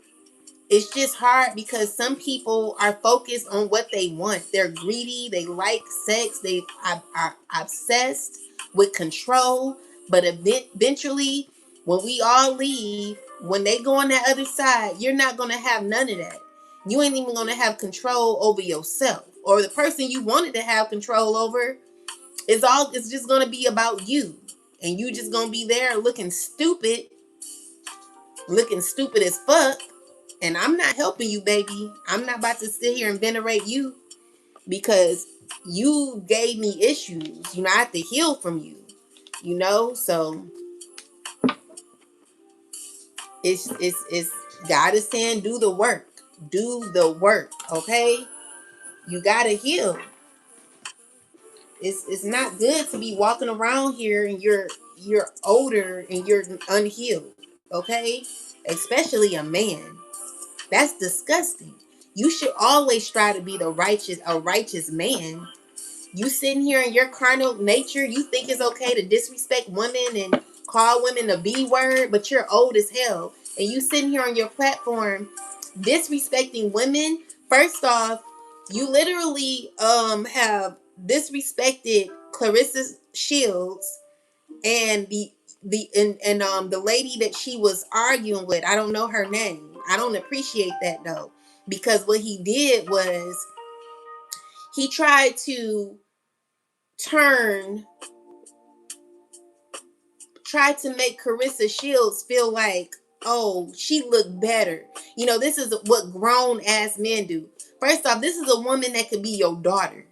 It's just hard because some people are focused on what they want. They're greedy. They like sex. They are obsessed with control. But eventually, when we all leave, when they go on that other side, you're not going to have none of that. You ain't even going to have control over yourself. Or the person you wanted to have control over, it's just going to be about you. And you just going to be there looking stupid as fuck. And I'm not helping you, baby. I'm not about to sit here and venerate you because you gave me issues. You know, I have to heal from you. You know, so it's God is saying do the work. Do the work, okay? You gotta heal. It's not good to be walking around here and you're older and you're unhealed, okay? Especially a man. That's disgusting. You should always strive to be a righteous man. You sitting here in your carnal nature, you think it's okay to disrespect women and call women the B word, but you're old as hell. And you sitting here on your platform disrespecting women. First off, you literally have disrespected Clarissa Shields and the lady that she was arguing with. I don't know her name. I don't appreciate that though, because what he did was he tried to turn tried to make Carissa Shields feel like, oh, she looked better. You know, this is what grown ass men do. First off, this is a woman that could be your daughter.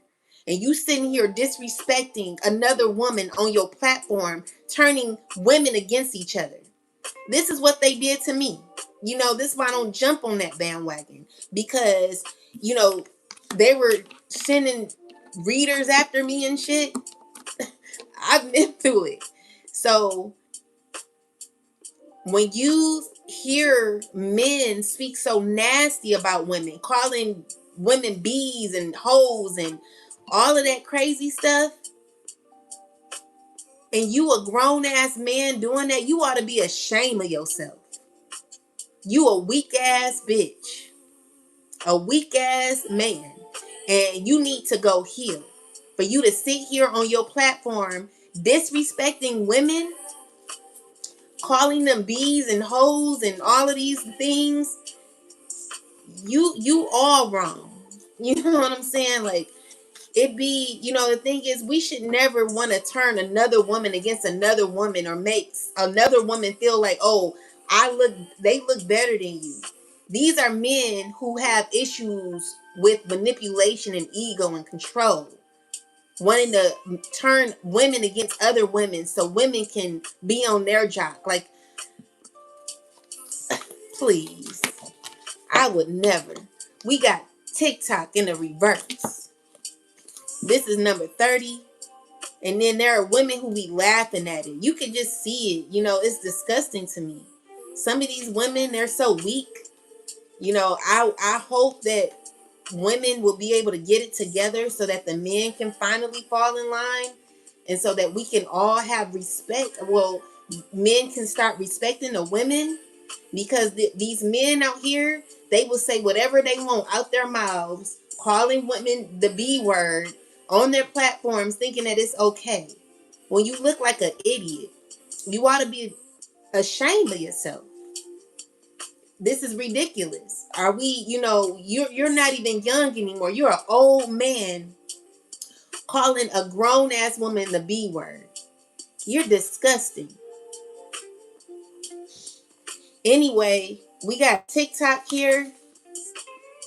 And you sitting here disrespecting another woman on your platform, turning women against each other. This is what they did to me. You know, this is why I don't jump on that bandwagon. Because, you know, they were sending readers after me and shit. I've been through it. So when you hear men speak so nasty about women, calling women bees and hoes and all of that crazy stuff, and you a grown ass man doing that, you ought to be ashamed of yourself. You a weak ass bitch. A weak ass man. And you need to go heal. For you to sit here on your platform disrespecting women, calling them bees and hoes and all of these things, you all wrong. You know what I'm saying? Like, it be, you know, the thing is, we should never want to turn another woman against another woman or make another woman feel like, oh, they look better than you. These are men who have issues with manipulation and ego and control, wanting to turn women against other women so women can be on their jock. Like, please, I would never. We got TikTok in the reverse. This is number 30. And then there are women who be laughing at it. You can just see it. You know, it's disgusting to me. Some of these women, they're so weak. You know, I hope that women will be able to get it together so that the men can finally fall in line. And so that we can all have respect. Well, men can start respecting the women. Because these men out here, they will say whatever they want out their mouths, calling women the B word on their platforms, thinking that it's okay. When you look like an idiot, you ought to be ashamed of yourself. This is ridiculous. Are we, you know, you're not even young anymore. You're an old man calling a grown ass woman the B word. You're disgusting. Anyway, we got TikTok here,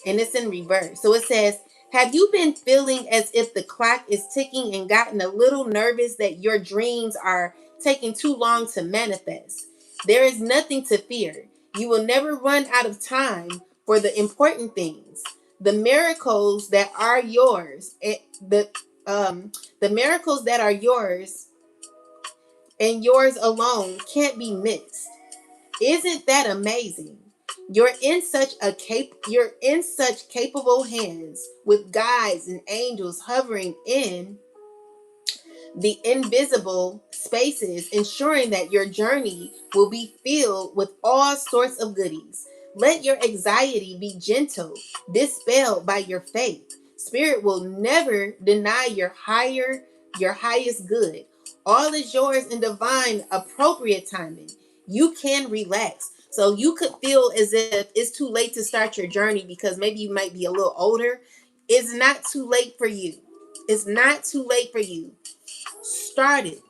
and it's in reverse. So it says, have you been feeling as if the clock is ticking and gotten a little nervous that your dreams are taking too long to manifest? There is nothing to fear. You will never run out of time for the important things. The miracles that are yours, the miracles that are yours and yours alone can't be missed. Isn't that amazing? You're in such capable hands with guides and angels hovering in the invisible spaces, ensuring that your journey will be filled with all sorts of goodies. Let your anxiety be gentle, dispelled by your faith. Spirit will never deny your highest good. All is yours in divine appropriate timing. You can relax. So you could feel as if it's too late to start your journey because maybe you might be a little older. It's not too late for you. It's not too late for you. Start it.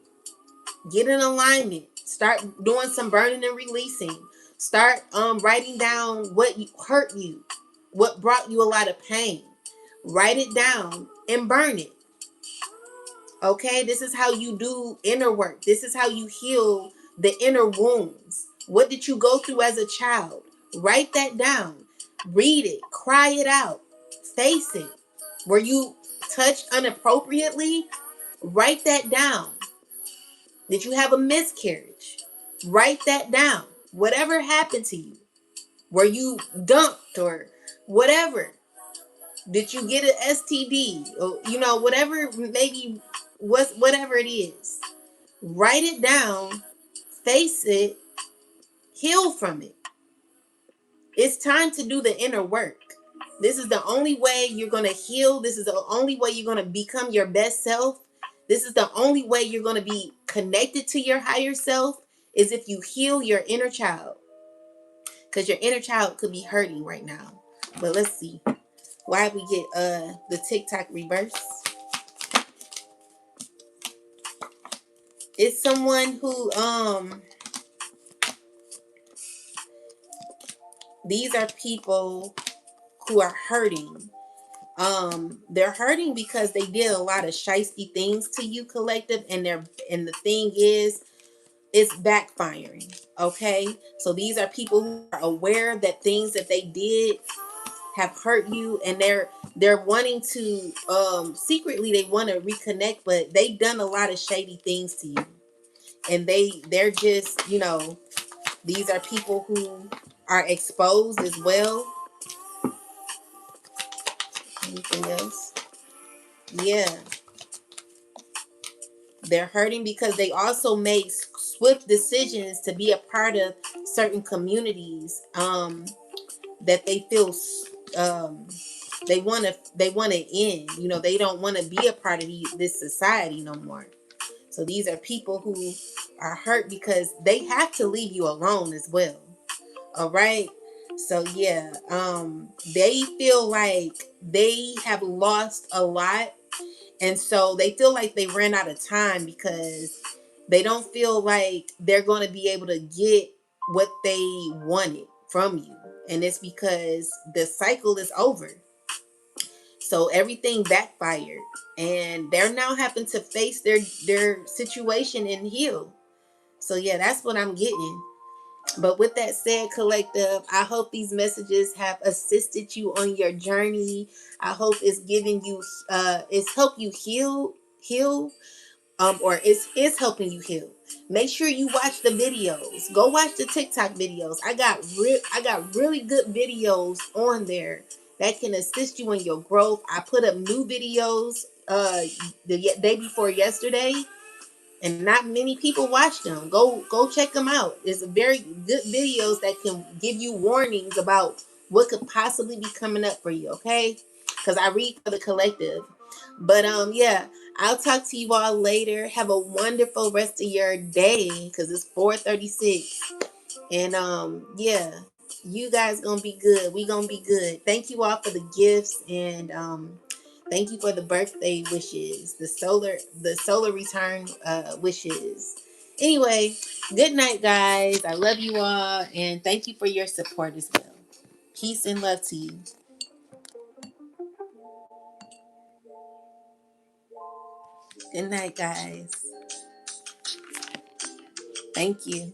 Get in alignment. Start doing some burning and releasing. Start writing down what hurt you, what brought you a lot of pain. Write it down and burn it. Okay, this is how you do inner work. This is how you heal the inner wounds. What did you go through as a child? Write that down. Read it. Cry it out. Face it. Were you touched inappropriately? Write that down. Did you have a miscarriage? Write that down. Whatever happened to you. Were you dumped or whatever? Did you get an STD? Or, whatever, maybe whatever it is. Write it down, face it, heal from it. It's time to do the inner work. This is the only way you're going to heal. This is the only way you're going to become your best self. This is the only way you're going to be connected to your higher self is if you heal your inner child. Because your inner child could be hurting right now. But let's see. Why we get the TikTok reverse? It's someone who these are people who are hurting. They're hurting because they did a lot of shiesty things to you, collective, and the thing is it's backfiring. Okay, so these are people who are aware that things that they did have hurt you, and they're wanting to secretly they want to reconnect, but they've done a lot of shady things to you, and they're just these are people who are exposed as well. Anything else? Yeah. They're hurting because they also make swift decisions to be a part of certain communities that they feel they want to end. They don't want to be a part of this society no more. So these are people who are hurt because they have to leave you alone as well. All right. So yeah, they feel like they have lost a lot, and so they feel like they ran out of time because they don't feel like they're going to be able to get what they wanted from you. And it's because the cycle is over. So everything backfired, and they're now having to face their situation and heal. So yeah, that's what I'm getting. But with that said, collective, I hope these messages have assisted you on your journey. I hope it's giving you it's helped you heal or it's helping you heal. Make sure you watch the videos. Go watch the TikTok videos. I got really good videos on there that can assist you in your growth. I put up new videos the day before yesterday, and not many people watch them. Go check them out. It's a very good videos that can give you warnings about what could possibly be coming up for you, okay? Because I read for the collective. But yeah, I'll talk to you all later. Have a wonderful rest of your day because it's 4:36. And yeah, you guys gonna be good. We gonna be good. Thank you all for the gifts, and thank you for the birthday wishes, the solar return wishes. Anyway, good night, guys. I love you all, and thank you for your support as well. Peace and love to you. Good night, guys. Thank you.